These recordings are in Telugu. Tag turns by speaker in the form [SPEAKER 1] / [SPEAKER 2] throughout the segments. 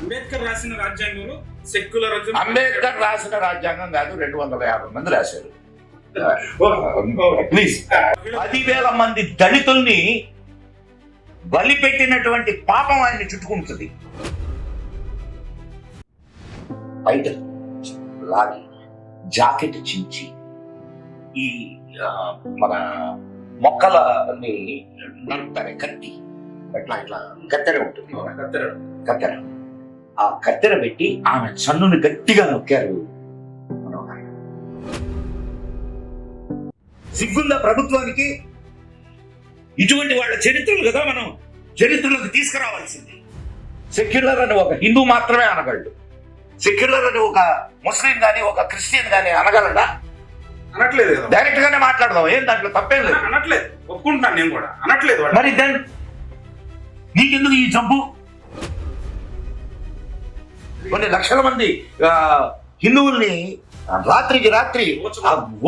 [SPEAKER 1] అంబేద్కర్ రాసిన రాజ్యాంగంలో సెక్యులరిజం
[SPEAKER 2] అంబేద్కర్ రాసిన రాజ్యాంగం కాదు, 250 మంది రాశారు. ప్లీజ్. 10,000 మంది దళితుల్ని బలి పెట్టినటువంటి పాపం ఆయన్ని చుట్టుకుంటుంది. బయట లాగి జాకెట్ చించి ఈ మన మొక్కలని నడుపుతారే కత్తి, ఇట్లా ఇట్లా కత్తెర ఉంటుంది, కత్తెర. ఆ కత్తెర పెట్టి ఆమె చన్నుని గట్టిగా నొక్కారు. సిగ్గుందా ప్రభుత్వానికి? ఇటువంటి వాళ్ళ చరిత్రలు కదా మనం చరిత్రలోకి తీసుకురావాల్సింది. సెక్యులర్ అని ఒక హిందూ మాత్రమే అనగలడు. సెక్యులర్ అని ఒక ముస్లిం గాని ఒక క్రిస్టియన్ గాని అనగలడా?
[SPEAKER 1] అనట్లేదు కదా.
[SPEAKER 2] డైరెక్ట్ గానే మాట్లాడదాం, ఏం దాంట్లో తప్పేం లేదు.
[SPEAKER 1] అనట్లేదు, ఒప్పుకుంటాను నేను కూడా, అనట్లేదు.
[SPEAKER 2] మరి దెన్ నీకెందుకు ఈ జబ్బు? కొన్ని లక్షల మంది హిందువుల్ని రాత్రికి రాత్రి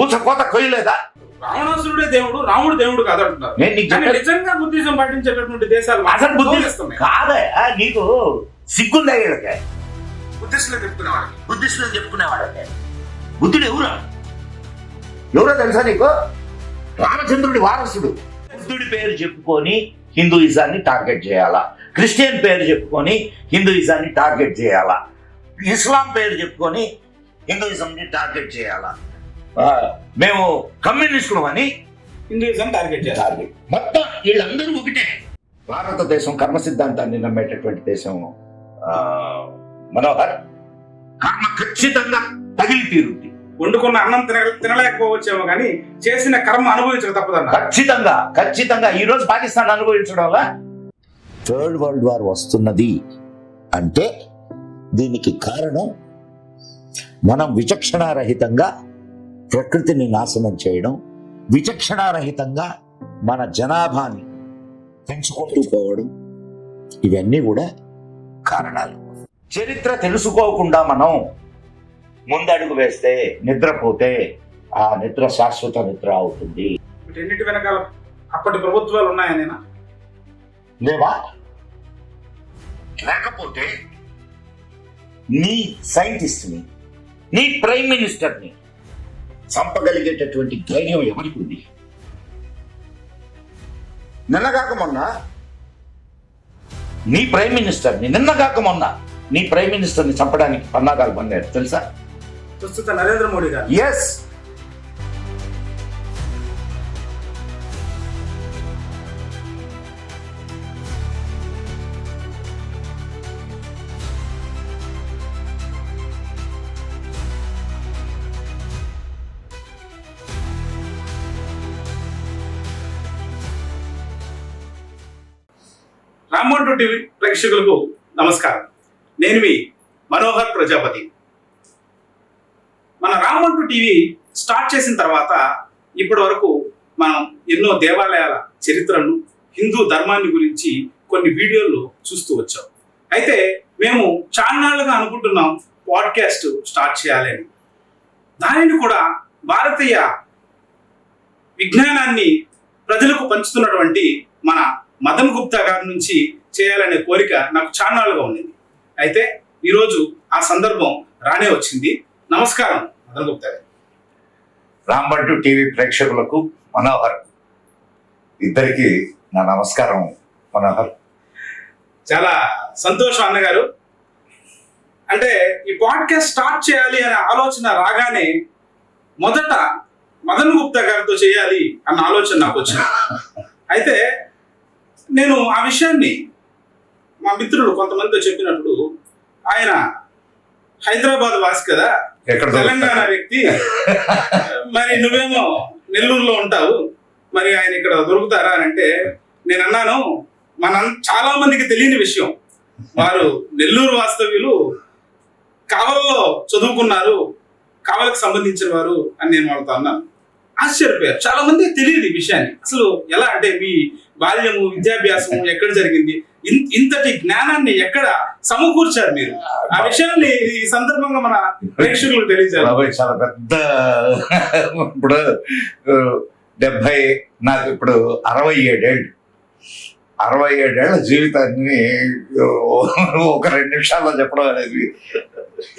[SPEAKER 2] ఊచకోత కొయ్యలేదా?
[SPEAKER 1] రావణాసురుడే దేవుడు, రాముడు దేవుడు కాదంటున్నారు.
[SPEAKER 2] నేను నీకు చెప్పేది
[SPEAKER 1] నిజంగా బుద్ధిజం పాటించేటటువంటి దేశాలు
[SPEAKER 2] అసలు బుద్ధిస్తుంది కాదా? నీకు సిగ్గుందా? వీళ్ళకే
[SPEAKER 1] బుద్ధిస్టులు చెప్తున్నవాడు,
[SPEAKER 2] బుద్ధిస్టులు చెప్పుకునేవాళ్ళకే. బుద్ధుడు ఎవరో తెలుసా నీకు? రామచంద్రుడి వారసుడు. బుద్ధుడి పేరు చెప్పుకొని హిందూయిజాన్ని టార్గెట్ చేయాలా, క్రిస్టియన్ పేరు చెప్పుకొని హిందూయిజాన్ని టార్గెట్ చేయాలా, ఇస్లాం పేరు చెప్పుకొని హిందూయిజంని టార్గెట్ చేయాలా, మేము కమ్యూనిస్టులు అని
[SPEAKER 1] హిందూయిజం టార్గెట్ చేయాలి.
[SPEAKER 2] మొత్తం వీళ్ళందరూ ఒకటే. భారతదేశం కర్మ సిద్ధాంతాన్ని నమ్మేటటువంటి దేశం మనోహర్. కర్మ ఖచ్చితంగా తగిలి తీరుద్ది.
[SPEAKER 1] వండుకున్న అన్నం తినలేకపోవచ్చేమో కానీ చేసిన కర్మ అనుభవించక తప్పదన్న.
[SPEAKER 2] ఖచ్చితంగా ఈ రోజు పాకిస్తాన్ అనుభవించడం వల్ల థర్డ్ వరల్డ్ వార్ వస్తున్నది అంటే దీనికి కారణం మనం విచక్షణారహితంగా ప్రకృతిని నాశనం చేయడం, విచక్షణారహితంగా మన జనాభాని పెంచుకుంటూ పోవడం, ఇవన్నీ కూడా కారణాలు. చరిత్ర తెలుసుకోకుండా మనం ముందడుగు వేస్తే, నిద్రపోతే ఆ నిద్ర శాశ్వత నిద్ర అవుతుంది.
[SPEAKER 1] వీటన్నిటి వెనకాల అప్పటి ప్రభుత్వాలు ఉన్నాయనేనా?
[SPEAKER 2] లేవా? లేకపోతే నీ సైంటిస్ట్ని, నీ ప్రైమ్ మినిస్టర్ని చంపగలిగేటటువంటి ధైర్యం ఎవరికి ఉంది? నిన్నగాక మొన్న నీ ప్రైమ్ మినిస్టర్ని చంపడానికి పన్నాగాలు పన్నారు తెలుసా?
[SPEAKER 1] ప్రస్తుత నరేంద్ర మోడీ గారు.
[SPEAKER 2] ఎస్.
[SPEAKER 1] రామ్మోహన్ టీవీ ప్రేక్షకులకు నమస్కారం. నేను మీ మనోహర్ ప్రజాపతి. మన రామ్మోహన్ టీవీ స్టార్ట్ చేసిన తర్వాత ఇప్పటి వరకు మనం ఎన్నో దేవాలయాల చరిత్రను, హిందూ ధర్మాన్ని గురించి కొన్ని వీడియోలు చూస్తూ వచ్చాం. అయితే మేము చాన్నాళ్ళుగా అనుకుంటున్నాం పాడ్కాస్ట్ స్టార్ట్ చేయాలని. దానిని కూడా భారతీయ విజ్ఞానాన్ని ప్రజలకు పంచుతున్నటువంటి మన మదన్ గుప్తా గారి నుంచి చేయాలనే కోరిక నాకు చాన్నాళ్ళుగా ఉండింది. అయితే ఈరోజు ఆ సందర్భం రానే వచ్చింది. నమస్కారం మదన్ గుప్తా గారు.
[SPEAKER 2] రాంబంటు టీవీ ప్రేక్షకులకు మనోహర్ ఇద్దరికి నా నమస్కారం. మనోహర్,
[SPEAKER 1] చాలా సంతోషం అన్నగారు. అంటే ఈ పాడ్కాస్ట్ స్టార్ట్ చేయాలి అనే ఆలోచన రాగానే మొదట మదన్ గుప్తా గారితో చేయాలి అన్న ఆలోచన నాకు వచ్చింది. అయితే నేను ఆ విషయాన్ని మా మిత్రుడు కొంతమందితో చెప్పినప్పుడు, ఆయన హైదరాబాద్ వాసి కదా, తెలంగాణ వ్యక్తి, మరి నువ్వేమో నెల్లూరులో ఉంటావు, మరి ఆయన ఇక్కడ దొరుకుతారా అని అంటే, నేను అన్నాను చాలా మందికి తెలియని విషయం, వారు నెల్లూరు వాస్తవ్యులు, కావలలో చదువుకున్నారు, కావలకు సంబంధించిన వారు అని నేను వాళ్ళతో అన్నాను. ఆశ్చర్యపోయారు. చాలా మంది తెలియదు ఈ విషయాన్ని. అసలు ఎలా అంటే మీ బాల్యము, విద్యాభ్యాసము ఎక్కడ జరిగింది, ఇంతటి జ్ఞానాన్ని ఎక్కడ సమకూర్చారు మీరు? ఆ విషయాన్ని ఈ సందర్భంగా మన ప్రేక్షకులకు తెలియజేయాలి.
[SPEAKER 2] చాలా పెద్ద, ఇప్పుడు 70, నాకు ఇప్పుడు 67 ఏళ్ళు. 67 ఏళ్ల జీవితాన్ని ఒక 2 నిమిషాల్లో చెప్పడం అనేది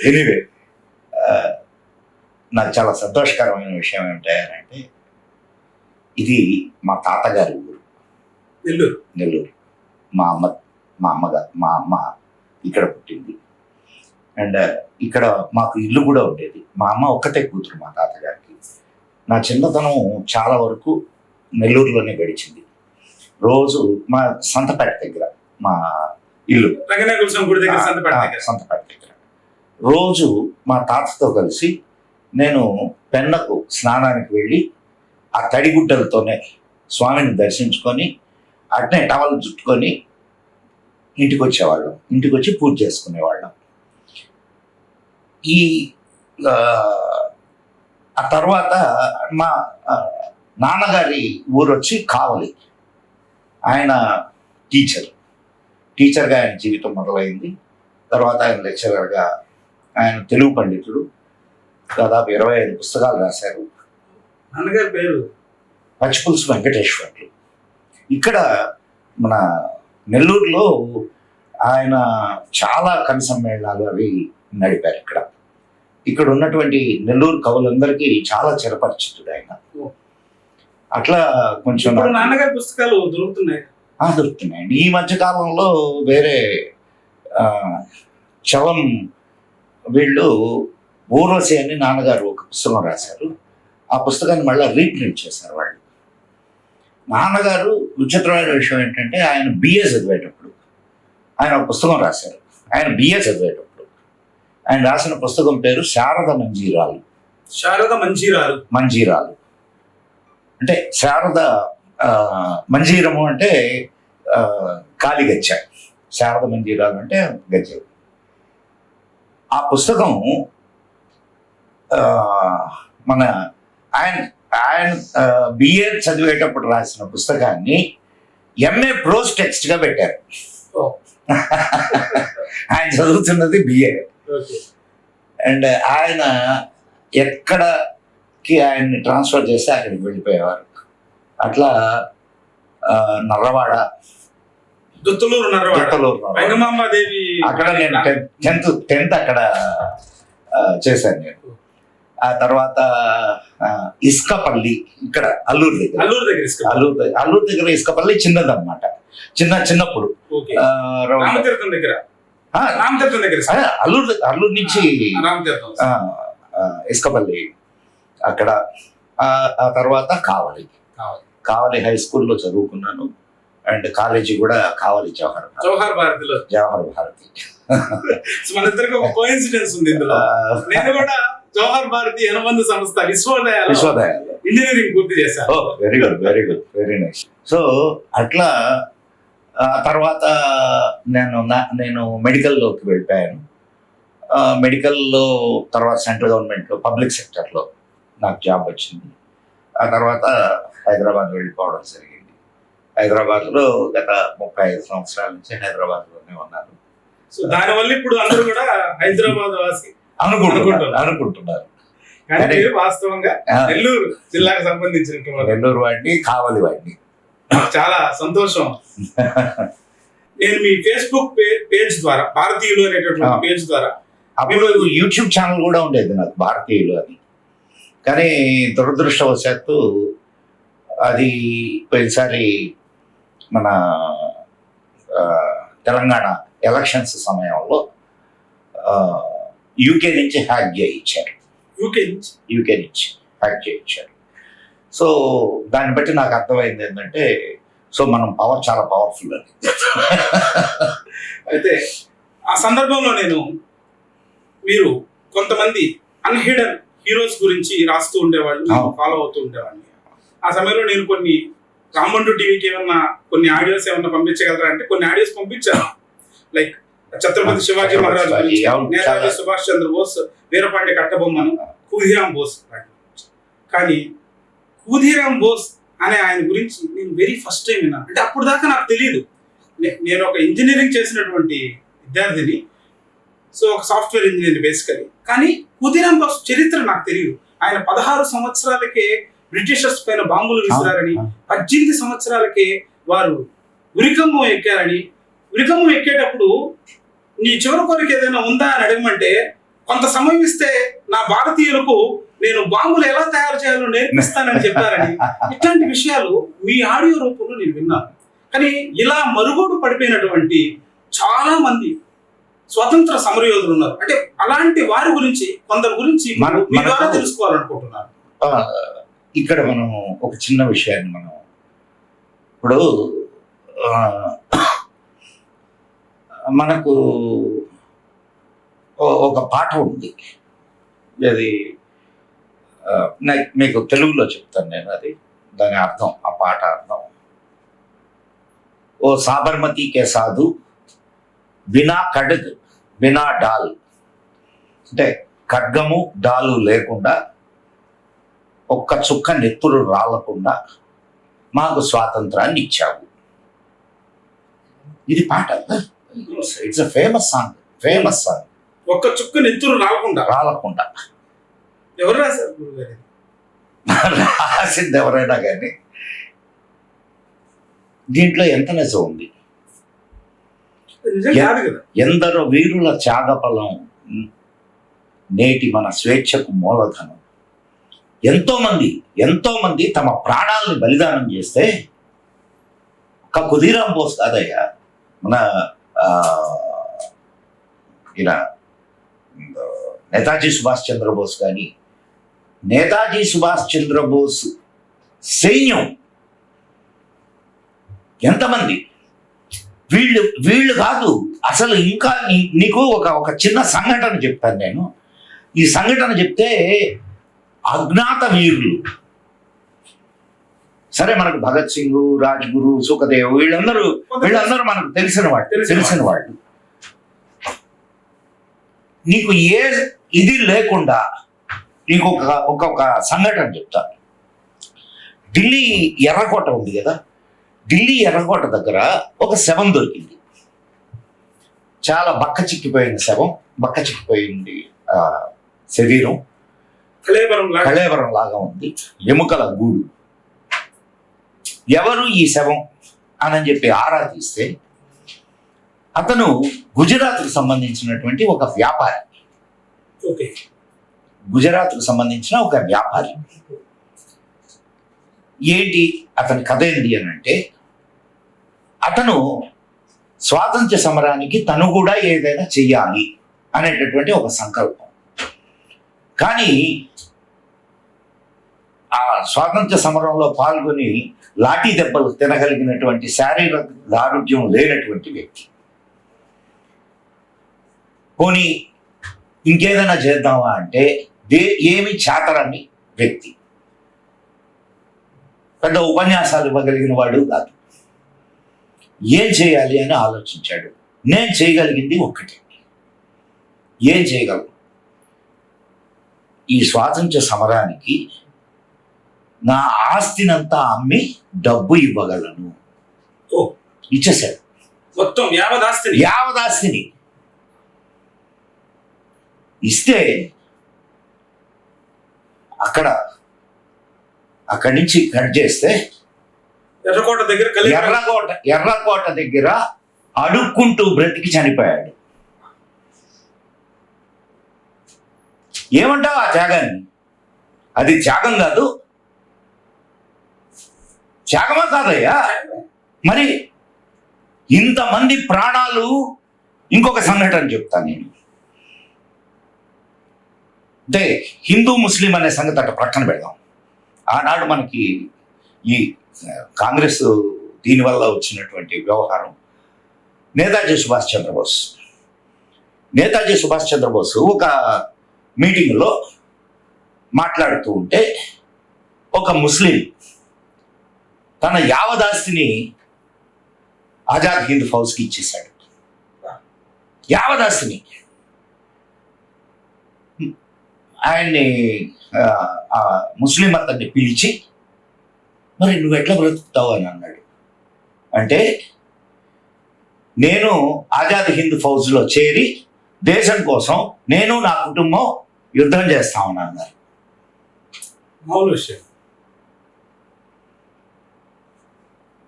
[SPEAKER 2] ఎనీవే నాకు చాలా సంతోషకరమైన విషయం ఏమిటంటే ఇది మా తాతగారి ఊరు నెల్లూరు. మా అమ్మ ఇక్కడ పుట్టింది. అండ్ ఇక్కడ మాకు ఇల్లు కూడా ఉండేది. మా అమ్మ ఒక్కతే కూతురు మా తాతగారికి. నా చిన్నతనం చాలా వరకు నెల్లూరులోనే గడిచింది. రోజు మా సంతపేట దగ్గర మా ఇల్లు, సంతపేట దగ్గర. రోజు మా తాతతో కలిసి నేను పెన్నకు స్నానానికి వెళ్ళి ఆ తడిగుడ్డలతోనే స్వామిని దర్శించుకొని అట్నే టవల్ చుట్టుకొని ఇంటికి వచ్చేవాళ్ళం. ఇంటికి వచ్చి పూజ చేసుకునేవాళ్ళం. ఆ తర్వాత మా నాన్నగారి ఊరు వచ్చి కావలి. ఆయన టీచర్గా ఆయన జీవితం మొదలైంది. తర్వాత ఆయన లెక్చరర్గా, ఆయన తెలుగు పండితుడు. దాదాపు 25 పుస్తకాలు రాశారు.
[SPEAKER 1] నాన్నగారి పేరు
[SPEAKER 2] పచ్చిపులుసు వెంకటేశ్వర్లు. ఇక్కడ మన నెల్లూరులో ఆయన చాలా కవి సమ్మేళనాలు అవి నడిపారు. ఇక్కడ ఉన్నటువంటి నెల్లూరు కవులందరికీ చాలా చిరపరిచితుడు ఆయన. అట్లా కొంచెం
[SPEAKER 1] నాన్నగారి పుస్తకాలు
[SPEAKER 2] దొరుకుతున్నాయండి. ఈ మధ్య కాలంలో వేరే చలం వీళ్ళు ఊర్వశి అని నాన్నగారు ఒక పుస్తకం రాశారు. ఆ పుస్తకాన్ని మళ్ళీ రీప్రింట్ చేశారు వాళ్ళు. నాన్నగారు విచిత్రమైన విషయం ఏంటంటే ఆయన బిఏ చదివేటప్పుడు ఆయన ఒక పుస్తకం రాశారు. ఆయన బిఏ చదివేటప్పుడు ఆయన రాసిన పుస్తకం పేరు శారద మంజీరాలు. అంటే శారద మంజీరము అంటే కాలిగచ్చ, శారద మంజీరాలు అంటే గజ్జలు. ఆ పుస్తకం మన ఆయన బిఏ చదివేటప్పుడు రాసిన పుస్తకాన్ని ఎంఏ ప్రోస్ టెక్స్ట్గా పెట్టారు. ఆయన చదువుతున్నది బిఏ. అండ్ ఆయన ఎక్కడకి ఆయన్ని ట్రాన్స్ఫర్ చేస్తే అక్కడికి వెళ్ళిపోయేవారు. అట్లా నర్రవాడ,
[SPEAKER 1] దుత్తలూరు
[SPEAKER 2] అక్కడ నేను 10th అక్కడ చేశాను నేను. ఆ తర్వాత ఇసుకపల్లి, ఇక్కడ అల్లూరు దగ్గర ఇసుకపల్లి చిన్నదన్నమాట. చిన్నప్పుడు అల్లూరు నుంచి ఇసుకపల్లి అక్కడ. ఆ తర్వాత కావలి హై స్కూల్లో చదువుకున్నాను. అండ్ కాలేజీ కూడా కావలి జవహర్ భారతి.
[SPEAKER 1] మన ఇద్దరికి ఒక కోఇన్సిడెన్స్ ఉంది ఇందులో. నేను కూడా జవహర్ భారతి అనుబంధ సంస్థ విశ్వోదయాల్లో ఇంజనీరింగ్ పూర్తి చేశాను.
[SPEAKER 2] Very nice. సో అట్లా తర్వాత నేను మెడికల్లోకి వెళ్ళిపోయాను. మెడికల్లో తర్వాత సెంట్రల్ గవర్నమెంట్లో పబ్లిక్ సెక్టర్లో నాకు జాబ్ వచ్చింది. ఆ తర్వాత హైదరాబాద్ వెళ్ళిపోవడం జరిగింది. హైదరాబాద్లో గత 35 సంవత్సరాల నుంచి హైదరాబాద్లోనే ఉన్నాను.
[SPEAKER 1] సో దానివల్ల ఇప్పుడు అందరూ కూడా హైదరాబాద్ వాసి
[SPEAKER 2] అనుకుంటున్నారు.
[SPEAKER 1] కానీ వాస్తవంగా నెల్లూరు జిల్లాకు సంబంధించినటువంటి
[SPEAKER 2] నెల్లూరు వాడిని, కావలి వాడిని.
[SPEAKER 1] చాలా సంతోషం. నేను మీ ఫేస్బుక్ పేజ్ ద్వారా, భారతీయులు అనేటటువంటి పేజ్ ద్వారా,
[SPEAKER 2] అప్పుడు యూట్యూబ్ ఛానల్ కూడా ఉండేది నాకు, భారతీయులు అని. కానీ దురదృష్టవశాత్తు అది పోయినసారి మన తెలంగాణ ఎలక్షన్స్ సమయంలో యూకే నుంచి హ్యాక్ చేయించారు. యూకే నుంచి హ్యాక్ చేయించారు. సో దాన్ని బట్టి నాకు అర్థమైంది ఏంటంటే, సో మనం పవర్ చాలా పవర్ఫుల్ అని.
[SPEAKER 1] అయితే ఆ సందర్భంలో మీరు కొంతమంది అన్హిడెన్ హీరోస్ గురించి రాస్తూ ఉండేవాళ్ళు, ఫాలో అవుతూ ఉండేవాడిని. ఆ సమయంలో నేను కొన్ని రామండు టీవీకి ఏమన్నా కొన్ని ఆడియోస్ ఏమన్నా పంపించగలరా అంటే కొన్ని ఆడియోస్ పంపించాను. లైక్ ఛత్రపతి శివాజీ మహారాజ్ గురించి, నేతాజీ సుభాష్ చంద్రబోస్, వీరపాండ్య కట్టబొమ్మను, ఖుదీరామ్ బోస్. కానీ ఖుదీరామ్ బోస్ అనే ఆయన గురించి నేను వెరీ ఫస్ట్ టైం విన్నాను. అంటే అప్పుడు దాకా నాకు తెలియదు. నేను ఒక ఇంజనీరింగ్ చేసినటువంటి విద్యార్థిని, సో ఒక సాఫ్ట్వేర్ ఇంజనీర్ బేసికలీ. కానీ ఖుదీరామ్ బోస్ చరిత్ర నాకు తెలియదు. ఆయన 16 సంవత్సరాలకే బ్రిటిషర్స్ పైన బాంబులు విసిరారని, 18 సంవత్సరాలకే వారు ఉరికమ్ము ఎక్కారని, ఉరికమ్ము ఎక్కేటప్పుడు నీ చివరి కోరిక ఏదైనా ఉందా అని అడగమంటే కొంత సమయం ఇస్తే నా భారతీయులకు నేను బాంబులు ఎలా తయారు చేయాలో నేర్పిస్తానని చెప్పారని, ఇట్లాంటి విషయాలు మీ ఆడియో రూపంలో నేను విన్నాను. కానీ ఇలా మరుగుడు పడిపోయినటువంటి చాలా మంది స్వతంత్ర సమరయోధులు ఉన్నారు. అంటే అలాంటి వారి గురించి కొందరి గురించి మీ ద్వారా తెలుసుకోవాలనుకుంటున్నాను.
[SPEAKER 2] ఇక్కడ మనం ఒక చిన్న విషయాన్ని మనం ఇప్పుడు మనకు ఒక పాట ఉంది, అది మీకు తెలుగులో చెప్తాను నేను, అది దాని అర్థం, ఆ పాట అర్థం. ఓ సాబర్మతి కే సాధు బినా ఖడ్గ్ బినా డాల్, అంటే ఖడ్గము డాలు లేకుండా, ఒక్క చుక్క నెత్తురు రాలకుండా మాకు స్వాతంత్రాన్ని ఇచ్చావు. ఇది పాట, ఇట్స్ అ ఫేమస్ సాంగ్.
[SPEAKER 1] ఒక్క చుక్క నెత్తురు
[SPEAKER 2] రాలకుండా
[SPEAKER 1] ఎవరు రాశారు గురుగారు?
[SPEAKER 2] రాసింది ఎవరైనా కానీ దీంట్లో ఎంత నిజం ఉంది? ఎందరో వీరుల త్యాగఫలం నేటి మన స్వేచ్ఛకు మూలధనం. ఎంతో మంది తమ ప్రాణాలను బలిదానం చేస్తే, ఒక ఖుదీరాం బోస్ కాదయ్యా, మన ఈయన నేతాజీ సుభాష్ చంద్రబోస్ కానీ, నేతాజీ సుభాష్ చంద్రబోస్ సైన్యం ఎంతమంది, వీళ్ళు కాదు అసలు. ఇంకా నీకు ఒక చిన్న సంఘటన చెప్తాను నేను. ఈ సంఘటన చెప్తే అజ్ఞాత వీరులు, సరే మనకు భగత్ సింగ్, రాజ్గురు, సుఖదేవ్, వీళ్ళందరూ మనకు తెలిసిన వాళ్ళు. నీకు ఏ ఇది లేకుండా నీకు ఒక సంఘటన చెప్తాను. ఢిల్లీ ఎర్రకోట ఉంది కదా, ఢిల్లీ ఎర్రకోట దగ్గర ఒక శవం దొరికింది. చాలా బక్క చిక్కిపోయింది శరీరం, కళేబరం లాగా ఉంది, ఎముకల గూడు. ఎవరు ఈ శవం అని చెప్పి ఆరా తీస్తే, అతను గుజరాత్కు సంబంధించినటువంటి ఒక వ్యాపారి. గుజరాత్కు సంబంధించిన ఒక వ్యాపారి. ఏంటి అతని కథ ఏంటి అని అంటే, అతను స్వాతంత్ర్య సమరానికి తను కూడా ఏదైనా చెయ్యాలి అనేటటువంటి ఒక సంకల్పం. కానీ ఆ స్వాతంత్ర్య సమరంలో పాల్గొని లాఠీ దెబ్బలు తినగలిగినటువంటి శారీరక ఆరోగ్యం లేనటువంటి వ్యక్తి. పోనీ ఇంకేదైనా చేద్దామా అంటే ఏమి చేతరాని వ్యక్తి. పెద్ద ఉపన్యాసాలు ఇవ్వగలిగిన వాడు కాదు. ఏం చేయాలి అని ఆలోచించాడు. నేను చేయగలిగింది ఒక్కటే, ఏం చేయగలను, ఈ స్వాతంత్ర్య సమరానికి నా ఆస్తినంతా అమ్మి డబ్బు ఇవ్వగలను. ఇచ్చేసాడు
[SPEAKER 1] మొత్తం
[SPEAKER 2] యావదాస్తిని ఇస్తే, అక్కడి నుంచి కట్ చేస్తే ఎర్రకోట దగ్గర అడుక్కుంటూ బ్రతికి చనిపోయాడు. ఏమంటావు ఆ త్యాగాన్ని? అది త్యాగం కాదు, త్యాగమా కాదయ్యా. మరి ఇంతమంది ప్రాణాలు. ఇంకొక సంఘటన చెప్తాను నేను. అంటే హిందూ ముస్లిం అనే సంగతి అటు ప్రక్కన పెడదాం. ఆనాడు మనకి ఈ కాంగ్రెస్ దీనివల్ల వచ్చినటువంటి వ్యవహారం, నేతాజీ సుభాష్ చంద్రబోస్ ఒక మీటింగ్లో మాట్లాడుతూ ఉంటే, ఒక ముస్లిం తన యావదాస్తిని ఆజాద్ హింద్ ఫౌజ్కి ఇచ్చేశాడు. యావదాస్తిని. ఆయన్ని ముస్లిం అతన్ని పిలిచి, మరి నువ్వు ఎట్లా బ్రతుకుతావు అని అన్నాడు. అంటే నేను ఆజాద్ హింద్ ఫౌజ్లో చేరి దేశం కోసం నేను నా కుటుంబం యుద్ధం చేస్తామని అన్నారు.
[SPEAKER 1] మామూలు విషయం.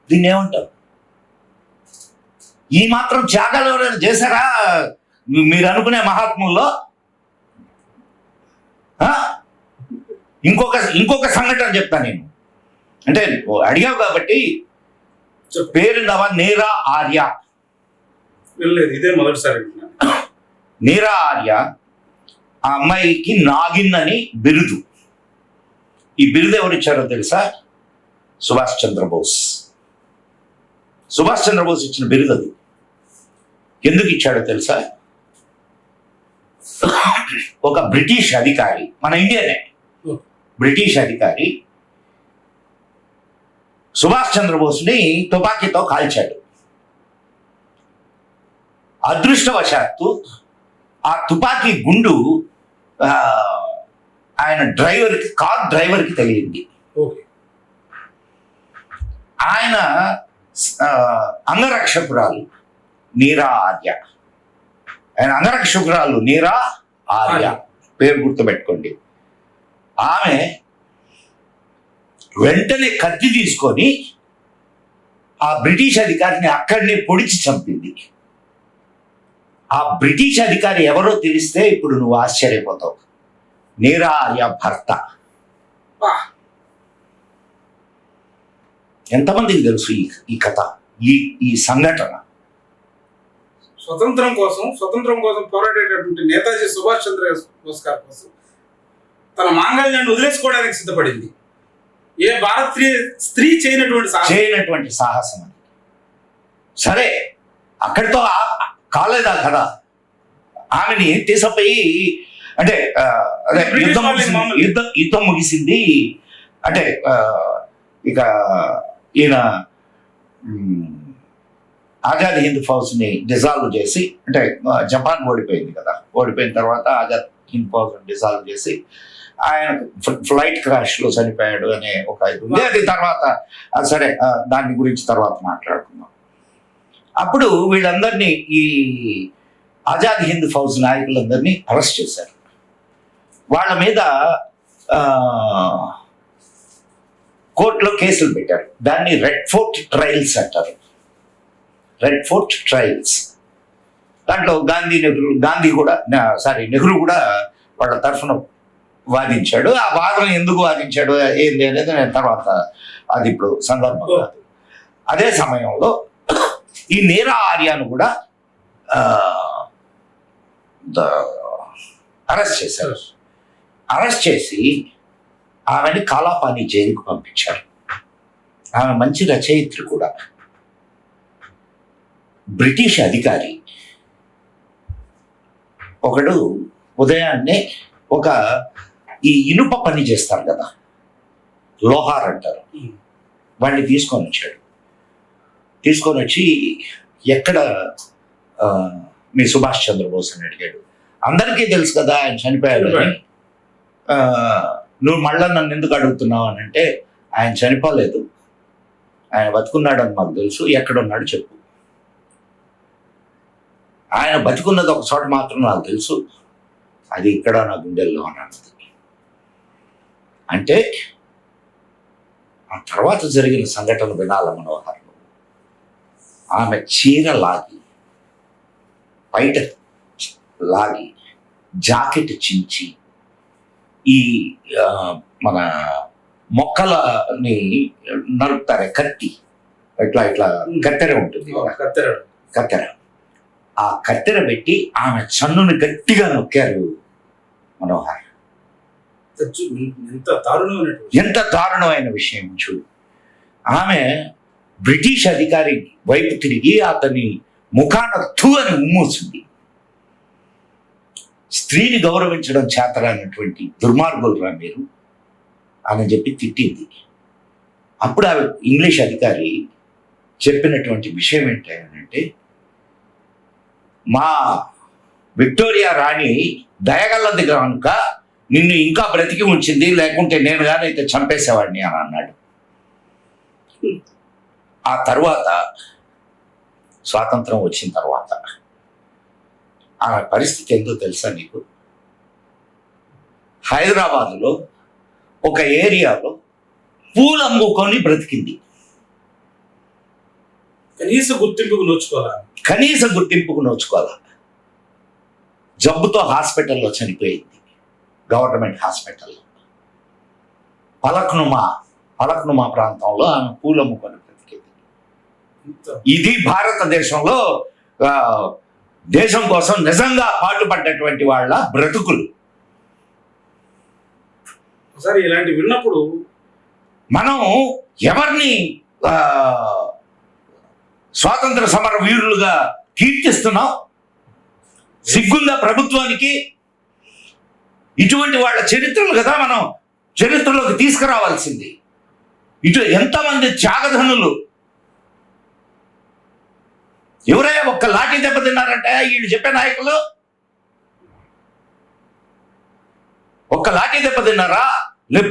[SPEAKER 2] దీన్ని ఏమంటారు? ఈ మాత్రం త్యాగాలు ఎవరైనా చేశారా మీరు అనుకునే మహాత్ముల్లో? ఆ? ఇంకొక సంఘటన చెప్తా నేను. అంటే అడిగావు కాబట్టి పేరు నీరా ఆర్య.
[SPEAKER 1] వెళ్ళలేదు, ఇదే మొదటిసారి వింటున్నాను.
[SPEAKER 2] నీరా ఆర్య, ఆ అమ్మాయికి నాగిన్ అని బిరుదు. ఈ బిరుదు ఎవరిచ్చారో తెలుసా? సుభాష్ చంద్రబోస్. సుభాష్ చంద్రబోస్ ఇచ్చిన బిరుదు అది. ఎందుకు ఇచ్చాడో తెలుసా? ఒక బ్రిటిష్ అధికారి, మన ఇండియనే, బ్రిటిష్ అధికారి సుభాష్ చంద్రబోస్ని తుపాకీతో కాల్చాడు. అదృష్టవశాత్తు ఆ తుపాకీ గుండు ఆయన కార్ డ్రైవర్కి తగిలింది. ఆయన అంగరక్షకురాలు నీరా ఆర్య. ఆయన అంగరక్షకురాలు నీరా ఆర్య, పేరు గుర్తుపెట్టుకోండి. ఆమె వెంటనే కత్తి తీసుకొని ఆ బ్రిటిష్ అధికారిని అక్కడనే పొడిచి చంపింది. ఆ బ్రిటిష్ అధికారి ఎవరో తెలిస్తే ఇప్పుడు నువ్వు ఆశ్చర్యపోతావు. నీరా ఆర్య భర్త. ఎంతమందికి తెలుసు ఈ కథ, ఈ సంఘటన?
[SPEAKER 1] స్వతంత్రం కోసం పోరాడేటటువంటి నేతాజీ సుభాష్ చంద్రబోస్ గారి కోసం తన మాంగళ్యాన్ని వదిలేసుకోవడానికి సిద్ధపడింది. ఏ భారతీయ స్త్రీ చేయనటువంటి
[SPEAKER 2] సాహసం అని. సరే, అక్కడితో కాలేదా కదా? ఆమెని తీసుకుపోయి అంటే అదే యుద్ధం ముగిసింది. అంటే ఇక ఈయన ఆజాద్ హింద్ ఫౌజ్ని డిజాల్వ్ చేసి, అంటే జపాన్ ఓడిపోయింది కదా, ఓడిపోయిన తర్వాత ఆజాద్ హింద్ ఫౌజ్ డిజాల్వ్ చేసి ఆయన ఫ్లైట్ క్రాష్లో చనిపోయాడు అనే ఒక ఇది ఉంది. అది తర్వాత సరే, దాని గురించి తర్వాత మాట్లాడుకుందాం. అప్పుడు వీళ్ళందరినీ, ఈ ఆజాద్ హింద్ ఫౌజ్ నాయకులందరినీ అరెస్ట్ చేశారు. వాళ్ళ మీద కోర్టులో కేసులు పెట్టారు. దాన్ని రెడ్ ఫోర్ట్ ట్రయల్స్ అంటారు. Red fort trials. దాంట్లో నెహ్రూ కూడా వాళ్ళ తరఫున వాదించాడు. ఆ వాదన ఎందుకు వాదించాడు ఏంది అనేది నేను తర్వాత, అది ఇప్పుడు సందర్భం కాదు. అదే సమయంలో ఈ నీరా ఆర్యను కూడా అరెస్ట్ చేశారు. అరెస్ట్ చేసి ఆమెని కాలాపాని జైలుకు పంపించారు. ఆమె మంచి రచయిత్రి కూడా. బ్రిటిష్ అధికారి ఒకడు ఉదయాన్నే ఈ ఇనుప పని చేస్తారు కదా, లోహార్ అంటారు, వాడిని తీసుకొని వచ్చాడు. తీసుకొని వచ్చి, ఎక్కడ మీ సుభాష్ చంద్రబోస్ అని అడిగాడు. అందరికీ తెలుసు కదా ఆయన చనిపోయాడు అని. నువ్వు మళ్ళా నన్ను ఎందుకు అడుగుతున్నావు అని అంటే, ఆయన చనిపోలేదు, ఆయన బతుకున్నాడని మాకు తెలుసు, ఎక్కడున్నాడు చెప్పు. ఆయన బతుకున్నది ఒక చోట మాత్రం నాకు తెలుసు, అది ఇక్కడ నా గుండెల్లో అన్నది. అంటే ఆ తర్వాత జరిగిన సంఘటన వినాల మనోహర్. ఆమె చీర లాగి, బయట లాగి, జాకెట్ చించి, ఈ మన మొక్కలని నరుకుతారే కత్తి, ఇట్లా కత్తెర ఉంటుంది, కత్తెర, ఆ కత్తెర పెట్టి ఆమె చన్నుని గట్టిగా నొక్కారు మనోహర్. ఎంత దారుణమైన విషయం చూడు. ఆమె బ్రిటిష్ అధికారి వైపు తిరిగి అతని ముఖాన థూ అని ఉమ్మూసింది. స్త్రీని గౌరవించడం చేతరానటువంటి దుర్మార్గులురా మీరు అని చెప్పి తిట్టింది. అప్పుడు ఆ ఇంగ్లీష్ అధికారి చెప్పినటువంటి విషయం ఏంటంటే, మా విక్టోరియా రాణి దయగల్లది కనుక నిన్ను ఇంకా బ్రతికి ఉంచింది, లేకుంటే నేను కానీ అయితే చంపేసేవాడిని అని అన్నాడు. ఆ తర్వాత స్వాతంత్రం వచ్చిన తర్వాత ఆమె పరిస్థితి ఏందో తెలుసా నీకు? హైదరాబాదులో ఒక ఏరియాలో పూలు అమ్ముకొని బ్రతికింది.
[SPEAKER 1] కనీస గుర్తింపుకు నోచుకోవాలి.
[SPEAKER 2] కనీస గుర్తింపుకు నోచుకోవాలి. జబ్బుతో హాస్పిటల్లో చనిపోయింది, గవర్నమెంట్ హాస్పిటల్లో. పలక్నుమా ప్రాంతంలో ఆమె పూలమ్ముకొని బ్రతికేది. ఇది భారతదేశంలో దేశం కోసం నిజంగా పాటుపడ్డటువంటి వాళ్ళ బ్రతుకులు.
[SPEAKER 1] ఒకసారి ఇలాంటి విన్నప్పుడు
[SPEAKER 2] మనం ఎవరిని స్వాతంత్ర సమర వీరులుగా కీర్తిస్తున్నాం? సిగ్గుందా ప్రభుత్వానికి? ఇటువంటి వాళ్ళ చరిత్రలు కదా మనం చరిత్రలోకి తీసుకురావాల్సింది. ఎంతమంది త్యాగధనులు ఎవరైనా ఒక్క లాఠీ దెబ్బ తిన్నారంటే వీళ్ళు చెప్పే నాయకులు ఒక్క లాఠీ దెబ్బ తిన్నారా?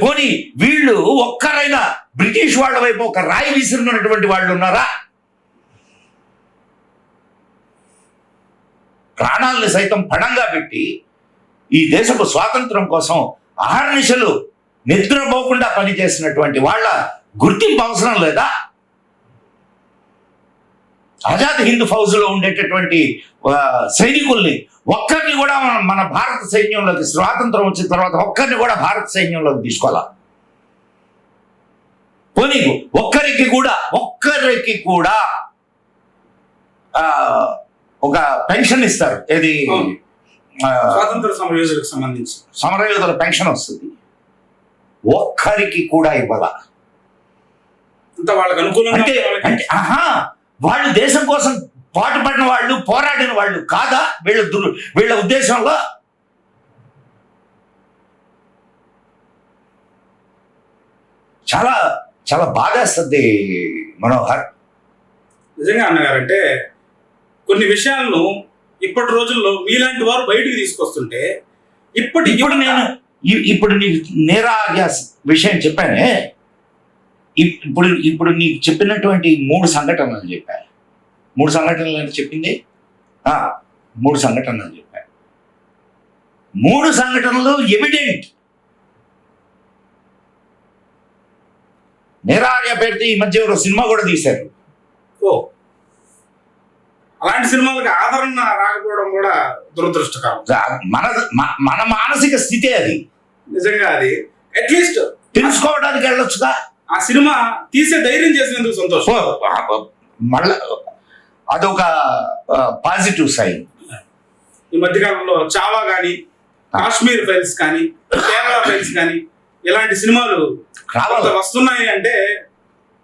[SPEAKER 2] పోనీ వీళ్ళు ఒక్కరైనా బ్రిటిష్ వాళ్ళ వైపు ఒక రాయి విసిరినటువంటి వాళ్ళు ఉన్నారా? ప్రాణాలను సైతం పణంగా పెట్టి ఈ దేశపు స్వాతంత్రం కోసం అహర్నిశలు నిద్రపోకుండా పనిచేసినటువంటి వాళ్ళ గుర్తింపు అవసరం లేదా? ఆజాద్ హింద్ ఫౌజ్లో ఉండేటటువంటి సైనికుల్ని ఒక్కరిని కూడా మన భారత సైన్యంలోకి స్వాతంత్రం వచ్చిన తర్వాత ఒక్కరిని కూడా భారత సైన్యంలోకి తీసుకోవాలా? పోనీ ఒక్కరికి కూడా ఒక పెన్షన్ ఇస్తారు. ఏది
[SPEAKER 1] స్వాతంత్ర సమరయోధులకు సంబంధించి
[SPEAKER 2] సమరయోధుల పెన్షన్ వస్తుంది. ఒక్కరికి కూడా ఇవ్వాల.
[SPEAKER 1] వాళ్ళకి అనుకూలంగా
[SPEAKER 2] అంటే వాళ్ళు దేశం కోసం పాటుపడిన వాళ్ళు, పోరాడిన వాళ్ళు కాదా వీళ్ళ ఉద్దేశంలో? చాలా చాలా బాధేస్తుంది మనోహర్. నిజంగా
[SPEAKER 1] అన్నగారంటే కొన్ని విషయాలను ఇప్పటి రోజుల్లో మీలాంటి వారు బయటికి తీసుకొస్తుంటే
[SPEAKER 2] ఇప్పుడు నీకు నేరాగ్య విషయం చెప్పానే. ఇప్పుడు నీకు చెప్పినటువంటి 3 సంఘటనలు చెప్పాను. 3 సంఘటనలు అంటే చెప్పింది 3 సంఘటనలు చెప్పాను. 3 సంఘటనలు ఎవిడెంట్. నేరాగ్య పేరుతో ఈ మధ్య ఎవరో సినిమా కూడా తీశారు.
[SPEAKER 1] అలాంటి సినిమాలకు ఆదరణ రాకపోవడం కూడా దురదృష్టకరం.
[SPEAKER 2] మన మానసిక స్థితి అది.
[SPEAKER 1] నిజంగా అది అట్లీస్ట్
[SPEAKER 2] తెలుసుకోవడానికి వెళ్ళొచ్చుగా.
[SPEAKER 1] ఆ సినిమా తీసే ధైర్యం చేసినందుకు సంతోషం.
[SPEAKER 2] మళ్ళా అదొక పాజిటివ్ సైన్.
[SPEAKER 1] ఈ మధ్యకాలంలో చావా కానీ, కాశ్మీర్ ఫైల్స్ కానీ, కేరళ ఫైల్స్ కానీ ఇలాంటి సినిమాలు వస్తున్నాయి అంటే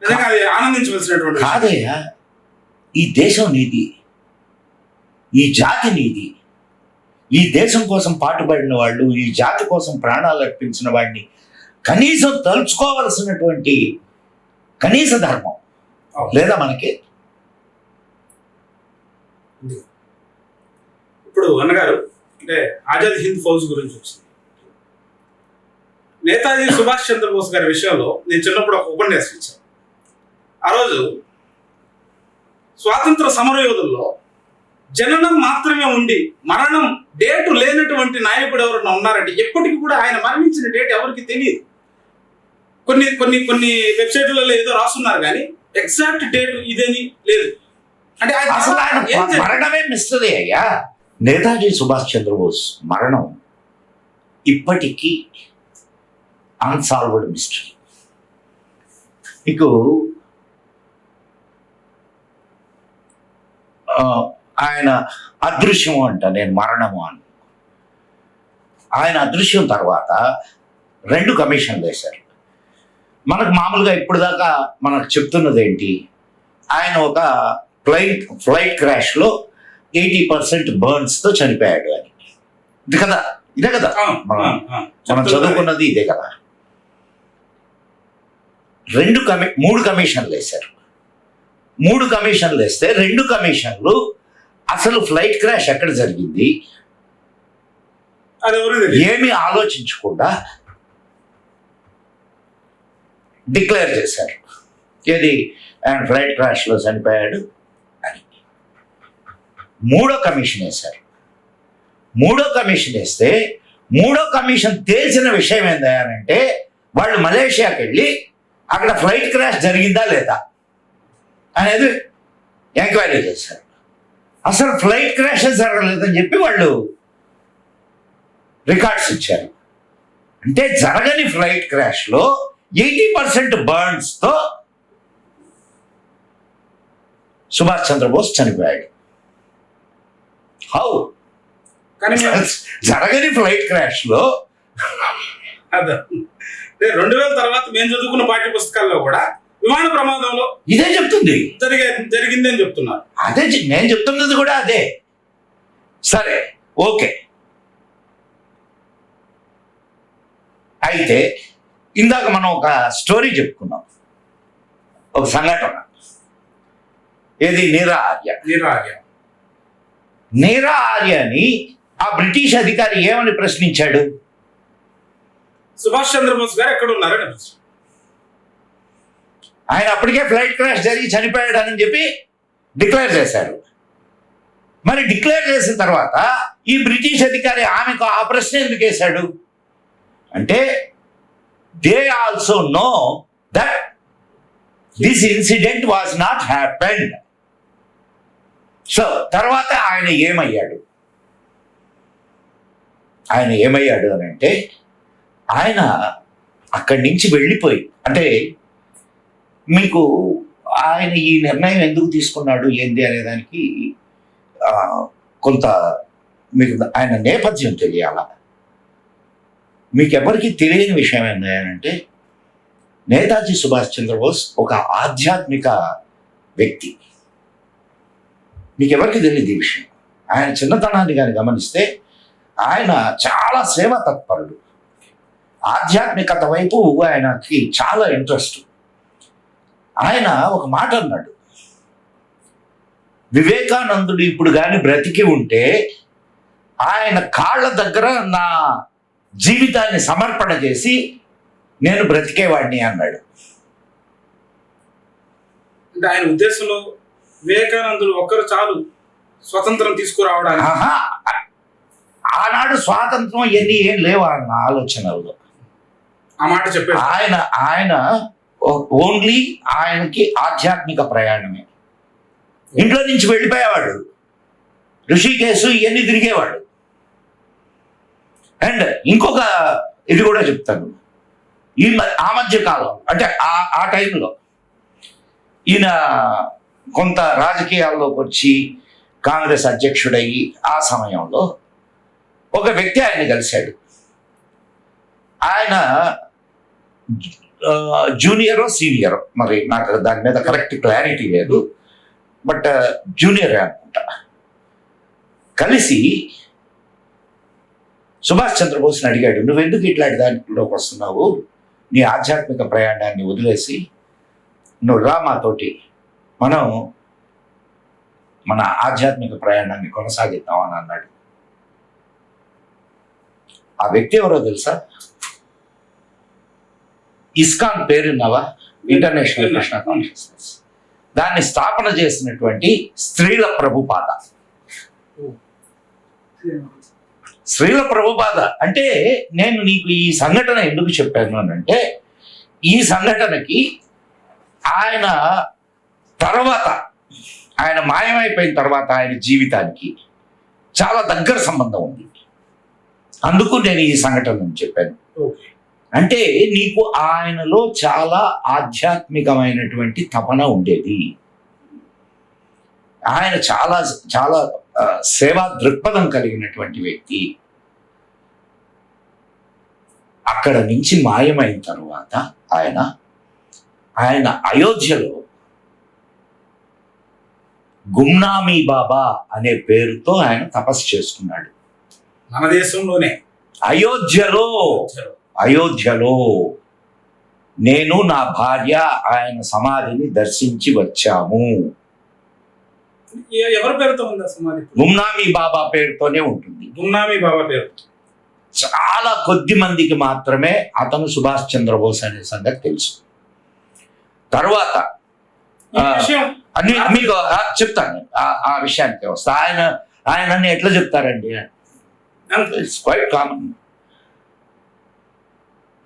[SPEAKER 1] నిజంగా అది ఆనందించవలసినటువంటి
[SPEAKER 2] కాదయ్యా. ఈ దేశం నీది, ఈ జాతి నీది. ఈ దేశం కోసం పాటుపడిన వాళ్ళు, ఈ జాతి కోసం ప్రాణాలు అర్పించిన వాడిని కనీసం తలుచుకోవలసినటువంటి కనీస ధర్మం లేదా మనకి?
[SPEAKER 1] ఇప్పుడు అన్నగారు అంటే ఆజాద్ హింద్ ఫౌజ్ గురించి వచ్చింది. నేతాజీ సుభాష్ చంద్రబోస్ గారి విషయంలో నేను చిన్నప్పుడు ఒక ఉపన్యాసం ఇచ్చాను. ఆ రోజు స్వాతంత్ర సమరయోధుల్లో జననం మాత్రమే ఉండి మరణం డేటు లేనటువంటి నాయకుడు ఎవరైనా ఉన్నారంటే ఎప్పటికీ కూడా ఆయన మరణించిన డేట్ ఎవరికి తెలియదు. కొన్ని వెబ్సైట్లలో ఏదో రాస్తున్నారు కానీ ఎగ్జాక్ట్ డేట్ ఇదేని లేదు. అంటే
[SPEAKER 2] అసలు ఆయన మరణమే మిస్టరీ అయ్యా. నేతాజీ సుభాష్ చంద్రబోస్ మరణం ఇప్పటికీ అన్సాల్వ్డ్ మిస్టరీ. మీకు ఆయన అదృశ్యము అంట, నేను మరణము అని. ఆయన అదృశ్యం తర్వాత 2 కమిషన్లు వేశారు. మనకు మామూలుగా ఇప్పుడు దాకా మనకు చెప్తున్నది ఏంటి? ఆయన ఒక ఫ్లైట్ క్రాష్లో 80% బర్న్స్తో చనిపోయాడు అని. ఇదే కదా మనం చదువుకున్నది, ఇదే కదా. 3 కమిషన్లు వేశారు. 3 కమిషన్లు వేస్తే 2 కమిషన్లు అసలు ఫ్లైట్ క్రాష్ ఎక్కడ జరిగింది ఏమీ ఆలోచించకుండా డిక్లేర్ చేశారు. ఏది? ఆయన ఫ్లైట్ క్రాష్లో చనిపోయాడు అని. 3వ కమిషన్ వేశారు. 3వ కమిషన్ వేస్తే 3వ కమిషన్ తేల్చిన విషయం ఏంటంటే వాళ్ళు మలేషియాకి వెళ్ళి అక్కడ ఫ్లైట్ క్రాష్ జరిగిందా లేదా అనేది ఎంక్వైరీ చేశారు. అసలు ఫ్లైట్ క్రాష్ జరగలేదని చెప్పి వాళ్ళు రికార్డ్స్ ఇచ్చారు. అంటే జరగని ఫ్లైట్ క్రాష్లో 80% బర్న్స్తో సుభాష్ చంద్రబోస్ చనిపోయాడు. హౌ?
[SPEAKER 1] కానీ
[SPEAKER 2] జరగని ఫ్లైట్ క్రాష్లో
[SPEAKER 1] అదే 2000 తర్వాత మేము చదువుకున్న పాఠ్య పుస్తకాల్లో కూడా విమాన ప్రమాదంలో
[SPEAKER 2] ఇదే చెప్తుంది,
[SPEAKER 1] జరిగిందని చెప్తున్నారు.
[SPEAKER 2] అదే నేను చెప్తున్నది కూడా అదే. సరే, ఓకే. అయితే ఇందాక మనం ఒక స్టోరీ చెప్పుకున్నాం, ఒక సంఘటన. ఏది? నీరా ఆర్య. నీరా ఆర్యని ఆ బ్రిటిష్ అధికారి ఏమని ప్రశ్నించాడు?
[SPEAKER 1] సుభాష్ చంద్రబోస్ గారు ఎక్కడ ఉన్నారని ప్రశ్న.
[SPEAKER 2] ఆయన అప్పటికే ఫ్లైట్ క్రాష్ జరిగి చనిపోయాడని చెప్పి డిక్లేర్ చేశారు. మరి డిక్లేర్ చేసిన తర్వాత ఈ బ్రిటిష్ అధికారి ఆమెకు ఆ ప్రశ్న ఎందుకు వేశాడు అంటే, they also know that this incident was not happened. So తర్వాత ఆయన ఏమయ్యాడు అని అంటే, ఆయన అక్కడి నుంచి వెళ్ళిపోయి, అంటే మీకు ఆయన ఈ నిర్ణయం ఎందుకు తీసుకున్నాడు ఏంది అనే దానికి కొంత మీకు ఆయన నేపథ్యం తెలియాల. మీకు ఎవరికి తెలియని విషయం ఏంటంటే, నేతాజీ సుభాష్ చంద్రబోస్ ఒక ఆధ్యాత్మిక వ్యక్తి. మీకు ఎవరికి తెలియదు ఈ విషయం. ఆయన చిన్నతనాన్ని కానీ గమనిస్తే ఆయన చాలా సేవ తత్పరుడు. ఆధ్యాత్మికత వైపు ఆయనకి చాలా ఇంట్రెస్ట్. ఆయన ఒక మాట అన్నాడు, వివేకానందుడు ఇప్పుడు కానీ బ్రతికి ఉంటే ఆయన కాళ్ళ దగ్గర నా జీవితాన్ని సమర్పణ చేసి నేను బ్రతికేవాడిని అన్నాడు.
[SPEAKER 1] అంటే ఆయన ఉద్దేశంలో వివేకానందుడు ఒక్కరు చాలు స్వతంత్రం తీసుకురావడానికి.
[SPEAKER 2] ఆనాడు స్వాతంత్రం ఎన్ని ఏం లేవు ఆయన ఆలోచనలో.
[SPEAKER 1] ఆ మాట చెప్పారు.
[SPEAKER 2] ఆయన ఓన్లీ ఆయనకి ఆధ్యాత్మిక ప్రయాణమే. ఇంట్లో నుంచి వెళ్ళిపోయేవాడు, ఋషికేశు ఇవన్నీ తిరిగేవాడు. అండ్ ఇంకొక ఇది కూడా చెప్తాను, ఆ మధ్య కాలం అంటే ఆ టైంలో ఈయన కొంత రాజకీయాల్లోకి వచ్చి కాంగ్రెస్ అధ్యక్షుడయ్యి ఆ సమయంలో ఒక వ్యక్తి ఆయన కలిశాడు. ఆయన జూనియరో సీనియరో, మరి నాకు దాని మీద కరెక్ట్ క్లారిటీ లేదు, బట్ జూనియర్ అనుకుంటా. కలిసి సుభాష్ చంద్రబోస్ని అడిగాడు, నువ్వెందుకు ఇట్లాంటి దాంట్లోకి వస్తున్నావు? నీ ఆధ్యాత్మిక ప్రయాణాన్ని వదిలేసి నువ్వు రా మాతోటి, మనం మన ఆధ్యాత్మిక ప్రయాణాన్ని కొనసాగిద్దామని అన్నాడు. ఆ వ్యక్తి ఎవరో తెలుసా? ఇస్కాన్ పేరున్నావా? International Krishna consciousness. దాన్ని స్థాపన చేసినటువంటి స్త్రీల ప్రభుపాద. స్త్రీల ప్రభుపాద అంటే నేను నీకు ఈ సంఘటన ఎందుకు చెప్పాను అంటే, ఈ సంఘటనకి ఆయన తర్వాత, ఆయన మాయమైపోయిన తర్వాత ఆయన జీవితానికి చాలా దగ్గర సంబంధం ఉంది. అందుకు నేను ఈ సంఘటనను చెప్పాను. అంటే నీకు ఆయనలో చాలా ఆధ్యాత్మికమైనటువంటి తపన ఉండేది. ఆయన చాలా చాలా సేవా దృక్పథం కలిగినటువంటి వ్యక్తి. అక్కడ నుంచి మాయమైన తరువాత ఆయన అయోధ్యలో గుమ్నామీ బాబా అనే పేరుతో ఆయన తపస్సు చేసుకున్నాడు.
[SPEAKER 1] మన దేశంలోనే
[SPEAKER 2] అయోధ్యలో నేను నా భార్య ఆయన సమాధిని దర్శించి వచ్చాము.
[SPEAKER 1] ఎవరి పేరుతో ఉంది సమాధి?
[SPEAKER 2] గుమ్నామీ బాబా పేరుతోనే ఉంటుంది.
[SPEAKER 1] గుమ్నామీ బాబా పేరు.
[SPEAKER 2] చాలా కొద్ది మందికి మాత్రమే అతను సుభాష్ చంద్రబోస్ అనే సంగతి తెలుసు. తర్వాత మీకు చెప్తాను, ఆ విషయానికి వస్తా. ఆయన ఎట్లా చెప్తారండి, ఇట్స్ క్వైట్ కామన్.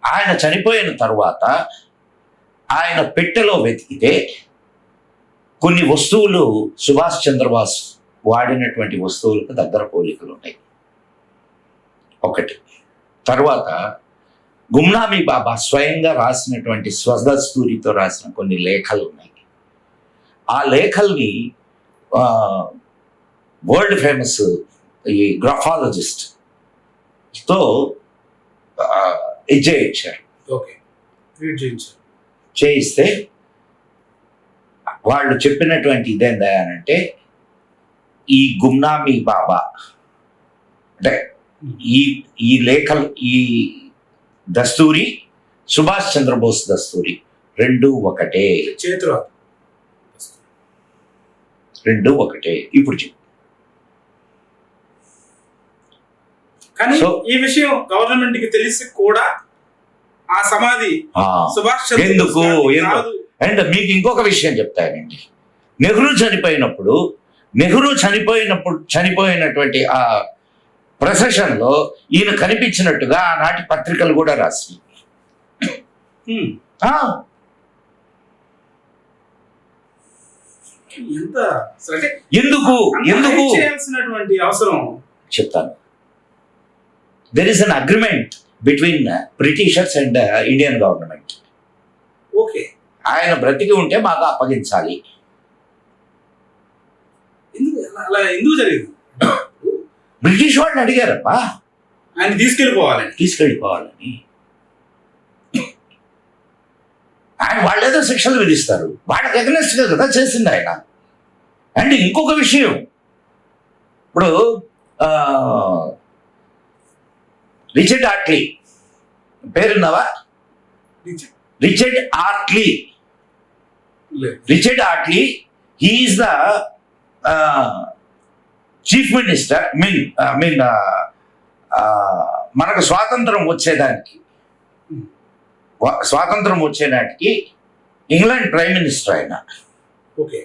[SPEAKER 2] ఆయన చనిపోయిన తర్వాత ఆయన పెట్టెలో వెతికితే కొన్ని వస్తువులు సుభాష్ చంద్రబోస్ వాడినటువంటి వస్తువులకు దగ్గర పోలికలు ఉన్నాయి. ఒకటి. తర్వాత గుమ్నామీ బాబా స్వయంగా రాసినటువంటి స్వదస్తూరితో రాసిన కొన్ని లేఖలు ఉన్నాయి. ఆ లేఖల్ని వరల్డ్ ఫేమస్ ఈ గ్రాఫాలజిస్ట్తో చేయించారు.
[SPEAKER 1] ఓకే, రీడ్ చేయించారు.
[SPEAKER 2] చేయిస్తే వాళ్ళు చెప్పినటువంటి ఇదేందంటే ఈ గుమ్నామీ బాబా అంటే ఈ లేఖలు, ఈ దస్తూరి, సుభాష్ చంద్రబోస్ దస్తూరి రెండు ఒకటే.
[SPEAKER 1] చేతిలో
[SPEAKER 2] రెండు ఒకటే. ఇప్పుడు చెప్పు.
[SPEAKER 1] కానీ ఈ విషయం గవర్నమెంట్ కి తెలిసి కూడా ఆ సమాధి సుభాష్
[SPEAKER 2] ఎందుకు అండ్ మీకు ఇంకొక విషయం చెప్తానండి. నెహ్రూ చనిపోయినటువంటి ఆ ప్రొసెషన్ లో ఈయన కనిపించినట్టుగా ఆనాటి పత్రికలు కూడా రాసి ఎందుకు
[SPEAKER 1] చేయాల్సినటువంటి అవసరం
[SPEAKER 2] చెప్తాను. There is an agreement between Britishers and Indian government.
[SPEAKER 1] Okay,
[SPEAKER 2] ఆయన బ్రతికి ఉంటే మాకు అప్పగించాలి.
[SPEAKER 1] ఎందుకు జరిగింది?
[SPEAKER 2] బ్రిటిష్ వాళ్ళని అడిగారప్పా
[SPEAKER 1] ఆయన తీసుకెళ్ళిపోవాలని.
[SPEAKER 2] ఆయన వాళ్ళేదో శిక్షలు విధిస్తారు, వాళ్ళకి అగెనెస్ట్ గా కదా చేసింది ఆయన. అండ్ ఇంకొక విషయం, ఇప్పుడు రిచర్డ్ ఆర్ట్లీ పేరున్నావా? Richard Attlee he is the chief minister. మనకు స్వాతంత్రం వచ్చే నాటికి ఇంగ్లాండ్ ప్రైమ్ మినిస్టర్ ఆయన.
[SPEAKER 1] Okay,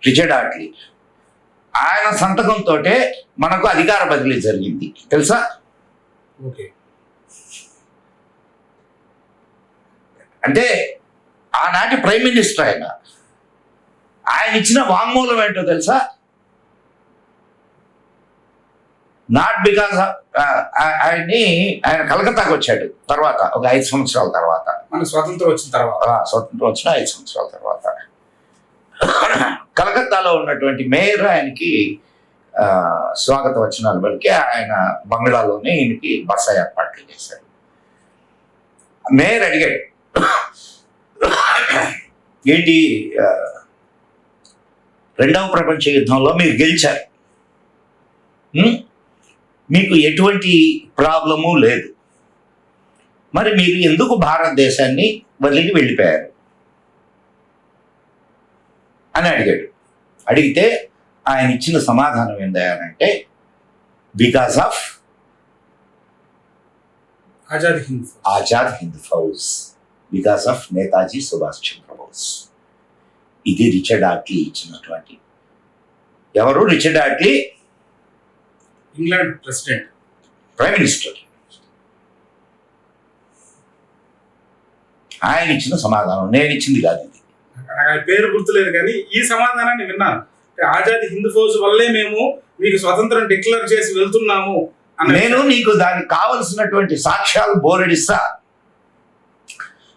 [SPEAKER 2] Richard Attlee. ఆయన సంతకంతో మనకు అధికార బదిలీ జరిగింది, తెలుసా?
[SPEAKER 1] ఓకే,
[SPEAKER 2] అంటే ఆనాటి ప్రైమ్ మినిస్టర్ ఆయన ఇచ్చిన వాంగ్మూలం ఏంటో తెలుసా? నాట్ బికాస్ ఆయన కలకత్తాకు వచ్చాడు తర్వాత, ఒక 5 సంవత్సరాల తర్వాత,
[SPEAKER 1] మన స్వాతంత్రం వచ్చిన
[SPEAKER 2] 5 సంవత్సరాల తర్వాత కలకత్తాలో ఉన్నటువంటి మేయర్ ఆయనకి స్వాగత వచనాలు పలికి ఆయన బంగ్లాలోనే ఈయనకి బస ఏర్పాట్లు చేశారు. మేయర్ అడిగాడు, ఏంటి రెండవ ప్రపంచ యుద్ధంలో మీరు గెలిచారు, మీకు ఎటువంటి ప్రాబ్లము లేదు, మరి మీరు ఎందుకు భారతదేశాన్ని వదిలి వెళ్ళిపోయారు అని అడిగాడు. అడిగితే ఆయన ఇచ్చిన సమాధానం ఏంటంటే because of Azad Hind Fauj, because of Netaji Subhash Chandrabose. ఇది రిచర్డ్ ఆర్ట్లీ ఇచ్చినటువంటి. ఎవరు Richard Attlee?
[SPEAKER 1] England president,
[SPEAKER 2] prime minister. ఆయన ఇచ్చిన సమాధానం, నేను ఇచ్చింది కాదు. ఇది
[SPEAKER 1] నాకు పేరు గుర్తులేదు కానీ ఈ సమాధానాన్ని విన్నాను. ఆజాద్ హింద్ ఫౌజ్ వల్లే మేము మీకు స్వతంత్రం డిక్లేర్ చేసి వెళ్తున్నాము.
[SPEAKER 2] నేను నీకు దానికి కావలసినటువంటి సాక్ష్యాలు బోరెడిస్తా.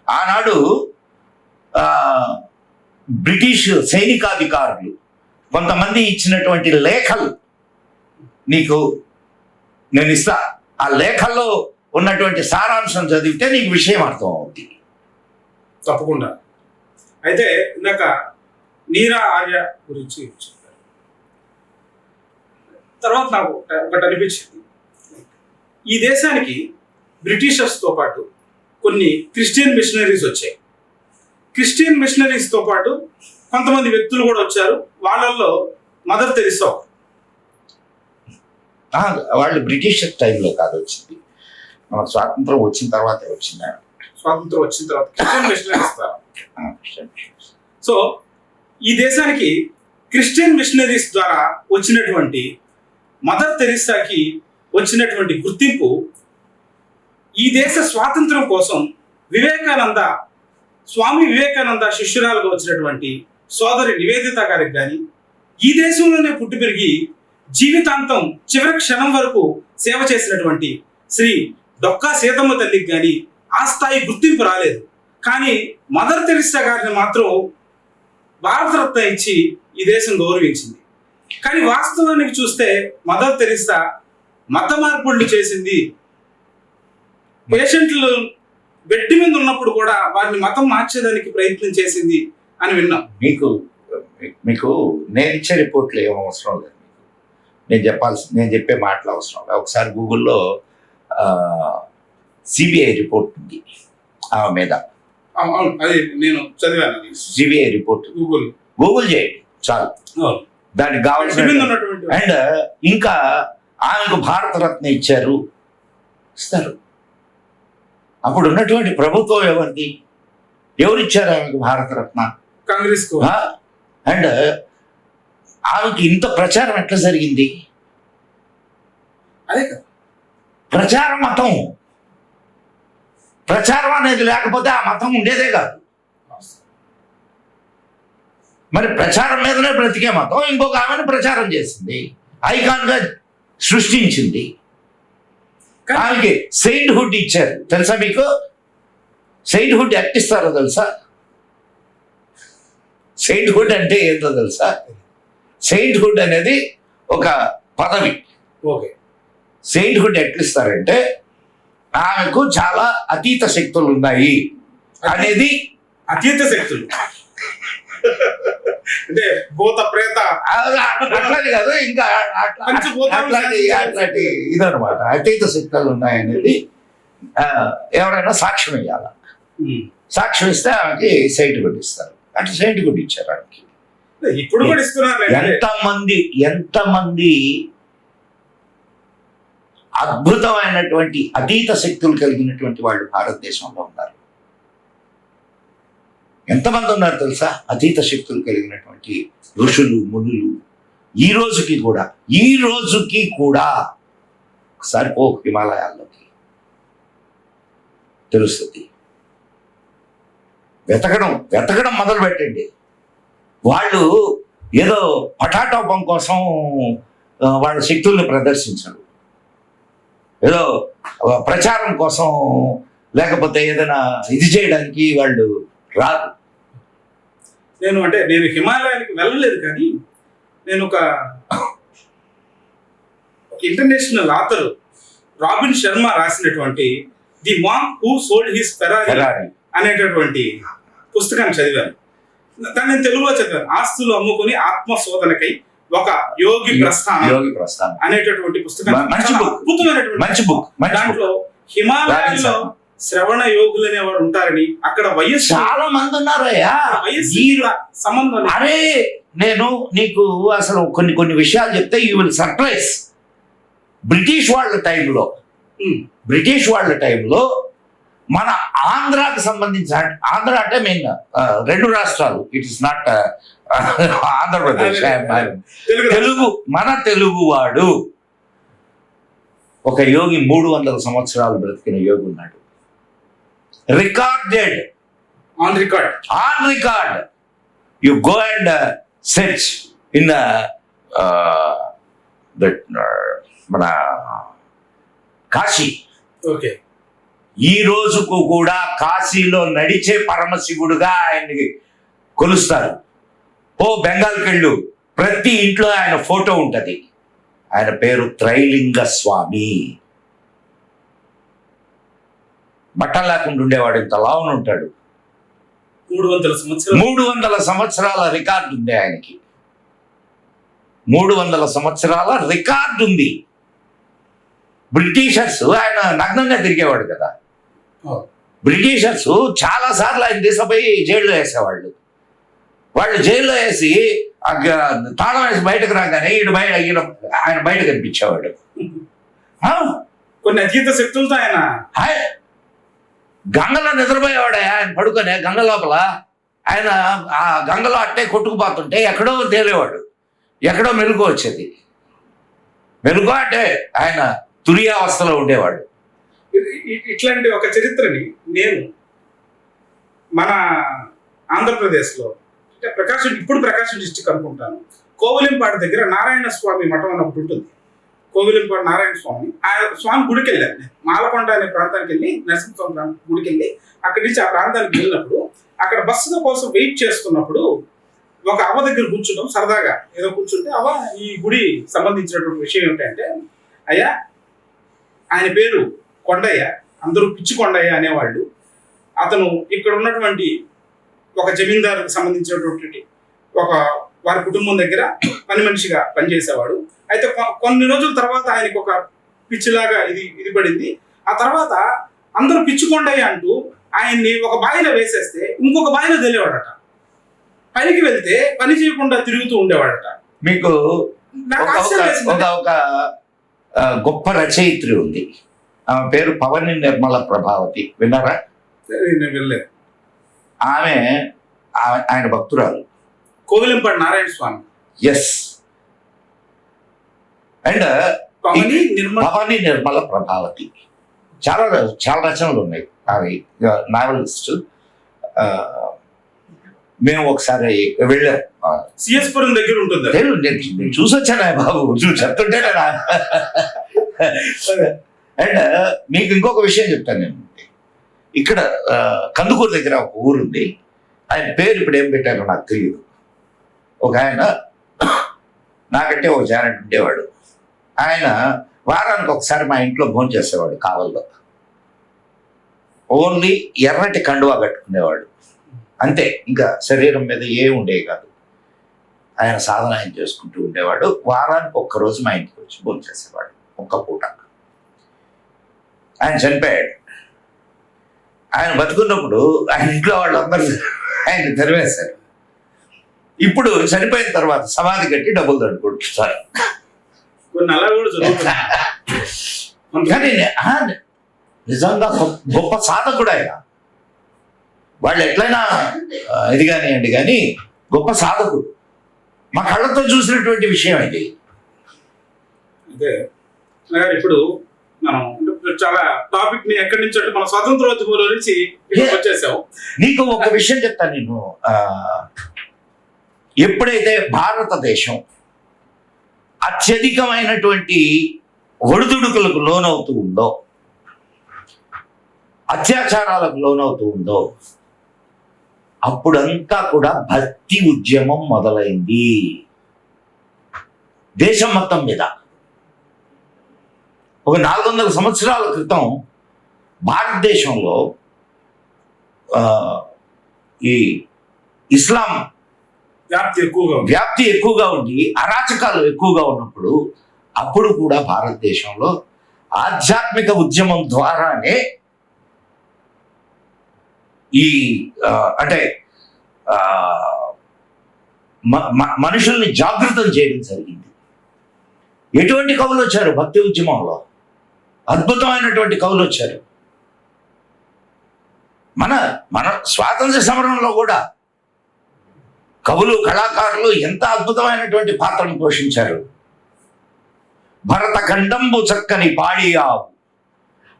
[SPEAKER 2] ఆనాడు బ్రిటిష్ సైనికాధికారులు కొంతమంది ఇచ్చినటువంటి లేఖలు నీకు నేను ఇస్తా. ఆ లేఖల్లో ఉన్నటువంటి సారాంశం చదివితే నీకు విషయం అర్థం అవుతుంది.
[SPEAKER 1] తప్పకుండా. అయితే ఇందాక నీరా ఆర్య గురించి చెప్పారు. తర్వాత నాకు ఒకటి అనిపించింది, ఈ దేశానికి బ్రిటిషర్స్తో పాటు కొన్ని క్రిస్టియన్ మిషనరీస్ వచ్చాయి. క్రిస్టియన్ మిషనరీస్తో పాటు కొంతమంది వ్యక్తులు కూడా వచ్చారు. వాళ్ళల్లో మదర్ తెరిసా.
[SPEAKER 2] వాళ్ళు బ్రిటిష్ టైంలో కాదు వచ్చింది, మనకు స్వాతంత్రం వచ్చిన తర్వాత వచ్చింది.
[SPEAKER 1] స్వాతంత్రం వచ్చిన తర్వాత క్రిస్టియన్ మిషనరీస్ ద్వారా. సో ఈ దేశానికి క్రిస్టియన్ మిషనరీస్ ద్వారా వచ్చినటువంటి మదర్ తెరిసాకి వచ్చినటువంటి గుర్తింపు ఈ దేశ స్వాతంత్రం కోసం వివేకానంద స్వామి వివేకానంద శిష్యురాలుగా వచ్చినటువంటి సోదరి నివేదిత గారికి కానీ, ఈ దేశంలోనే పుట్టి పెరిగి జీవితాంతం చివరి క్షణం వరకు సేవ చేసినటువంటి శ్రీ డొక్కా సీతమ్మ తల్లికి కానీ ఆ స్థాయి గుర్తింపు రాలేదు. కానీ మదర్ తెరిసా గారిని మాత్రం భారతరత్న ఇచ్చి ఈ దేశం గౌరవించింది. కానీ వాస్తవానికి చూస్తే మదర్ తెరిసా మత మార్పుళ్ళు చేసింది. పేషెంట్లు బెడ్ మీద ఉన్నప్పుడు కూడా వారిని మతం మార్చేదానికి ప్రయత్నం చేసింది అని విన్నాం.
[SPEAKER 2] మీకు నేను ఇచ్చే రిపోర్ట్లు ఏం అవసరం లేదు. నేను చెప్పే మాటలు అవసరం లేదు. ఒకసారి గూగుల్లో సిబిఐ రిపోర్ట్ ఉంది ఆమె మీద.
[SPEAKER 1] అవును, అది నేను చదివాను.
[SPEAKER 2] సిబిఐ రిపోర్ట్ గూగుల్ చేయండి చాలు. దానికి కావాల్సిన అండ్ ఇంకా ఆమెకు భారతరత్న ఇచ్చారు, ఇస్తారు. అప్పుడు ఉన్నటువంటి ప్రభుత్వం ఎవరిది? ఎవరిచ్చారు ఆమెకు భారతరత్న?
[SPEAKER 1] కాంగ్రెస్.
[SPEAKER 2] అండ్ ఆమెకి ఇంత ప్రచారం ఎట్లా జరిగింది?
[SPEAKER 1] అదే కదా
[SPEAKER 2] ప్రచారం. మతం ప్రచారం అనేది లేకపోతే ఆ మతం ఉండేదే కాదు. మరి ప్రచారం మీదనే బ్రతికే మతం ఇంకొక ఆమెను ప్రచారం చేసింది, ఐకాన్గా సృష్టించింది. ఆమెకి సెయింట్ హుడ్ ఇచ్చారు. తెలుసా మీకు? సెయింట్ హుడ్ ఎట్ ఇస్తారో తెలుసా? సెయింట్ హుడ్ అంటే ఏంటో తెలుసా? సెయింట్ హుడ్ అనేది ఒక పదవి.
[SPEAKER 1] ఓకే.
[SPEAKER 2] సెయింట్ హుడ్ ఎట్లిస్తారంటే ఆమెకు చాలా అతీత శక్తులు ఉన్నాయి అనేది.
[SPEAKER 1] అతీత శక్తులు అంటే భూత ప్రేత
[SPEAKER 2] అట్లాంటి కాదు, ఇంకా అట్లాంటి ఇదనమాట. అతీత శక్తులు ఉన్నాయనేది ఎవరైనా సాక్ష్యం ఇవ్వాల. సాక్ష్యం ఇస్తే ఆమెకి సెయింట్ హుడ్ ఇస్తారు. అంటే సెయింట్ హుడ్ ఇచ్చారు ఆమెకి.
[SPEAKER 1] ఇప్పుడు కూడా ఇస్తున్నారు.
[SPEAKER 2] ఎంతమంది అద్భుతమైనటువంటి అతీత శక్తులు కలిగినటువంటి వాళ్ళు భారతదేశంలో ఉన్నారు. ఎంతమంది ఉన్నారు తెలుసా? అతీత శక్తులు కలిగినటువంటి ఋషులు, మునులు. ఈ రోజుకి కూడా ఒకసారి పో హిమాలయాల్లోకి, తెలుస్తుంది. వెతకడం మొదలు పెట్టండి. వాళ్ళు ఏదో పటాటోపం కోసం వాళ్ళ శక్తుల్ని ప్రదర్శించరు. ఏదో ప్రచారం కోసం లేకపోతే ఏదైనా ఇది చేయడానికి వాళ్ళు రాదు.
[SPEAKER 1] నేను హిమాలయానికి వెళ్ళలేదు, కానీ నేను ఒక ఇంటర్నేషనల్ ఆథర్ రాబిన్ శర్మ రాసినటువంటి the monk who sold his Ferrari అనేటటువంటి పుస్తకాన్ని చదివాను. దాన్ని నేను తెలుగులో చదివాను. ఆస్తులు అమ్ముకుని ఆత్మశోధనకై ఒక యోగి ప్రస్థానం అనేటటువంటి పుస్తకం.
[SPEAKER 2] మంచి బుక్.
[SPEAKER 1] దాంట్లో హిమాలయాల్లో శ్రవణ యోగులు అనేవారు ఉంటారని, అక్కడ వయస్సు
[SPEAKER 2] చాలా మంది ఉన్నారయ్యా.
[SPEAKER 1] సంబంధం.
[SPEAKER 2] అరే నేను నీకు అసలు కొన్ని విషయాలు చెప్తే యూ విల్ సర్ప్రైజ్. బ్రిటిష్ వాళ్ళ టైంలో మన ఆంధ్రాకి సంబంధించిన, ఆంధ్ర అంటే మెయిన్ 2 రాష్ట్రాలు, ఇట్ ఇస్ నాట్ ఆంధ్రప్రదేశ్. మన తెలుగువాడు ఒక యోగి 300 సంవత్సరాలు బ్రతికిన యోగి ఉన్నాడు. Recorded on record. You go and search in మన కాశీ.
[SPEAKER 1] ఓకే.
[SPEAKER 2] ఈ రోజుకు కూడా కాశీలో నడిచే పరమశివుడుగా ఆయన్ని కొలుస్తారు. బెంగాల్కి వెళ్ళు, ప్రతి ఇంట్లో ఆయన ఫోటో ఉంటది. ఆయన పేరు త్రైలింగ స్వామి. బట్టలు లేకుండా ఉండేవాడు, ఇంత లావున ఉంటాడు. 300 సంవత్సరాల రికార్డు ఉంది ఆయనకి. 300 సంవత్సరాల రికార్డు ఉంది. బ్రిటిషర్స్ ఆయన నగ్నంగా తిరిగేవాడు కదా. బ్రిటిషర్స్ చాలా సార్లు ఆయన తీసుకుపోయి జైల్లో వేసేవాళ్ళు. వాళ్ళు జైల్లో వేసి తాళం వేసి బయటకు రాగానే ఆయన బయట కనిపించేవాడు.
[SPEAKER 1] కొన్ని అతీత శక్తులతో ఆయన
[SPEAKER 2] గంగలో నిద్రపోయేవాడు. ఆయన పడుకొని గంగ లోపల ఆయన ఆ గంగలో అట్టే కొట్టుకుపోతుంటే ఎక్కడో తేలేవాడు, ఎక్కడో మెలుగు వచ్చేది. మెలుగు అంటే ఆయన తురియావస్థలో ఉండేవాడు.
[SPEAKER 1] ఇట్లాంటి ఒక చరిత్రని నేను మన ఆంధ్రప్రదేశ్లో అంటే ప్రకాశం డిస్టిక్ అనుకుంటాను, కోవిలింపాడు దగ్గర నారాయణ స్వామి మఠం అని ఒకటి ఉంటుంది. కోవిలింపాడు నారాయణ స్వామి, ఆ స్వామి గుడికి వెళ్ళాను నేను. మాలకొండ అనే ప్రాంతానికి వెళ్ళి నరసింహస్వామి గుడికి వెళ్ళి అక్కడి నుంచి ఆ ప్రాంతానికి వెళ్ళినప్పుడు అక్కడ బస్సుల కోసం వెయిట్ చేస్తున్నప్పుడు ఒక అవ్వ దగ్గర కూర్చున్నాం, సరదాగా ఏదో కూర్చుంటే అవ్వ ఈ గుడి సంబంధించినటువంటి విషయం ఏమిటంటే, అయ్యా ఆయన పేరు కొండయ్య, అందరూ పిచ్చి కొండయ్య అనేవాళ్ళు. అతను ఇక్కడ ఉన్నటువంటి ఒక జమీందారుకు సంబంధించినటువంటి ఒక వారి కుటుంబం దగ్గర పని మనిషిగా పనిచేసేవాడు. అయితే కొన్ని రోజుల తర్వాత ఆయనకు ఒక పిచ్చిలాగా ఇది పడింది. ఆ తర్వాత అందరూ పిచ్చి కొండయ్య అంటూ ఆయన్ని ఒక బావిలో వేసేస్తే ఇంకొక బావిలో తెలియవాడట. పనికి వెళ్తే పని చేయకుండా తిరుగుతూ ఉండేవాడట.
[SPEAKER 2] మీకు
[SPEAKER 1] నాకు ఆశ్చర్యం వేసింది.
[SPEAKER 2] ఒక గొప్ప రచయిత్రి ఉంది, ఆమె పేరు పవని నిర్మల ప్రభావతి, విన్నారా?
[SPEAKER 1] నేను వెళ్ళలేదు.
[SPEAKER 2] ఆమె ఆయన భక్తురాలు,
[SPEAKER 1] కోవిలింపాడు నారాయణ స్వామి.
[SPEAKER 2] ఎస్. అండ్ పవని నిర్మల ప్రభావతి చాలా రచనలు ఉన్నాయి. అవి నావలిస్ట్. మేము ఒకసారి వెళ్ళాం,
[SPEAKER 1] సిఎస్పురం దగ్గర ఉంటుంది.
[SPEAKER 2] నేను చూసొచ్చాను బాబు, నువ్వు చెప్తుంటే. అండ్ మీకు ఇంకొక విషయం చెప్తాను నేను. ఇక్కడ కందుకూరు దగ్గర ఒక ఊరుంది, ఆయన పేరు ఇప్పుడు ఏం పెట్టారో నాకు తెలియదు. ఒక ఆయన నాకంటే ఒక జారెంట్ ఉండేవాడు. ఆయన వారానికి ఒకసారి మా ఇంట్లో భోజనం చేసేవాడు కావల్లో. ఓన్లీ ఎర్రటి కండువా కట్టుకునేవాడు అంతే, ఇంకా శరీరం మీద ఏ ఉండేవి కాదు. ఆయన సాధన ఆయన చేసుకుంటూ ఉండేవాడు. వారానికి ఒక్కరోజు మా ఇంటికి వచ్చి భోజనం చేసేవాడు, ఒక్క పూట. ఆయన చనిపోయాడు. ఆయన బతుకున్నప్పుడు ఆయన ఇంట్లో వాళ్ళందరూ ఆయన తరివేశారు. ఇప్పుడు చనిపోయిన తర్వాత సమాధి కట్టి డబ్బులు దండుకుంటారు. కానీ నిజంగా గొప్ప సాధకుడు ఆయన. వాళ్ళు ఎట్లయినా ఇది కానివ్వండి, కానీ గొప్ప సాధకుడు. మా కళ్ళతో చూసినటువంటి విషయం ఇది.
[SPEAKER 1] అదే ఇప్పుడు మనం చాలా టాపిక్ ని ఎక్కడి నుంచి అంటే మన స్వాతంత్రోద్యమంలో నుంచి వచ్చేసాం.
[SPEAKER 2] నీకు ఒక విషయం చెప్తాను నేను. ఎప్పుడైతే భారతదేశం అత్యధికమైనటువంటి ఒడిదుడుకులకు లోనవుతూ ఉందో, అత్యాచారాలకు లోనవుతూ ఉందో, అప్పుడంతా కూడా భక్తి ఉద్యమం మొదలైంది దేశం మొత్తం మీద. ఒక 400 సంవత్సరాల క్రితం భారతదేశంలో ఈ ఇస్లాం వ్యాప్తి ఎక్కువగా ఉండి అరాచకాలు ఎక్కువగా ఉన్నప్పుడు, అప్పుడు కూడా భారతదేశంలో ఆధ్యాత్మిక ఉద్యమం ద్వారానే ఈ అంటే మనుషుల్ని జాగృతం చేయడం జరిగింది. ఎటువంటి కవులు వచ్చారు భక్తి ఉద్యమంలో? అద్భుతమైనటువంటి కవులు వచ్చారు. మన స్వాతంత్ర సమరంలో కూడా కవులు, కళాకారులు ఎంత అద్భుతమైనటువంటి పాత్రను పోషించారు. భరత ఖండంబు చక్కని పాడియావు,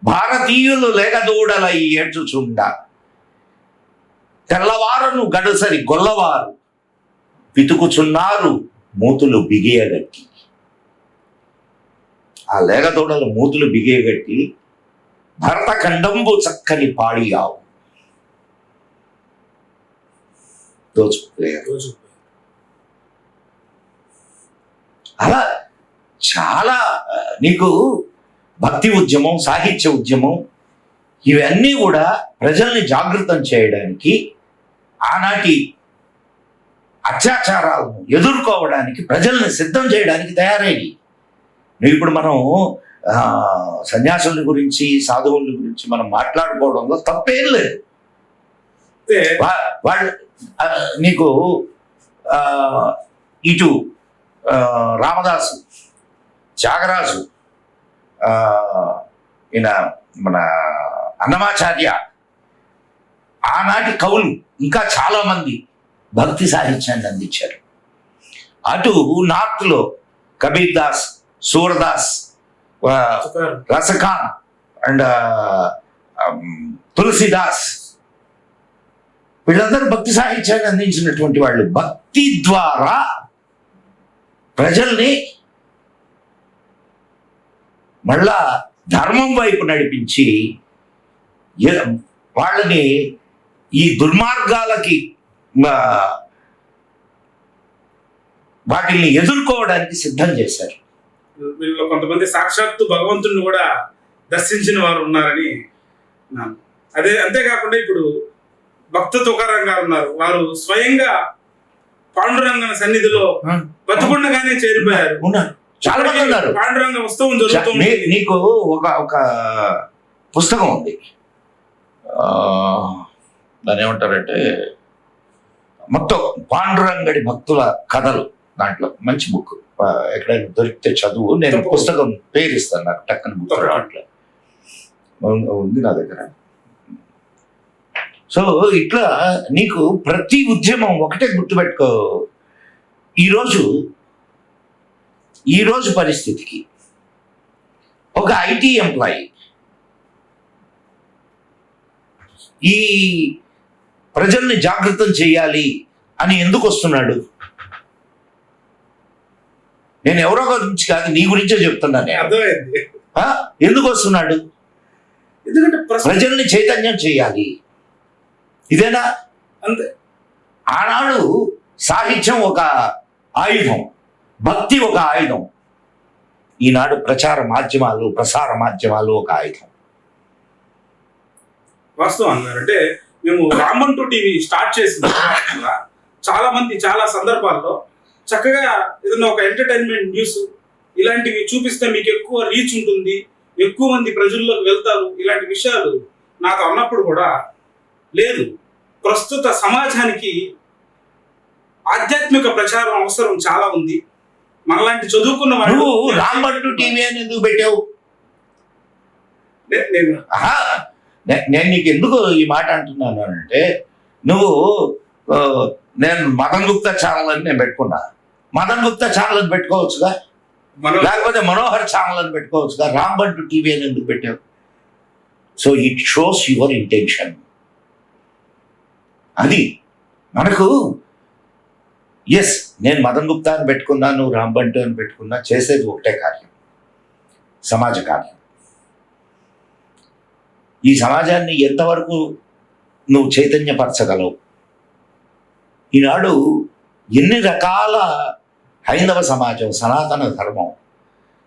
[SPEAKER 2] భారతీయులు లేగదూడలై ఏడ్చుచుండ, తెల్లవారును గడుసరి గొల్లవారు పితుకుచున్నారు మూతులు బిగియగట్టి. ఆ లేగదూడలు మూతులు బిగియగట్టి భరత ఖండంబు చక్కని పాడియావు దోచుకుపోయారు. అలా చాలా నీకు భక్తి ఉద్యమం, సాహిత్య ఉద్యమం, ఇవన్నీ కూడా ప్రజల్ని జాగృతం చేయడానికి, ఆనాటి అత్యాచారాలను ఎదుర్కోవడానికి, ప్రజల్ని సిద్ధం చేయడానికి తయారయ్యి. ఇప్పుడు మనం సన్యాసుల గురించి, సాధువుల గురించి మనం మాట్లాడుకోవడంలో తప్పేం లేదు. వాళ్ళు నీకు ఇటు రామదాసు, త్యాగరాజు, ఈయన మన అన్నమాచార్య, ఆనాటి కవులు ఇంకా చాలా మంది భక్తి సాహిత్యాన్ని అందించారు. అటు నార్త్లో కబీర్ దాస్, సూరదాస్, రసఖాన్ అండ్ తులసిదాస్, వీళ్ళందరూ భక్తి సాహిత్యాన్ని అందించినటువంటి వాళ్ళు. భక్తి ద్వారా ప్రజల్ని మళ్ళా ధర్మం వైపు నడిపించి వాళ్ళని ఈ దుర్మార్గాలకి వాటిని ఎదుర్కోవడానికి సిద్ధం చేశారు.
[SPEAKER 1] వీళ్ళు కొంతమంది సాక్షాత్తు భగవంతుడిని కూడా దర్శించిన వారు ఉన్నారని అదే. అంతేకాకుండా ఇప్పుడు భక్త తుకారాం గారు ఉన్నారు, వారు స్వయంగా పాండురంగన సన్నిధిలో బతుకుండగానే చేరిపోయారు.
[SPEAKER 2] చాలా మంది ఉన్నారు.
[SPEAKER 1] పాండురంగ ఉత్సవం జరుగుతుంది.
[SPEAKER 2] నీకు ఒక పుస్తకం ఉంది, దాన్ని ఏమంటారంటే మొత్తం పాండురంగడి భక్తుల కథలు. దాంట్లో మంచి బుక్, ఎక్కడైనా దొరికితే చదువు. నేను పుస్తకం పేరు ఇస్తాను, నాకు టక్కన బుక్ రావట్లేదు, ఉంది నా దగ్గర. సో ఇట్లా నీకు ప్రతి ఉద్యమం ఒకటే గుర్తుపెట్టుకో. ఈరోజు పరిస్థితికి ఒక ఐటీ ఎంప్లాయీ ఈ ప్రజల్ని జాగృతం చేయాలి అని ఎందుకు వస్తున్నాడు? నేను ఎవరో గురించి కాదు, నీ గురించే చెప్తున్నాను.
[SPEAKER 1] అర్థమైంది
[SPEAKER 2] ఎందుకు వస్తున్నాడు?
[SPEAKER 1] ఎందుకంటే
[SPEAKER 2] ప్రజల్ని చైతన్యం చేయాలి. ఇదేనా?
[SPEAKER 1] అంతే.
[SPEAKER 2] ఆనాడు సాహిత్యం ఒక ఆయుధం, భక్తి ఒక ఆయుధం. ఈనాడు ప్రసార మాధ్యమాలు ఒక ఆయుధం.
[SPEAKER 1] వాస్తవం అన్నారు. అంటే మేము రామంటూ టీవీ స్టార్ట్ చేసిన చాలా మంది చాలా సందర్భాల్లో చక్కగా ఏదైనా ఒక ఎంటర్టైన్మెంట్ న్యూస్ ఇలాంటివి చూపిస్తే మీకు ఎక్కువ రీచ్ ఉంటుంది, ఎక్కువ మంది ప్రజల్లోకి వెళ్తారు, ఇలాంటి విషయాలు నాతో అన్నప్పుడు కూడా లేదు. ప్రస్తుత సమాజానికి ఆధ్యాత్మిక ప్రచారం అవసరం చాలా ఉంది. మనలాంటి చదువుకున్న వాళ్ళు
[SPEAKER 2] రాంబంటూ టీవీ అని ఎందుకు పెట్టావు? నేను నీకు ఎందుకు ఈ మాట అంటున్నాను అంటే, నేను మదన్ గుప్తా ఛానల్ అని నేను పెట్టుకున్నా. మదన్ గుప్తా ఛానల్ అని పెట్టుకోవచ్చుగా, లేకపోతే మనోహర్ ఛానల్ అని పెట్టుకోవచ్చుగా. రాంబంటూ టీవీ అని ఎందుకు పెట్టావు? So it shows your intention. అది మనకు ఎస్, నేను మదన్ గుప్తా అని పెట్టుకున్నా, నువ్వు రాంబంటూ అని పెట్టుకున్నా, చేసేది ఒకటే కార్యం, సమాజ కార్యం. ఈ సమాజాన్ని ఎంతవరకు నువ్వు చైతన్యపరచగలవు? ఈనాడు ఎన్ని రకాల హైందవ సమాజం, సనాతన ధర్మం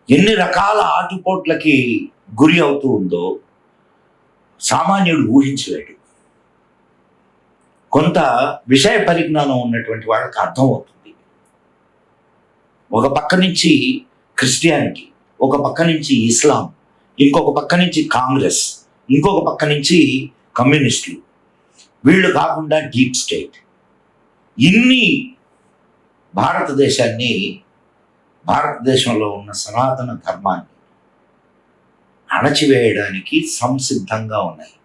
[SPEAKER 2] ఎన్ని రకాల ఆటుపోట్లకి గురి అవుతూ ఉందో సామాన్యుడు ఊహించలేడు. కొంత విషయ పరిజ్ఞానం ఉన్నటువంటి వాళ్ళకి అర్థమవుతుంది. ఒక పక్క నుంచి క్రిస్టియానిటీ, ఒక పక్క నుంచి ఇస్లాం, ఇంకొక పక్క నుంచి కాంగ్రెస్, ఇంకొక పక్క నుంచి కమ్యూనిస్టులు, వీళ్ళు కాకుండా డీప్ స్టేట్, ఇన్ని భారతదేశంలో ఉన్న సనాతన ధర్మాన్ని అణచివేయడానికి సంసిద్ధంగా ఉన్నాయి.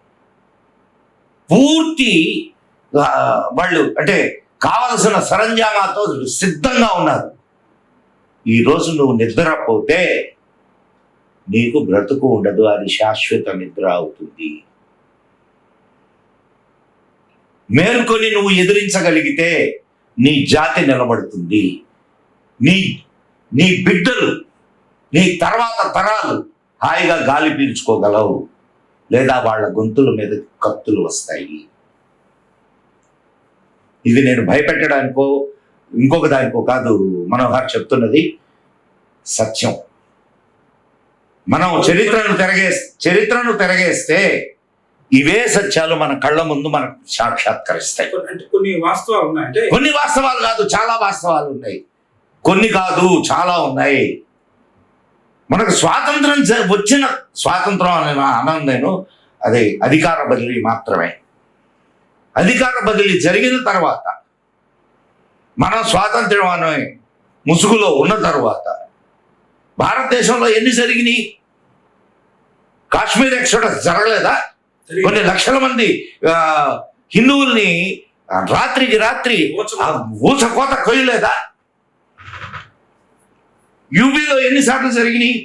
[SPEAKER 2] పూర్తి వాళ్ళు అంటే కావలసిన సరంజామాతో సిద్ధంగా ఉన్నారు. ఈరోజు నువ్వు నిద్రపోతే నీకు బ్రతుకు ఉండదు, అది శాశ్వత నిద్ర అవుతుంది. మేల్కొని నువ్వు ఎదిరించగలిగితే నీ జాతి నిలబడుతుంది. నీ బిడ్డలు, నీ తర్వాత తరాలు హాయిగా గాలి పీల్చుకోగలవు, లేదా వాళ్ళ గొంతుల మీద కత్తులు వస్తాయి. ఇది నేను భయపెట్టడానికో ఇంకొక దానికో కాదు, మనోహర్ చెప్తున్నది సత్యం. మనం చరిత్రను తిరగేస్తే ఇవే సత్యాలు మన కళ్ళ ముందు మనకు సాక్షాత్కరిస్తాయి.
[SPEAKER 1] అంటే కొన్ని వాస్తవాలు ఉన్నాయి,
[SPEAKER 2] కొన్ని వాస్తవాలు కాదు, చాలా వాస్తవాలు ఉన్నాయి. కొన్ని కాదు, చాలా ఉన్నాయి. మనకు వచ్చిన స్వాతంత్రం అని అన్నాను నేను, అది అధికార బదిలీ మాత్రమే. అధికార బదిలీ జరిగిన తర్వాత, మనం స్వాతంత్ర్యం అనే ముసుగులో ఉన్న తర్వాత భారతదేశంలో ఎన్ని జరిగినాయి? కాశ్మీర్ ఎక్సోడస్ జరగలేదా? కొన్ని లక్షల మంది హిందువుల్ని రాత్రికి రాత్రి ఊచకోత కొయ్యలేదా? యూపీలో ఎన్నిసార్లు జరిగినాయి?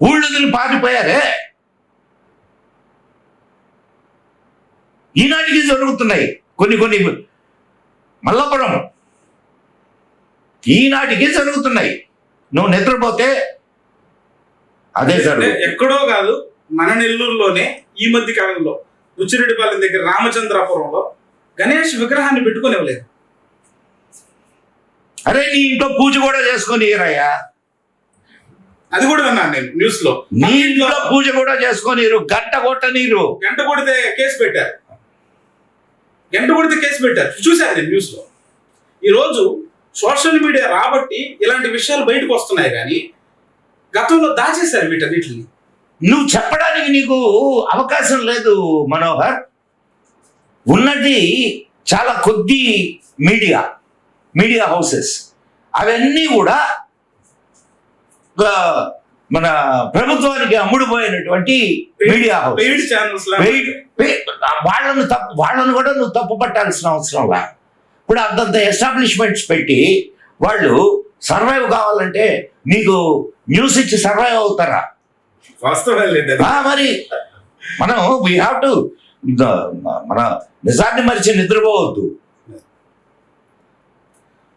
[SPEAKER 2] ఊళ్ళని పారిపోయారే. ఈనాటికి జరుగుతున్నాయి. కొన్ని మల్లపురం ఈనాటికి జరుగుతున్నాయి. నువ్వు నిద్రపోతే అదే జరుగుతుంది.
[SPEAKER 1] ఎక్కడో కాదు, మన నెల్లూరులోనే ఈ మధ్య కాలంలో బుచ్చిరెడ్డిపాలెం దగ్గర రామచంద్రాపురంలో గణేష్ విగ్రహాన్ని పెట్టుకునేవలేదు.
[SPEAKER 2] అరే నీ ఇంట్లో పూజ కూడా చేసుకొని ఇరయ్యా,
[SPEAKER 1] అది కూడా విన్నాను నేను న్యూస్ లో.
[SPEAKER 2] నీ ఇంట్లో పూజ కూడా చేసుకొని గంట కొట్ట నీరు
[SPEAKER 1] గంట కొడితే కేసు పెట్టారు, చూశాను నేను న్యూస్ లో. ఈరోజు సోషల్ మీడియా రాబట్టి ఇలాంటి విషయాలు బయటకు వస్తున్నాయి, కానీ గతంలో దాచేశారు వీటన్నిటిని.
[SPEAKER 2] నువ్వు చెప్పడానికి నీకు అవకాశం లేదు మనోహర్. ఉన్నది చాలా కొద్ది మీడియా హౌసెస్, అవన్నీ కూడా మన ప్రభుత్వానికి అమ్ముడుపోయినటువంటి మీడియా హౌస్,
[SPEAKER 1] పెయిడ్ ఛానల్స్.
[SPEAKER 2] వాళ్ళను కూడా నువ్వు తప్పు పట్టాల్సిన అవసరం లా. ఇప్పుడు అంతంత ఎస్టాబ్లిష్మెంట్స్ పెట్టి వాళ్ళు సర్వైవ్ కావాలంటే నీకు న్యూస్ ఇచ్చి సర్వైవ్ అవుతారా?
[SPEAKER 1] వాస్తవం లేదు.
[SPEAKER 2] మరి మనం వీ హ్యావ్ టు మన నిజాన్ని మరిచి నిద్రపోవద్దు.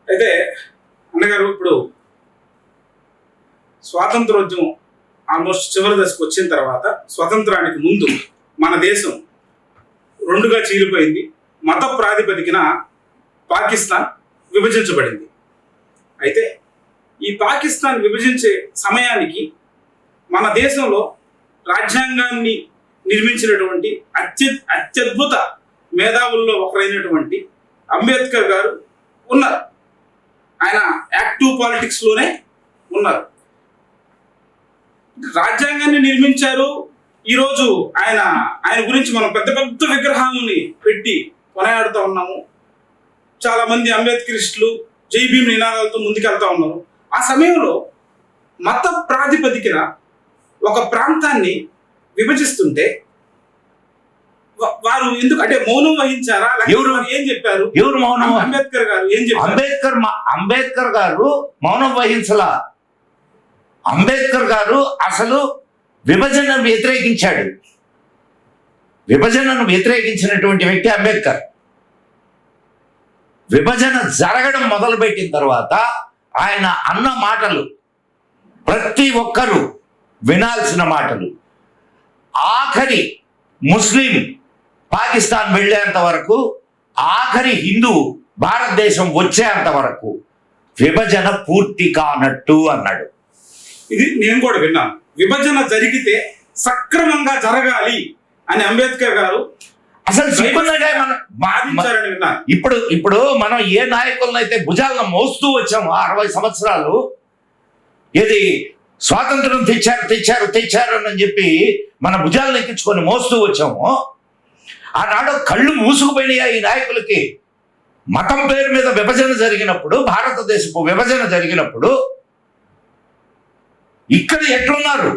[SPEAKER 1] అయితే అన్నగారు, ఇప్పుడు స్వాతంత్రోద్యమం ఆల్మోస్ట్ చివరి దశకు వచ్చిన తర్వాత, స్వతంత్రానికి ముందు మన దేశం రెండుగా చీలిపోయింది. మత ప్రాతిపదికన పాకిస్తాన్ విభజించబడింది. అయితే ఈ పాకిస్తాన్ విభజించే సమయానికి మన దేశంలో రాజ్యాంగాన్ని నిర్మించినటువంటి అత్యద్భుత మేధావుల్లో ఒకరైనటువంటి అంబేద్కర్ గారు ఉన్నారు. ఆయన యాక్టివ్ పాలిటిక్స్ లోనే ఉన్నారు. రాజ్యాంగాన్ని నిర్మించారు. ఈరోజు ఆయన గురించి మనం పెద్ద పెద్ద విగ్రహాలని పెట్టి కొనాడుతూ ఉన్నాము. చాలా మంది అంబేద్కరిస్టులు జై భీమ్ నినాదాలతో ముందుకెళ్తా ఉన్నారు. ఆ సమయంలో మత ప్రాతిపదికన ఒక ప్రాంతాన్ని విభజిస్తుంటే వారు ఎందుకు అంటే మౌనం వహించారా? ఏం చెప్పారు?
[SPEAKER 2] ఎవరు మౌనం?
[SPEAKER 1] అంబేద్కర్ గారు ఏం చెప్పారు?
[SPEAKER 2] అంబేద్కర్ గారు మౌనం వహించలా. అంబేద్కర్ గారు అసలు విభజనను వ్యతిరేకించాడు. విభజనను వ్యతిరేకించినటువంటి వ్యక్తి అంబేద్కర్. విభజన జరగడం మొదలుపెట్టిన తర్వాత ఆయన అన్న మాటలు ప్రతి ఒక్కరూ వినాల్సిన మాటలు. ఆఖరి ముస్లిం పాకిస్తాన్ వెళ్ళేంత వరకు, ఆఖరి హిందూ భారతదేశం వచ్చేంత వరకు విభజన పూర్తి కానట్టు అన్నాడు.
[SPEAKER 1] ఇది నేను కూడా విన్నాను. విభజన జరిగితే సక్రమంగా జరగాలి అని అంబేద్కర్ గారు
[SPEAKER 2] అసలు
[SPEAKER 1] వాదించారని విన్నాను.
[SPEAKER 2] ఇప్పుడు మనం ఏ నాయకులనైతే భుజాలను మోస్తూ వచ్చాము 60 సంవత్సరాలు, ఏది స్వాతంత్రం తెచ్చారు అని చెప్పి మన భుజాలను ఎక్కించుకొని మోస్తూ వచ్చాము, ఆనాడు కళ్ళు మూసుకుపోయినాయి ఈ నాయకులకి. మతం పేరు మీద విభజన జరిగినప్పుడు, భారతదేశపు విభజన జరిగినప్పుడు ఇక్కడ ఎట్లున్నారు?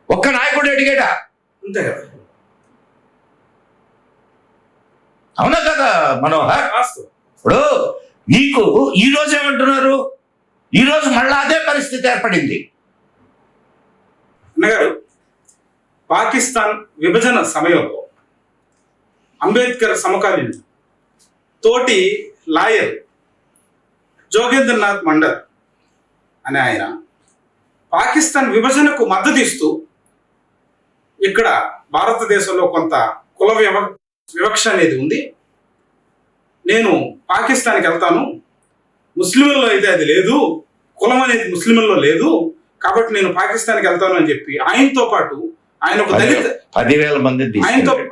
[SPEAKER 2] ఒక్క నాయకుడు అడిగాడా?
[SPEAKER 1] అంతే కదా,
[SPEAKER 2] అవునా కదా మనోహర్? ఇప్పుడు నీకు ఈ రోజు ఏమంటున్నారు? ఈ రోజు మళ్ళా అదే పరిస్థితి ఏర్పడింది.
[SPEAKER 1] అన్నగారు, పాకిస్తాన్ విభజన సమయంలో అంబేద్కర్ సమకాలీనుడు తోటి లాయర్ జోగేంద్రనాథ్ మండల్ అనే ఆయన పాకిస్తాన్ విభజనకు మద్దతు ఇస్తూ ఇక్కడ భారతదేశంలో కొంత కుల వివక్ష అనేది ఉంది, నేను పాకిస్తాన్కి వెళ్తాను, ముస్లింల్లో అయితే అది లేదు, కులం అనేది ముస్లింల్లో లేదు, కాబట్టి నేను పాకిస్తాన్కి వెళ్తాను అని చెప్పి ఆయనతో పాటు ఆయన ఒక దళిత
[SPEAKER 2] 10,000 మంది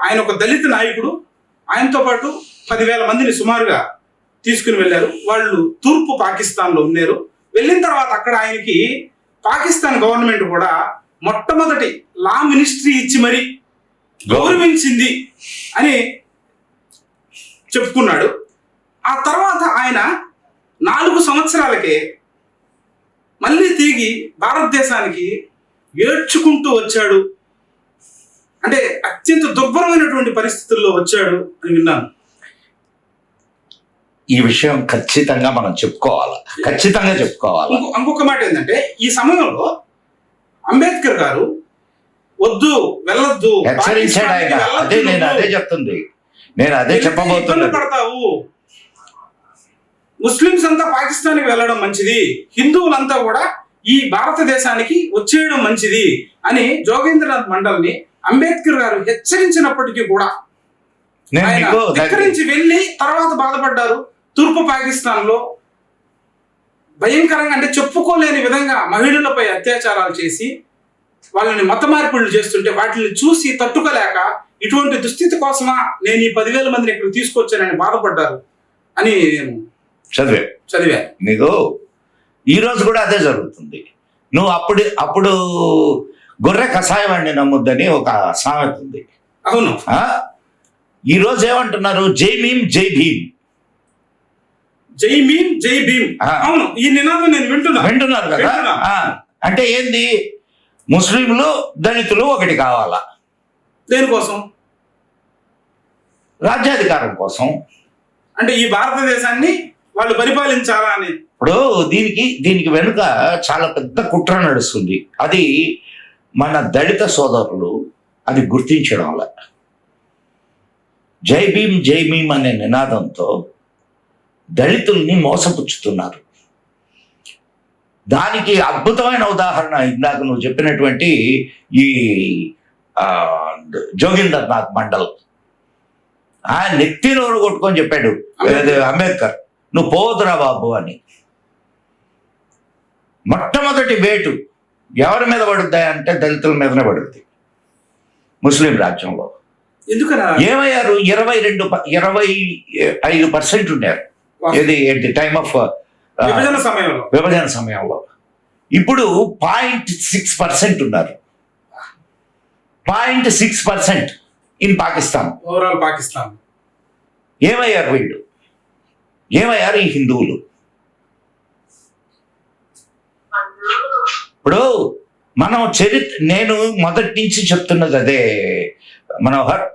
[SPEAKER 1] ఆయన ఒక దళిత నాయకుడు ఆయనతో పాటు 10,000 మందిని సుమారుగా తీసుకుని వెళ్ళారు. వాళ్ళు తూర్పు పాకిస్తాన్లో ఉన్నారు. వెళ్ళిన తర్వాత అక్కడ ఆయనకి పాకిస్తాన్ గవర్నమెంట్ కూడా మొట్టమొదటి లా మినిస్ట్రీ ఇచ్చి మరి గౌరవించింది అని చెప్పుకున్నాడు. ఆ తర్వాత ఆయన 4 సంవత్సరాలకే మళ్ళీ తిరిగి భారతదేశానికి ఏడ్చుకుంటూ వచ్చాడు. అంటే అత్యంత దుర్భరమైనటువంటి పరిస్థితుల్లో వచ్చాడు అని విన్నాను.
[SPEAKER 2] ఈ విషయం ఖచ్చితంగా మనం చెప్పుకోవాలి.
[SPEAKER 1] ఇంకొక మాట ఏంటంటే, ఈ సమయంలో అంబేద్కర్ గారు వద్దు, వెళ్ళొద్దు,
[SPEAKER 2] హెచ్చరించాడు ఆయన. అదే నేను అదే చెప్తుంది, నేను అదే
[SPEAKER 1] ఇబ్బంది
[SPEAKER 2] చెప్పబోతున్నా.
[SPEAKER 1] పడతావు. ముస్లిమ్స్ అంతా పాకిస్తాన్కి వెళ్ళడం మంచిది, హిందువులంతా కూడా ఈ భారతదేశానికి వచ్చేయడం మంచిది అని జోగేంద్రనాథ్ మండల్ని అంబేద్కర్ గారు హెచ్చరించినప్పటికీ కూడా
[SPEAKER 2] నేను
[SPEAKER 1] ఆయన
[SPEAKER 2] మీకు
[SPEAKER 1] ధిక్కరించి వెళ్ళి తర్వాత బాధపడ్డారు. తూర్పు పాకిస్తాన్ లో భయంకరంగా, అంటే చెప్పుకోలేని విధంగా మహిళలపై అత్యాచారాలు చేసి వాళ్ళని మత మార్పిడులు చేస్తుంటే వాటిని చూసి తట్టుకోలేక ఇటువంటి దుస్థితి కోసమా నేను ఈ 10,000 మందిని ఇక్కడ తీసుకొచ్చానని బాధపడ్డారు అని నేను చదివా.
[SPEAKER 2] నీకు ఈ రోజు కూడా అదే జరుగుతుంది. నువ్వు అప్పుడు గొర్రె కషాయవాడిని నమ్ముద్దని ఒక సామెత ఉంది.
[SPEAKER 1] అవును.
[SPEAKER 2] ఈ రోజు ఏమంటున్నారు? జై భీమ్ జై భీమ్,
[SPEAKER 1] జై భీమ్ జై భీమ్. అవును, ఈ నినాదం నేను
[SPEAKER 2] వింటున్నారు కదా. అంటే ఏంది? ముస్లింలు దళితులు ఒకటి కావాలా?
[SPEAKER 1] దేనికోసం?
[SPEAKER 2] రాజ్యాధికారం కోసం.
[SPEAKER 1] అంటే ఈ భారతదేశాన్ని వాళ్ళు పరిపాలించాలా అని.
[SPEAKER 2] ఇప్పుడు దీనికి వెనుక చాలా పెద్ద కుట్ర నడుస్తుంది. అది మన దళిత సోదరులు అది గుర్తించడం వల్ల జై భీమ్ అనే నినాదంతో దళితుల్ని మోసపుచ్చుతున్నారు. దానికి అద్భుతమైన ఉదాహరణ ఇందాక నువ్వు చెప్పినటువంటి ఈ జోగేంద్రనాథ్ మండల్. ఆయన నెత్తి నోరు కొట్టుకొని చెప్పాడు అంబేద్కర్, నువ్వు పోదురా బాబు అని. మొట్టమొదటి వేటు ఎవరి మీద పడుద్ది అంటే దళితుల మీదనే పడుద్ది ముస్లిం రాజ్యంలో.
[SPEAKER 1] ఎందుకనా?
[SPEAKER 2] ఏమయ్యారు? 25% ఉన్నారు. ఏంటి టైమ్ ఆఫ్ విభజన సమయంలో. ఇప్పుడు 0.6% ఉన్నారు. 0.6% ఇన్ పాకిస్తాన్.
[SPEAKER 1] ఓవరాల్ పాకిస్తాన్.
[SPEAKER 2] ఏమయ్యారు వీళ్ళు? ఏమయ్యారు ఈ హిందువులు? ఇప్పుడు మనం నేను మొదటి నుంచి చెప్తున్నది అదే మనోహర్.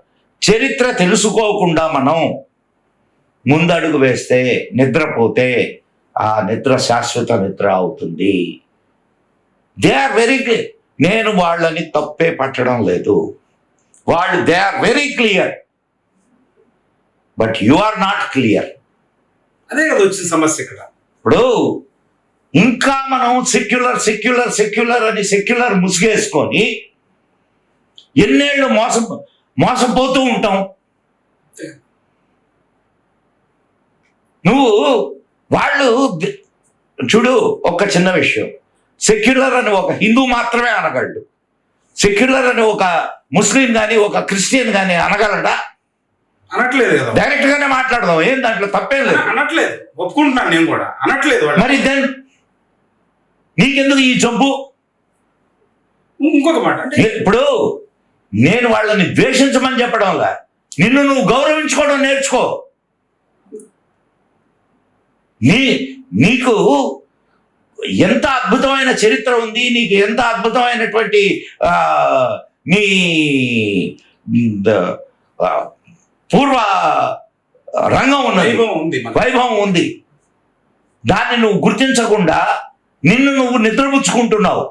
[SPEAKER 2] చరిత్ర తెలుసుకోకుండా మనం ముందడుగు వేస్తే, నిద్రపోతే ఆ నిద్ర శాశ్వత నిద్ర అవుతుంది. They are very clear. నేను వాళ్ళని తప్పే పట్టడం లేదు. They are very clear, but you are not clear.
[SPEAKER 1] అదే కదా వచ్చిన సమస్య ఇక్కడ.
[SPEAKER 2] ఇప్పుడు ఇంకా మనం సెక్యులర్ అని సెక్యులర్ ముసుగేసుకొని ఎన్నేళ్ళు మోసపోతూ ఉంటాం. వాళ్ళు చూడు, ఒక చిన్న విషయం, సెక్యులర్ అని ఒక హిందూ మాత్రమే అనగలడు. సెక్యులర్ అని ఒక ముస్లిం కానీ ఒక క్రిస్టియన్ కానీ అనగలడా?
[SPEAKER 1] అనట్లేదు కదా.
[SPEAKER 2] డైరెక్ట్ గానే మాట్లాడదాం, ఏం దాంట్లో తప్పేం లేదు.
[SPEAKER 1] అనట్లేదు, ఒప్పుకుంటున్నాను నేను కూడా, అనట్లేదు.
[SPEAKER 2] మరి దెన్ నీకెందుకు ఈ జబ్బు?
[SPEAKER 1] ఇంకొక మాట,
[SPEAKER 2] ఇప్పుడు నేను వాళ్ళని ద్వేషించమని చెప్పడంలా, నిన్ను నువ్వు గౌరవించుకోవడం నేర్చుకో. నీకు ఎంత అద్భుతమైన చరిత్ర ఉంది, నీకు ఎంత అద్భుతమైనటువంటి నీ పూర్వ రంగం ఉన్నది, వైభవం ఉంది. దాన్ని నువ్వు గుర్తించకుండా నిన్ను నువ్వు నిద్రపుచ్చుకుంటున్నావు.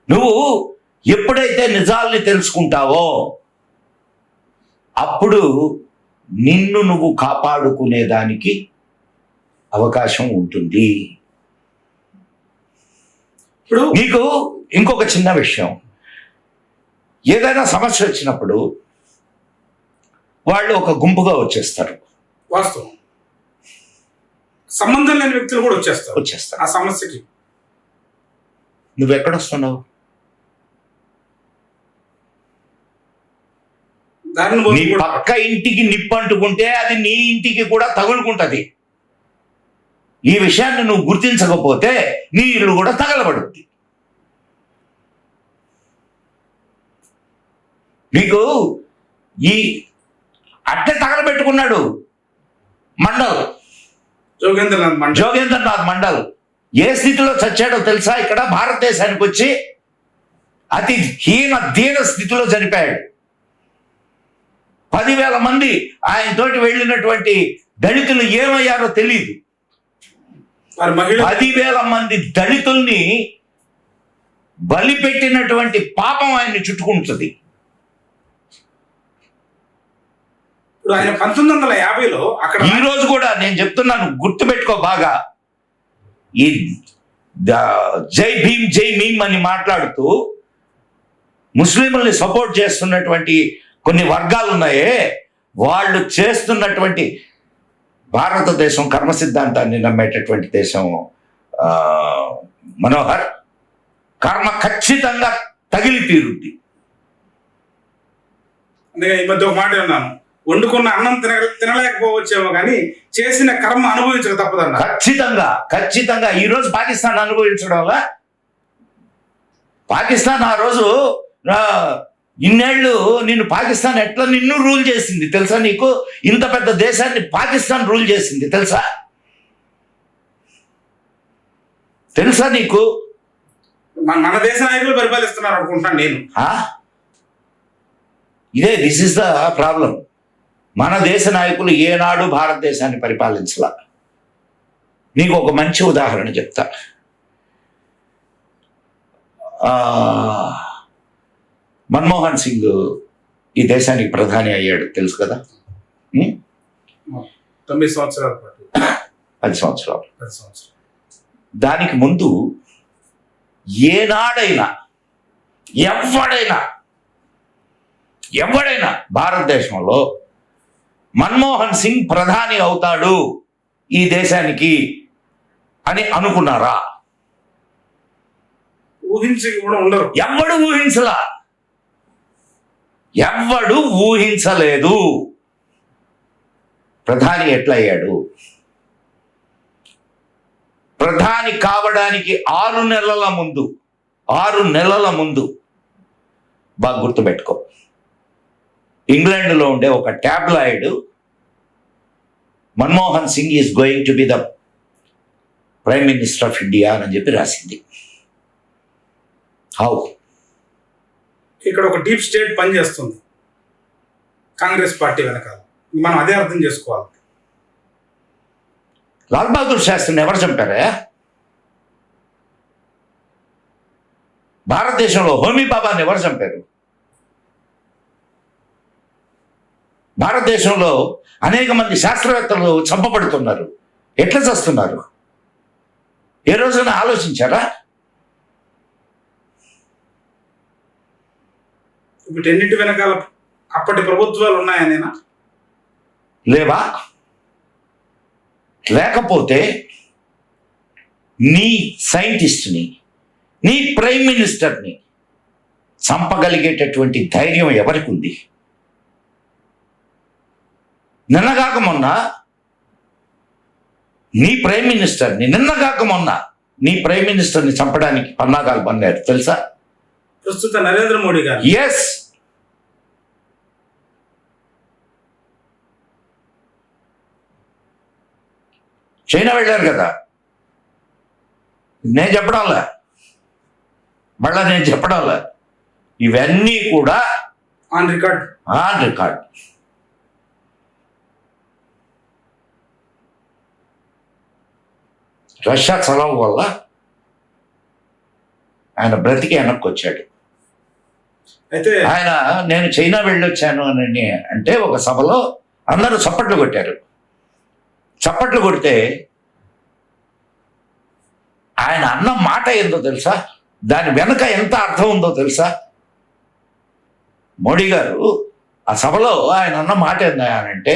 [SPEAKER 2] నువ్వు ఎప్పుడైతే నిజాల్ని తెలుసుకుంటావో అప్పుడు నిన్ను నువ్వు కాపాడుకునేదానికి అవకాశం ఉంటుంది. ఇప్పుడు నీకు ఇంకొక చిన్న విషయం, ఏదైనా సమస్య వచ్చినప్పుడు వాళ్ళు ఒక గుంపుగా వచ్చేస్తారు.
[SPEAKER 1] వాస్తవం. సంబంధం లేని వ్యక్తులు కూడా వచ్చేస్తారు ఆ సమస్యకి.
[SPEAKER 2] నువ్వెక్కడొస్తున్నావు? నీ పక్క ఇంటికి నిప్పు అంటుకుంటే అది నీ ఇంటికి కూడా తగులుకుంటది. ఈ విషయాన్ని నువ్వు గుర్తించకపోతే నీ ఇల్లు కూడా తగలబడుద్ది. నీకు ఈ అట్టే తగలబెట్టుకున్నాడు మండల్, జోగేంద్రనాథ్ మండల్. ఏ స్థితిలో చచ్చాడో తెలుసా? ఇక్కడ భారతదేశానికి వచ్చి అతి దీన స్థితిలో చనిపోయాడు. 10,000 మంది ఆయనతోటి వెళ్ళినటువంటి దళితులు ఏమయ్యారో తెలియదు. 10,000 మంది దళితుల్ని బలి పెట్టినటువంటి పాపం ఆయన్ని చుట్టుకుంటుంది.
[SPEAKER 1] ఇప్పుడు ఆయన 1950లో అక్కడ
[SPEAKER 2] ఈ రోజు కూడా నేను చెప్తున్నాను, గుర్తుపెట్టుకో బాగా. ఈ జై భీమ్ జై భీమ్ అని మాట్లాడుతూ ముస్లింలని సపోర్ట్ చేస్తున్నటువంటి కొన్ని వర్గాలు ఉన్నాయే, వాళ్ళు చేస్తున్నటువంటి, భారతదేశం కర్మ సిద్ధాంతాన్ని నమ్మేటటువంటి దేశం మనోహర్, కర్మ ఖచ్చితంగా తగిలి తీరుద్ది.
[SPEAKER 1] అందుకే ఈ మధ్య ఒక మాట విన్నాను, వండుకున్న అన్నం తినలేకపోవచ్చేమో కానీ చేసిన కర్మ అనుభవించక తప్పదన్న.
[SPEAKER 2] ఖచ్చితంగా ఈ రోజు పాకిస్తాన్ అనుభవించడం వల్ల, పాకిస్తాన్ ఆ రోజు ఇన్నేళ్ళు నిన్ను పాకిస్తాన్ ఎట్లా నిన్ను రూల్ చేసింది తెలుసా నీకు? ఇంత పెద్ద దేశాన్ని పాకిస్తాన్ రూల్ చేసింది తెలుసా నీకు?
[SPEAKER 1] మన దేశ నాయకులు పరిపాలిస్తున్నారు అనుకుంటున్నాను నేను.
[SPEAKER 2] This is the problem. మన దేశ నాయకులు ఏనాడు భారతదేశాన్ని పరిపాలించలా. నీకు ఒక మంచి ఉదాహరణ చెప్తా. మన్మోహన్ సింగ్ ఈ దేశానికి ప్రధాని అయ్యాడు, తెలుసు కదా?
[SPEAKER 1] 9 సంవత్సరాల పాటు,
[SPEAKER 2] 10 సంవత్సరాలు. దానికి ముందు ఏనాడైనా ఎవడైనా భారతదేశంలో మన్మోహన్ సింగ్ ప్రధాని అవుతాడు ఈ దేశానికి అని అనుకున్నారా?
[SPEAKER 1] ఊహించి కూడా ఉండరు.
[SPEAKER 2] ఎవ్వడు ఊహించలేదు. ప్రధాని ఎట్లా అయ్యాడు? ప్రధాని కావడానికి 6 నెలల ముందు బాగా గుర్తుపెట్టుకో, ఇంగ్లాండ్లో ఉండే ఒక tabloid Manmohan Singh is going to be the prime minister of India అని చెప్పి రాసింది. హౌ?
[SPEAKER 1] ఇక్కడ ఒక డీప్ స్టేట్ పనిచేస్తుంది కాంగ్రెస్ పార్టీ వెనకాల, మనం అదే అర్థం చేసుకోవాలి.
[SPEAKER 2] లాల్ బహదూర్ శాస్త్రిని ఎవరు చంపారా? భారతదేశంలో హోమీ బాబాని ఎవరు చంపారు? భారతదేశంలో అనేక మంది శాస్త్రవేత్తలు చంపబడుతున్నారు. ఎట్లా చేస్తున్నారు? ఏ రోజున ఆలోచించారా?
[SPEAKER 1] వీటన్నిటి వెనకాల అప్పటి ప్రభుత్వాలు ఉన్నాయనేనా?
[SPEAKER 2] లేవా? లేకపోతే నీ సైంటిస్ట్ని, నీ ప్రైమ్ మినిస్టర్ని చంపగలిగేటటువంటి ధైర్యం ఎవరికి ఉంది? నిన్నగాక మొన్న నీ ప్రైమ్ మినిస్టర్ని చంపడానికి పన్నాగాలు పన్నారు, తెలుసా?
[SPEAKER 1] ప్రస్తుత నరేంద్ర మోడీ గారు.
[SPEAKER 2] ఎస్, చైనా వెళ్ళారు కదా. నేను చెప్పడంలే, ఇవన్నీ కూడా
[SPEAKER 1] ఆన్ రికార్డ్.
[SPEAKER 2] రష్యా చలవ వల్ల ఆయన బ్రతికి వెనక్కి వచ్చాడు.
[SPEAKER 1] అయితే
[SPEAKER 2] ఆయన నేను చైనా వెళ్ళొచ్చాను అని అంటే ఒక సభలో అందరూ చప్పట్లు కొట్టారు. చప్పట్లు కొడితే ఆయన అన్న మాట ఏందో తెలుసా? దాని వెనక ఎంత అర్థం ఉందో తెలుసా? మోడీ గారు ఆ సభలో ఆయన అన్న మాట ఏందంటే,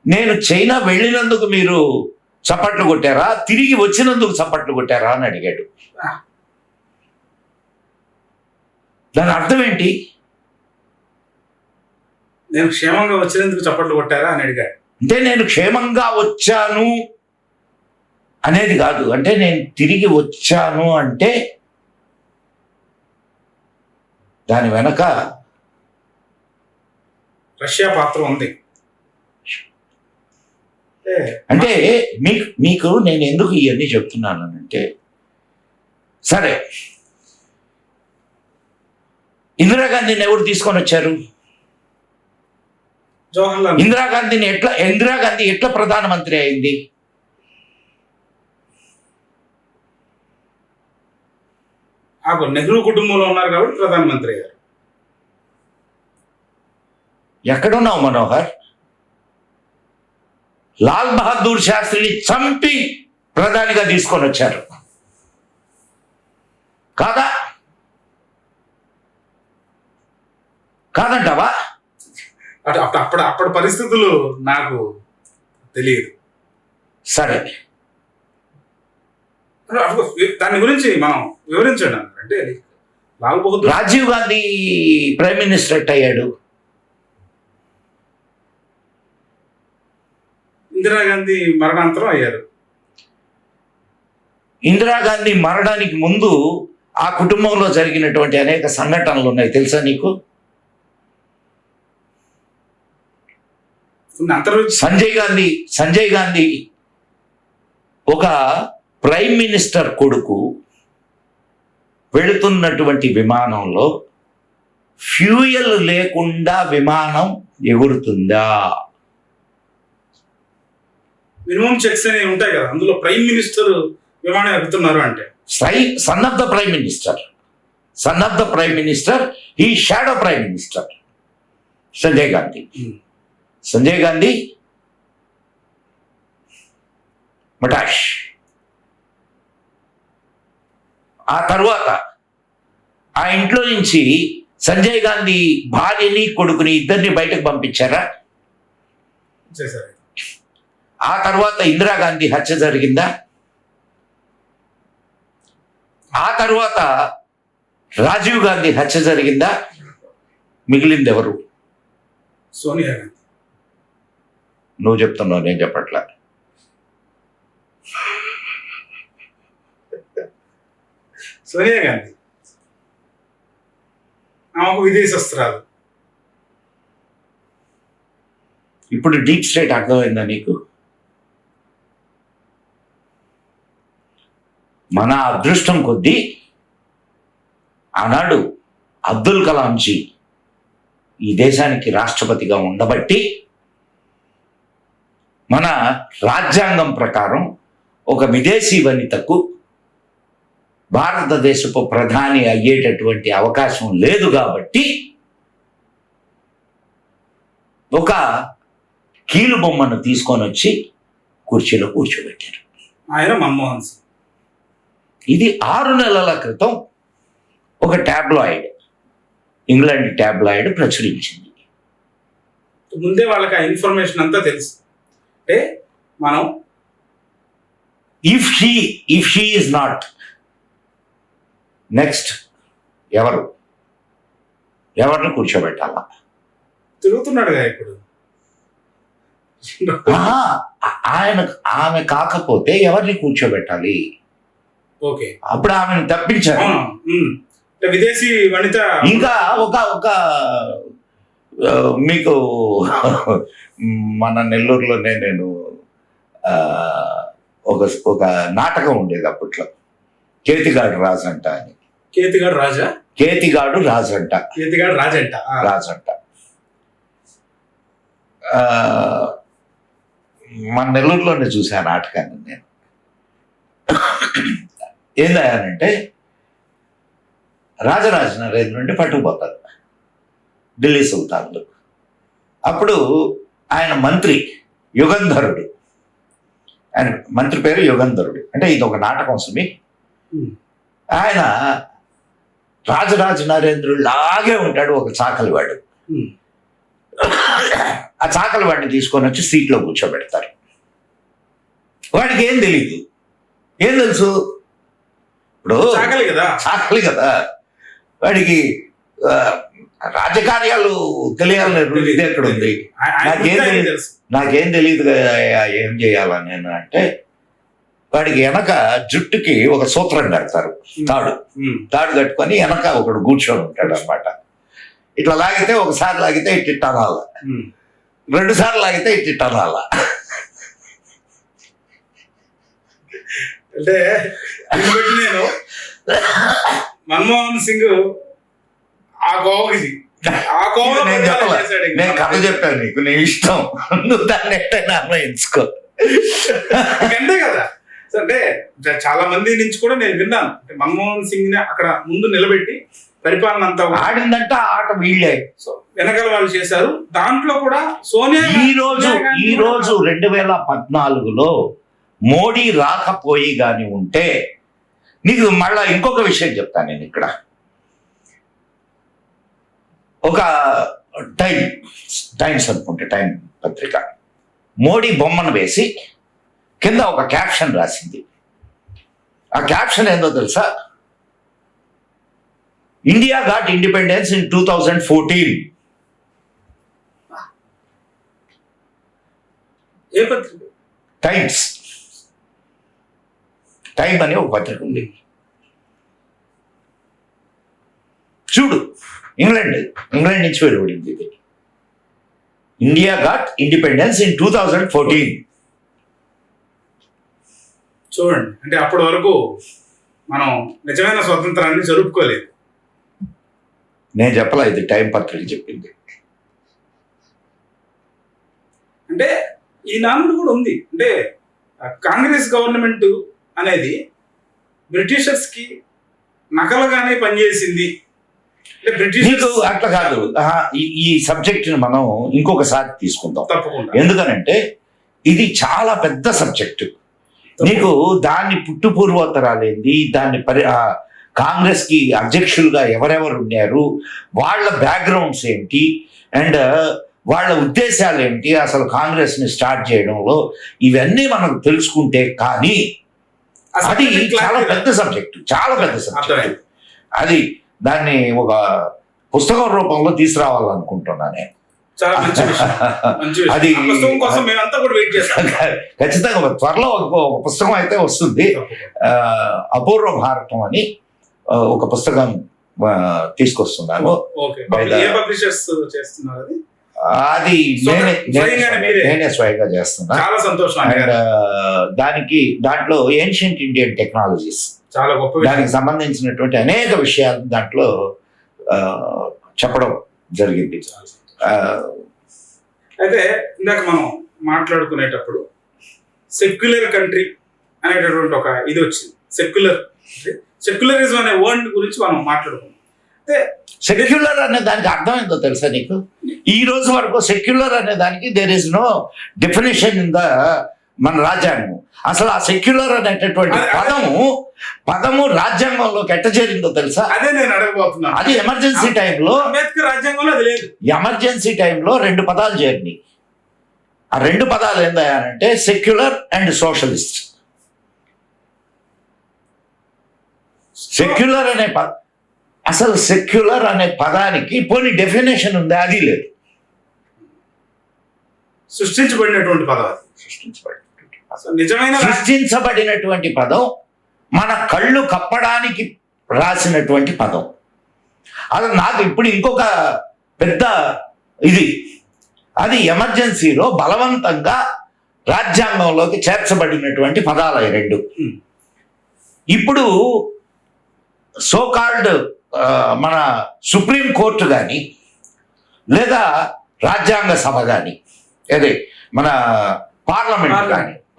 [SPEAKER 2] నేను చైనా వెళ్ళినందుకు మీరు చప్పట్లు కొట్టారా, తిరిగి వచ్చినందుకు చప్పట్లు కొట్టారా అని అడిగాడు. దాని అర్థం ఏంటి?
[SPEAKER 1] నేను క్షేమంగా వచ్చినందుకు చప్పట్లు కొట్టారా అని అడిగాడు.
[SPEAKER 2] అంటే నేను క్షేమంగా వచ్చాను అనేది కాదు, అంటే నేను తిరిగి వచ్చాను అంటే దాని వెనక
[SPEAKER 1] రష్యా పాత్ర ఉంది.
[SPEAKER 2] అంటే మీకు నేను ఎందుకు ఇవన్నీ చెప్తున్నాను అంటే, సరే ఇందిరాగాంధీని ఎవరు తీసుకొని వచ్చారు?
[SPEAKER 1] జవహర్లాల్.
[SPEAKER 2] ఇందిరాగాంధీ ఎట్లా ప్రధానమంత్రి అయింది?
[SPEAKER 1] నెహ్రూ కుటుంబంలో ఉన్నారు కాబట్టి ప్రధానమంత్రి అయ్యారు.
[SPEAKER 2] ఎక్కడున్నావు మనోహర్? లాల్ బహదూర్ శాస్త్రిని చంపి ప్రధానిగా తీసుకొని వచ్చారు కాదా? కాదంటావా?
[SPEAKER 1] అప్పటి పరిస్థితులు నాకు తెలియదు.
[SPEAKER 2] సరే,
[SPEAKER 1] దాని గురించి మనం వివరించండి. అంటే Lal Bahadur
[SPEAKER 2] Rajiv Gandhi prime minister at అయ్యాడు?
[SPEAKER 1] ఇందిరాగాంధీ మరణాంతరం అయ్యారు.
[SPEAKER 2] ఇందిరాగాంధీ మరణానికి ముందు ఆ కుటుంబంలో జరిగినటువంటి అనేక సంఘటనలు ఉన్నాయి, తెలుసా నీకు? సంజయ్ గాంధీ ఒక ప్రైమ్ మినిస్టర్ కొడుకు వెళుతున్నటువంటి విమానంలో ఫ్యూయల్ లేకుండా విమానం ఎగురుతుందా?
[SPEAKER 1] మినిమం చెక్స్ అనేవి ఉంటాయి కదా, అందులో ప్రైమ్ మినిస్టర్ విమానం ఎక్కుతున్నారు అంటే
[SPEAKER 2] son of the prime minister ఈ shadow prime minister Sanjay Gandhi మటాష్. ఆ తర్వాత ఆ ఇంట్లో నుంచి సంజయ్ గాంధీ భార్యని కొడుకుని ఇద్దరిని బయటకు పంపించారా?
[SPEAKER 1] చేశారు.
[SPEAKER 2] ఆ తర్వాత ఇందిరాగాంధీ హత్య జరిగిందా? ఆ తర్వాత రాజీవ్ గాంధీ హత్య జరిగిందా? మిగిలింది ఎవరు?
[SPEAKER 1] సోనియా గాంధీ.
[SPEAKER 2] నువ్వు చెప్తున్నావు, నేను చెప్పట్లా.
[SPEAKER 1] సోనియా గాంధీ ఆమెకు విదేశస్త్రాలు.
[SPEAKER 2] ఇప్పుడు డీప్ స్టేట్ అర్థమైందా నీకు? మన అదృష్టం కొద్దీ ఆనాడు అబ్దుల్ కలాంజీ ఈ దేశానికి రాష్ట్రపతిగా ఉండబట్టి మన రాజ్యాంగం ప్రకారం ఒక విదేశీ వనితకు భారతదేశపు ప్రధాని అయ్యేటటువంటి అవకాశం లేదు కాబట్టి ఒక కీలు బొమ్మను తీసుకొని వచ్చి కుర్చీలో కూర్చోబెట్టారు.
[SPEAKER 1] ఆయన మన్మోహన్ సింగ్.
[SPEAKER 2] ఇది 6 నెలల క్రితం ఒక టాబ్లాయిడ్, ఇంగ్లాండ్ టాబ్లాయిడ్ ప్రచురించింది.
[SPEAKER 1] ముందే వాళ్ళకి ఆ ఇన్ఫర్మేషన్ అంతా తెలుసు. అంటే మనం
[SPEAKER 2] if she is not next ఎవరిని కూర్చోబెట్టాలా?
[SPEAKER 1] తిరుగుతున్నాడుగా ఇప్పుడు.
[SPEAKER 2] ఆమె కాకపోతే ఎవరిని కూర్చోబెట్టాలి?
[SPEAKER 1] ఓకే,
[SPEAKER 2] అప్పుడు ఆమెను తప్పించారు.
[SPEAKER 1] విదేశీ వనిత. ఇంకా
[SPEAKER 2] ఒక మీకు మన నెల్లూరులోనే నేను ఒక నాటకం ఉండేది అప్పట్లో, కేతిగాడు రాజంట అని.
[SPEAKER 1] కేతిగాడు రాజంట.
[SPEAKER 2] మన నెల్లూరులోనే చూసా నాటకాన్ని నేను. ఏందయ్యానంటే రాజరాజ నరేంద్ర నుండి పట్టుకుపోతారు ఢిల్లీ సుల్తాన్లు. అప్పుడు ఆయన మంత్రి యుగంధరుడు, ఆయన మంత్రి పేరు యుగంధరుడు. అంటే ఇది ఒక నాటకం సుమి. ఆయన రాజరాజ నరేంద్రుడు లాగే ఉంటాడు, ఒక చాకలివాడు. ఆ చాకలివాడిని తీసుకొని వచ్చి సీట్లో కూర్చోబెడతారు. వాడికి ఏం తెలియదు. ఏం తెలుసు? ఇప్పుడు చాకలి కదా, వాడికి రాజకార్యాలు తెలియాలని ఇది ఎక్కడ ఉంది? నాకేం తెలియదు ఏం చేయాలా నేను అంటే, వాడికి వెనక జుట్టుకి ఒక సూత్రం కడతారు, తాడు కట్టుకొని వెనక ఒకడు కూర్చొని ఉంటాడు అనమాట. ఇట్లా లాగితే ఒకసారి లాగితే ఇట్టిట్ట అనాల, 2 సార్లు లాగితే ఇట్టిట్ట అనాల.
[SPEAKER 1] అంటే నేను మన్మోహన్ సింగ్
[SPEAKER 2] నేను కథ చెప్పాను నీకు, నీ ఇష్టం, నువ్వు దాన్ని ఎట్టయినా అన్వయించుకో.
[SPEAKER 1] అంతే కదా. అంటే చాలా మంది నుంచి కూడా నేను విన్నాను, అంటే మన్మోహన్ సింగ్ ని అక్కడ ముందు నిలబెట్టి పరిపాలన అంతా
[SPEAKER 2] ఆడిందంటే ఆట వీళ్ళే.
[SPEAKER 1] సో వెనకాల వాళ్ళు చేశారు. దాంట్లో కూడా సోనియా
[SPEAKER 2] ఈ రోజు 2014లో మోడీ రాకపోయి గాని ఉంటే, నీకు మళ్ళా ఇంకొక విషయం చెప్తాను నేను ఇక్కడ. ఒక టైమ్స్ అనుకుంటే, టైం పత్రిక మోడీ బొమ్మను వేసి కింద ఒక క్యాప్షన్ రాసింది. ఆ క్యాప్షన్ ఏందో తెలుసా? India got independence in 2014.
[SPEAKER 1] ఏ పత్రిక?
[SPEAKER 2] టైమ్స్. టైమ్ అనే ఒక పత్రిక ఉంది, చూడు. ఇంగ్లాండ్ నుంచి వెలువడింది ఇది. India got independence in 2014.
[SPEAKER 1] చూడండి, అంటే అప్పటి వరకు మనం నిజమైన స్వతంత్రాన్ని జరుపుకోలేదు.
[SPEAKER 2] నేను చెప్పలా, ఇది టైం పత్రిక చెప్పింది.
[SPEAKER 1] అంటే ఈ నానుడు కూడా ఉంది. అంటే కాంగ్రెస్ గవర్నమెంట్ అనేది బ్రిటిషర్స్ కి నకలుగానే పనిచేసింది. అంటే బ్రిటిష్
[SPEAKER 2] అట్లా కాదు. ఈ సబ్జెక్ట్ మనం ఇంకొకసారి తీసుకుందాం,
[SPEAKER 1] తప్పకుండా.
[SPEAKER 2] ఎందుకనంటే ఇది చాలా పెద్ద సబ్జెక్టు. నీకు దాన్ని పుట్టు పూర్వోత్తరాలేంది, దాన్ని కాంగ్రెస్ కి అధ్యక్షులుగా ఎవరెవరు ఉన్నారు, వాళ్ళ బ్యాక్గ్రౌండ్స్ ఏంటి, అండ్ వాళ్ళ ఉద్దేశాలు ఏంటి, అసలు కాంగ్రెస్ ని స్టార్ట్ చేయడంలో, ఇవన్నీ మనకు తెలుసుకుంటే కానీ అది చాలా పెద్ద సబ్జెక్టు, చాలా పెద్ద సబ్జెక్టు. అది దాన్ని ఒక పుస్తకం రూపంలో తీసుకురావాలనుకుంటున్నా నేను. అది ఖచ్చితంగా త్వరలో ఒక పుస్తకం అయితే వస్తుంది. అపూర్వ భారతం అని ఒక పుస్తకం తీసుకొస్తున్నాను. అది నేనే స్వయంగా చేస్తున్నా.
[SPEAKER 1] చాలా సంతోషం.
[SPEAKER 2] అండ్ దాంట్లో ఏన్షియంట్ ఇండియన్ టెక్నాలజీస్,
[SPEAKER 1] చాలా గొప్ప,
[SPEAKER 2] దానికి సంబంధించినటువంటి అనేక విషయాలు దాంట్లో చెప్పడం జరిగింది.
[SPEAKER 1] అయితే ఇందాక మనం మాట్లాడుకునేటప్పుడు సెక్యులర్ కంట్రీ అనేటటువంటి ఒక ఇది వచ్చింది. సెక్యులరిజం అనే వర్డ్ గురించి మనం మాట్లాడుకున్నాం. అయితే
[SPEAKER 2] సెక్యులర్ అనే దానికి అర్థం ఏంటో తెలుసా నీకు? ఈ రోజు వరకు సెక్యులర్ అనే దానికి there is no definition in the మన రాజ్యాంగం. అసలు ఆ సెక్యులర్ అనేటటువంటి పదము రాజ్యాంగంలోకి ఎట్ట చేరిందో తెలుసా?
[SPEAKER 1] అదే నేను అడగబోతున్నాను.
[SPEAKER 2] అది ఎమర్జెన్సీ టైంలో,
[SPEAKER 1] అంబేద్కర్ రాజ్యాంగంలో అది లేదు.
[SPEAKER 2] ఎమర్జెన్సీ టైంలో 2 పదాలు చేరినాయి. ఆ 2 పదాలు ఏందంటే సెక్యులర్ అండ్ సోషలిస్ట్. సెక్యులర్ అనే అసలు సెక్యులర్ అనే పదానికి పోనీ డెఫినేషన్ ఉంది, అది లేదు.
[SPEAKER 1] సృష్టించబడినటువంటి పదం,
[SPEAKER 2] సృష్టించబడినటువంటి పదం, మన కళ్ళు కప్పడానికి రాసినటువంటి పదం. అది నాకు ఇప్పుడు ఇంకొక పెద్ద ఇది, అది ఎమర్జెన్సీలో బలవంతంగా రాజ్యాంగంలోకి చేర్చబడినటువంటి పదాలు 2. ఇప్పుడు సోకాల్డ్ మన సుప్రీం కోర్టు కానీ లేదా రాజ్యాంగ సభ కానీ, అదే మన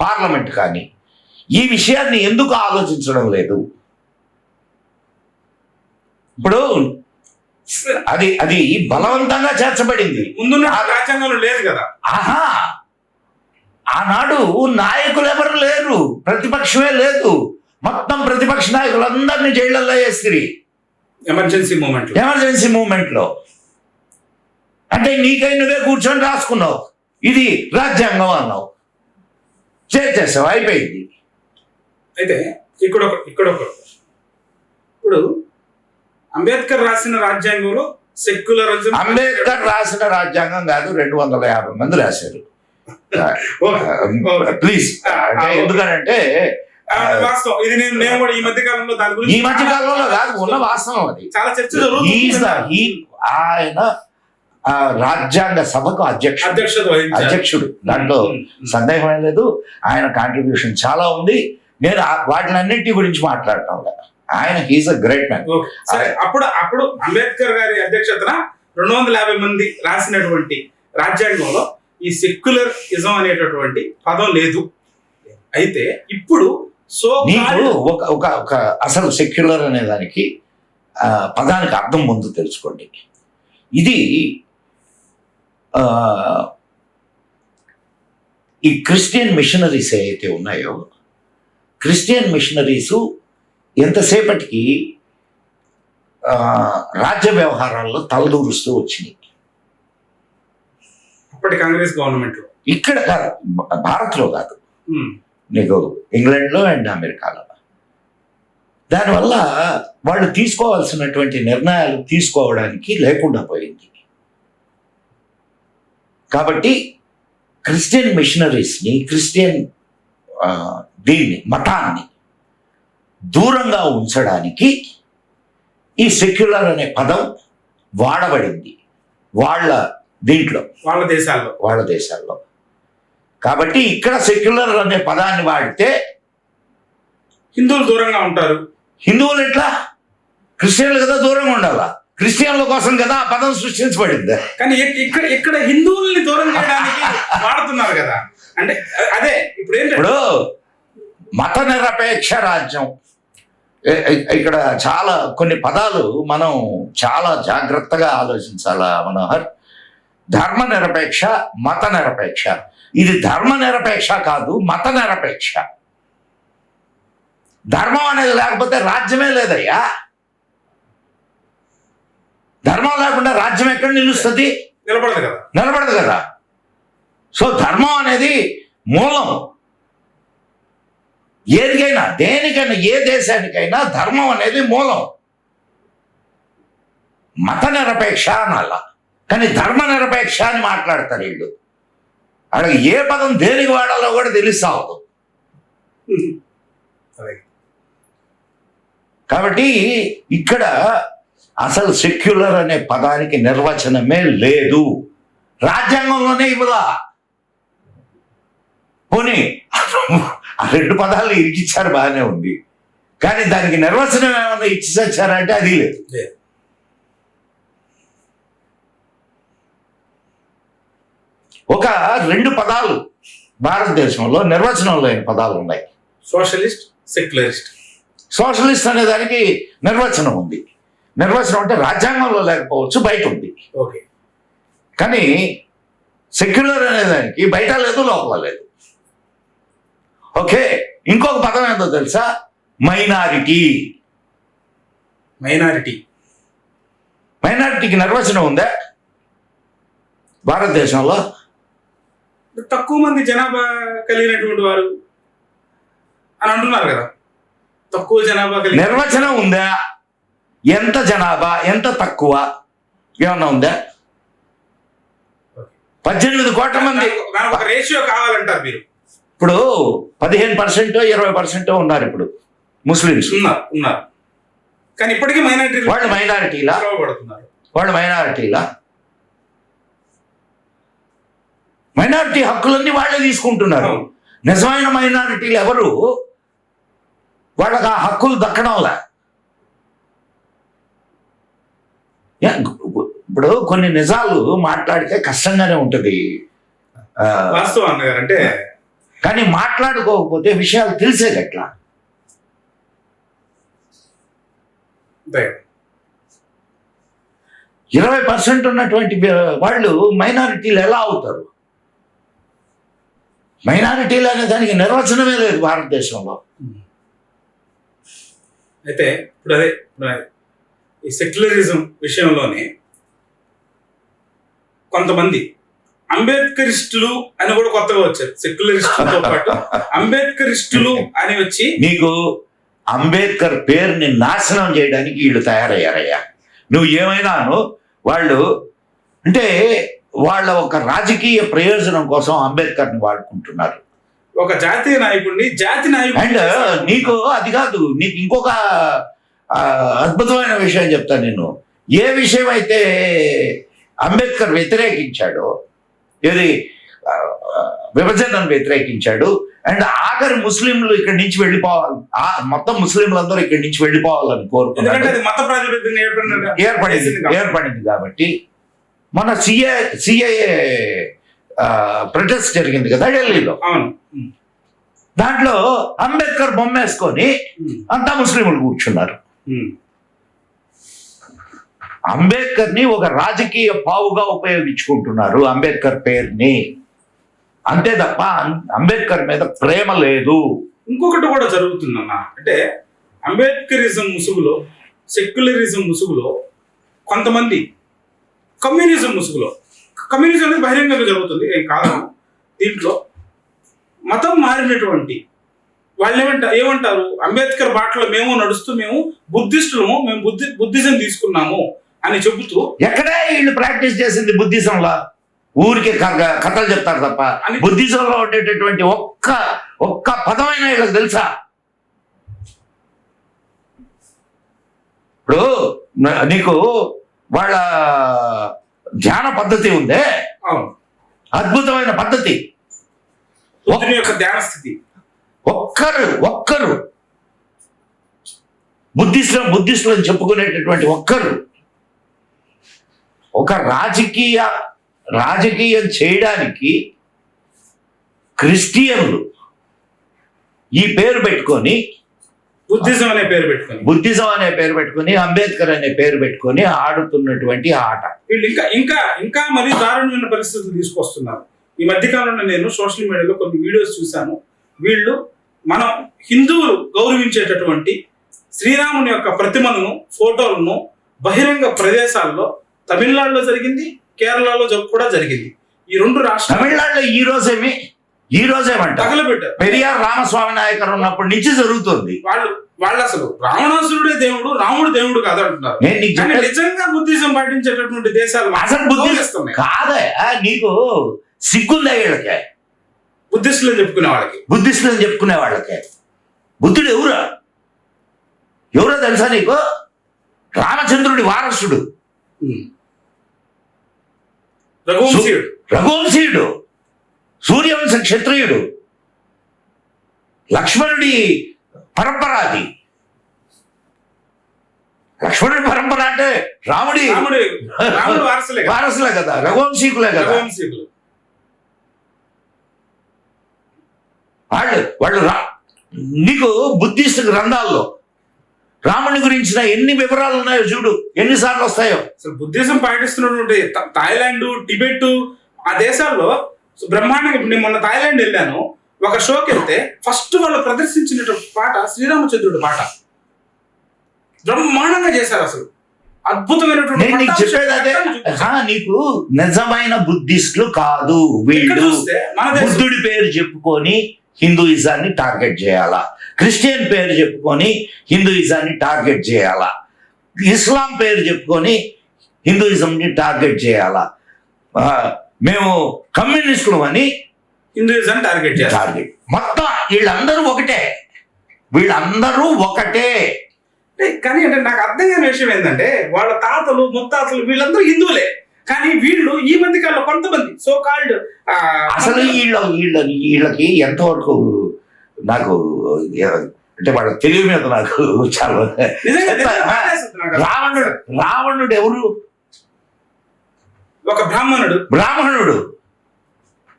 [SPEAKER 2] పార్లమెంట్ కానీ ఈ విషయాన్ని ఎందుకు ఆలోచించడం లేదు? ఇప్పుడు అది బలవంతంగా చేర్చబడింది,
[SPEAKER 1] ముందు రాజ్యాంగంలో లేదు కదా.
[SPEAKER 2] ఆనాడు నాయకులు ఎవరు లేరు, ప్రతిపక్షమే లేదు, మొత్తం ప్రతిపక్ష నాయకులందరినీ జైళ్ళల్లో వేస్తుంది
[SPEAKER 1] ఎమర్జెన్సీ
[SPEAKER 2] మూమెంట్ లో. అంటే నీకై నువ్వే కూర్చొని రాసుకున్నావు, ఇది రాజ్యాంగం అన్నావు, చేసేసావు, అయిపోయింది.
[SPEAKER 1] అయితే ఇక్కడ ఇప్పుడు అంబేద్కర్ రాసిన రాజ్యాంగంలో సెక్యులరిజం,
[SPEAKER 2] అంబేద్కర్ రాసిన రాజ్యాంగం కాదు, 250 మంది రాశారు. ప్లీజ్, ఎందుకనంటే
[SPEAKER 1] ఇది నేను కూడా ఈ మధ్య కాలంలో దాని గురించి,
[SPEAKER 2] ఈ మధ్య కాలంలో కాదు, ఉన్న వాస్తవం అది.
[SPEAKER 1] చాలా చర్చ జరుగుతుంది.
[SPEAKER 2] ఆయన రాజ్యాంగ సభకు అధ్యక్షుడు, దాంట్లో సందేహం లేదు. ఆయన కాంట్రిబ్యూషన్ చాలా ఉంది. నేను వాటిలన్నింటి గురించి మాట్లాడటం లేదు. ఆయన హీస్ అ గ్రేట్ మ్యాన్.
[SPEAKER 1] అప్పుడు అంబేద్కర్ గారి అధ్యక్షతన 250 మంది రాసినటువంటి రాజ్యాంగంలో ఈ సెక్యులరిజం అనేటటువంటి పదం లేదు. అయితే ఇప్పుడు సో
[SPEAKER 2] నీకు ఒక ఒక ఒక అసలు సెక్యులర్ అనే దానికి పదానికి అర్థం ముందు తెలుసుకోండి. ఇది ఈ క్రిస్టియన్ మిషనరీస్ ఏవైతే ఉన్నాయో, క్రిస్టియన్ మిషనరీసు ఎంతసేపటికి రాజ్య వ్యవహారాల్లో తలదూరుస్తూ వచ్చినాయి.
[SPEAKER 1] అప్పటి కాంగ్రెస్ గవర్నమెంట్ లో,
[SPEAKER 2] ఇక్కడ కాదు, భారత్లో కాదు, నీకు ఇంగ్లాండ్లో అండ్ అమెరికాలో. దానివల్ల వాళ్ళు తీసుకోవాల్సినటువంటి నిర్ణయాలు తీసుకోవడానికి లేకుండా పోయింది. కాబట్టి క్రిస్టియన్ మిషనరీస్ని, క్రిస్టియన్ దీన్ని, మతాన్ని దూరంగా ఉంచడానికి ఈ సెక్యులర్ అనే పదం వాడబడింది వాళ్ళ దీంట్లో, వాళ్ళ దేశాల్లో. కాబట్టి ఇక్కడ సెక్యులర్ అనే పదాన్ని వాడితే
[SPEAKER 1] హిందువులు దూరంగా ఉంటారు.
[SPEAKER 2] హిందువులు ఎట్లా? క్రిస్టియన్లు కదా దూరంగా ఉండాలా, క్రిస్టియన్ల కోసం కదా ఆ పదం సృష్టించబడింది.
[SPEAKER 1] కానీ ఇక్కడ హిందువుల్ని దూరం చేయడానికి వాడుతున్నారు కదా. అంటే అదే ఇప్పుడు
[SPEAKER 2] మత నిరపేక్ష రాజ్యం, ఇక్కడ చాలా కొన్ని పదాలు మనం చాలా జాగ్రత్తగా ఆలోచించాలా మనోహర్. ధర్మ నిరపేక్ష, మత నిరపేక్ష. ఇది ధర్మ నిరపేక్ష కాదు, మత నిరపేక్ష. ధర్మం అనేది లేకపోతే రాజ్యమే లేదయ్యా. ధర్మం లేకుండా రాజ్యం ఎక్కడ నిలుస్తుంది? నిలబడదు కదా. సో ధర్మం అనేది మూలం. ఏదికైనా, దేనికైనా, ఏ దేశానికైనా ధర్మం అనేది మూలం. మత నిరపేక్ష అనాల, కానీ ధర్మ నిరపేక్ష అని మాట్లాడతారు వీళ్ళు. అలాగే ఏ పదం దేనికి వాడాలో కూడా తెలుస్తావు. కాబట్టి ఇక్కడ అసలు సెక్యులర్ అనే పదానికి నిర్వచనమే లేదు, రాజ్యాంగంలోనే ఇవ్వలా. పోనీ ఆ రెండు పదాలు ఇరికిచ్చారు, బాగానే ఉంది, కానీ దానికి నిర్వచనం ఏమన్నా ఇచ్చి చచ్చారంటే అది లేదు. ఒక రెండు పదాలు భారతదేశంలో నిర్వచనం లేని పదాలు ఉన్నాయి.
[SPEAKER 1] Socialist, secularist.
[SPEAKER 2] సోషలిస్ట్ అనే దానికి నిర్వచనం ఉంది. నిర్వచనం అంటే రాజ్యాంగంలో లేకపోవచ్చు, బయట ఉంది.
[SPEAKER 1] ఓకే.
[SPEAKER 2] కానీ సెక్యులర్ అనే దానికి బయట లేదు, లోపల లేదు. ఓకే. ఇంకొక పదం ఏంటో తెలుసా? మైనారిటీ. మైనారిటీకి నిర్వచనం ఉందా భారతదేశంలో?
[SPEAKER 1] తక్కువ మంది జనాభా కలిగినటువంటి వారు అని అంటున్నారు కదా. తక్కువ జనాభా
[SPEAKER 2] నిర్వచనం ఉందా? ఎంత జనాభా, ఎంత తక్కువ, ఏమన్నా ఉందా? 18 కోట్ల మంది.
[SPEAKER 1] ఒక రేషియో కావాలంటారు మీరు.
[SPEAKER 2] ఇప్పుడు 15%, 20% ఉన్నారు ఇప్పుడు ముస్లిమ్స్.
[SPEAKER 1] ఉన్నారు కానీ ఇప్పటికీ
[SPEAKER 2] వాళ్ళు మైనారిటీలా? మైనారిటీ హక్కులన్నీ వాళ్ళే తీసుకుంటున్నారు. నిజమైన మైనారిటీలు ఎవరు? వాళ్ళకి ఆ హక్కులు దక్కడంలా. ఇప్పుడు కొన్ని నిజాలు మాట్లాడితే కష్టంగానే ఉంటుంది
[SPEAKER 1] వాస్తవం అన్నగారు, అంటే
[SPEAKER 2] కానీ మాట్లాడుకోకపోతే విషయాలు తెలిసేది ఎట్లా? 20% ఉన్నటువంటి వాళ్ళు మైనారిటీలు ఎలా అవుతారు? మైనారిటీలు అనే దానికి నిర్వచనమే లేదు భారతదేశంలో.
[SPEAKER 1] అయితే ఇప్పుడు ఈ సెక్యులరిజం విషయంలోనే కొంతమంది అంబేద్కరిస్టులు అని కూడా కొత్తగా వచ్చారు. సెక్యులరిస్టులతో పాటు అంబేద్కరిస్టులు అని వచ్చి,
[SPEAKER 2] నీకు అంబేద్కర్ పేరుని నాశనం చేయడానికి వీళ్ళు తయారయ్యారయ్యా. నువ్వు ఏమైనాను వాళ్ళు అంటే వాళ్ళ ఒక రాజకీయ ప్రయోజనం కోసం అంబేద్కర్ని వాడుకుంటున్నారు.
[SPEAKER 1] ఒక జాతీయ నాయకుడిని
[SPEAKER 2] అండ్ నీకు అది కాదు, నీకు ఇంకొక అద్భుతమైన విషయం చెప్తాను నేను. ఏ విషయం అయితే అంబేద్కర్ వ్యతిరేకించాడో, ఏది విభజనను వ్యతిరేకించాడు, అండ్ ఆఖరి ముస్లింలు ఇక్కడి నుంచి వెళ్ళిపోవాలి, మొత్తం ముస్లింలందరూ ఇక్కడి నుంచి వెళ్ళిపోవాలని కోరుకున్నారు. ఏర్పడింది కాబట్టి మన సిఏఏ ప్రొటెస్ట్ జరిగింది కదా ఢిల్లీలో. దాంట్లో అంబేద్కర్ బొమ్మ వేసుకొని అంతా ముస్లింలు కూర్చున్నారు. అంబేద్కర్ని ఒక రాజకీయ పావుగా ఉపయోగించుకుంటున్నారు, అంబేద్కర్ పేరుని, అంతే తప్ప అంబేద్కర్ మీద ప్రేమ లేదు.
[SPEAKER 1] ఇంకొకటి కూడా జరుగుతుందన్న, అంటే అంబేద్కరిజం ముసుగులో, సెక్యులరిజం ముసుగులో కొంతమంది కమ్యూనిజం ముసుగులో, కమ్యూనిజం అనేది బహిరంగంగా జరుగుతుంది ఏం కాదు, దీంట్లో మతం మారినటువంటి వాళ్ళు ఏమంటారు, అంబేద్కర్ బాటలో మేము నడుస్తూ మేము బుద్ధిస్టులము, మేము బుద్ధిజం తీసుకున్నాము అని చెబుతూ.
[SPEAKER 2] ఎక్కడే వీళ్ళు ప్రాక్టీస్ చేసింది బుద్ధిజంలో? ఊరికే కథలు చెప్తారు తప్ప బుద్ధిజంలో ఉండేటటువంటి ఒక్క పదమైన వీళ్ళకి తెలుసా? ఇప్పుడు నీకు వాళ్ళ ధ్యాన పద్ధతి ఉందే, అద్భుతమైన పద్ధతి.
[SPEAKER 1] యొక్క ధ్యాన స్థితి
[SPEAKER 2] ఒక్కరు బుద్ధిస్టులు అని చెప్పుకునేటటువంటి ఒక్కరు ఒక రాజకీయం చేయడానికి క్రిస్టియన్లు ఈ పేరు పెట్టుకొని,
[SPEAKER 1] బుద్ధిజం అనే పేరు పెట్టుకొని
[SPEAKER 2] అంబేద్కర్ అనే పేరు పెట్టుకొని ఆడుతున్నటువంటి ఆట.
[SPEAKER 1] వీళ్ళు ఇంకా మరి దారుణమైన పరిస్థితులు తీసుకొస్తున్నారు. ఈ మధ్యకాలంలో నేను సోషల్ మీడియాలో కొన్ని వీడియోస్ చూశాను. వీళ్ళు మనం హిందువులు గౌరవించేటటువంటి శ్రీరాముని యొక్క ప్రతిమలను, ఫోటోలను బహిరంగ ప్రదేశాల్లో తమిళనాడులో జరిగింది, కేరళలో కూడా జరిగింది. ఈ రెండు రాష్ట్రాలు,
[SPEAKER 2] తమిళనాడులో ఈ రోజేమంట
[SPEAKER 1] తగలబెట్టారు.
[SPEAKER 2] పెరియార్ రామస్వామి నాయకర్ ఉన్నప్పటి నుంచి జరుగుతుంది.
[SPEAKER 1] వాళ్ళు అసలు రావణాసురుడే దేవుడు, రాముడు దేవుడు కాదు అంటున్నారు. నిజంగా బుద్ధిజం పాటించేటటువంటి దేశాలు
[SPEAKER 2] అసలు బుద్ధిస్తున్నాయి కాదే. నీకు సిగ్గుందా వీళ్ళకే?
[SPEAKER 1] బుద్ధిస్టులు
[SPEAKER 2] చెప్పుకునే వాళ్ళకే బుద్ధుడు ఎవరో తెలుసా నీకు? రామచంద్రుడి వారసుడు, రఘువంశీయుడు, సూర్యవంశ క్షత్రియుడు, లక్ష్మణుడి పరంపరాది. లక్ష్మణుడి పరంపర అంటే రాముడి వారసులే కదా, రఘువంశీకులే కదా. వాళ్ళు నీకు బుద్ధిస్ట్ గ్రంథాల్లో రాముని గురించిన ఎన్ని వివరాలు ఉన్నాయో చూడు, ఎన్నిసార్లు వస్తాయో.
[SPEAKER 1] బుద్ధిజం పాటిస్తున్నటువంటి థాయిలాండ్, టిబెట్ ఆ దేశాల్లో బ్రహ్మాండంగా. ఇప్పుడు నేను మొన్న థాయిలాండ్ వెళ్ళాను, ఒక షోకి వెళ్తే ఫస్ట్ వాళ్ళు ప్రదర్శించిన పాట శ్రీరామచంద్రుడి పాట బ్రహ్మాండంగా చేశారు. అసలు అద్భుతమైనటువంటి.
[SPEAKER 2] నీకు చెప్పేది అదే, నీకు నిజమైన బుద్ధిస్టులు కాదు వీళ్ళు. బుద్ధుడి పేరు చెప్పుకొని హిందూయిజాన్ని టార్గెట్ చేయాలా, క్రిస్టియన్ పేరు చెప్పుకొని హిందూయిజాన్ని టార్గెట్ చేయాలా, ఇస్లాం పేరు చెప్పుకొని హిందూయిజంని టార్గెట్ చేయాలా, మేము కమ్యూనిస్టులు అని
[SPEAKER 1] హిందూయిజం టార్గెట్.
[SPEAKER 2] మొత్తం వీళ్ళందరూ ఒకటే.
[SPEAKER 1] కానీ అంటే నాకు అర్థం కాని విషయం ఏంటంటే, వాళ్ళ తాతలు ముత్తాతలు వీళ్ళందరూ హిందువులే, కానీ వీళ్ళు ఈ మధ్య కాలంలో కొంతమంది సో కాల్డ్
[SPEAKER 2] అసలు వీళ్ళకి ఎంతవరకు నాకు అంటే వాళ్ళ తెలివి మీద నాకు చాలా. రావణుడు ఎవరు?
[SPEAKER 1] ఒక
[SPEAKER 2] బ్రాహ్మణుడు,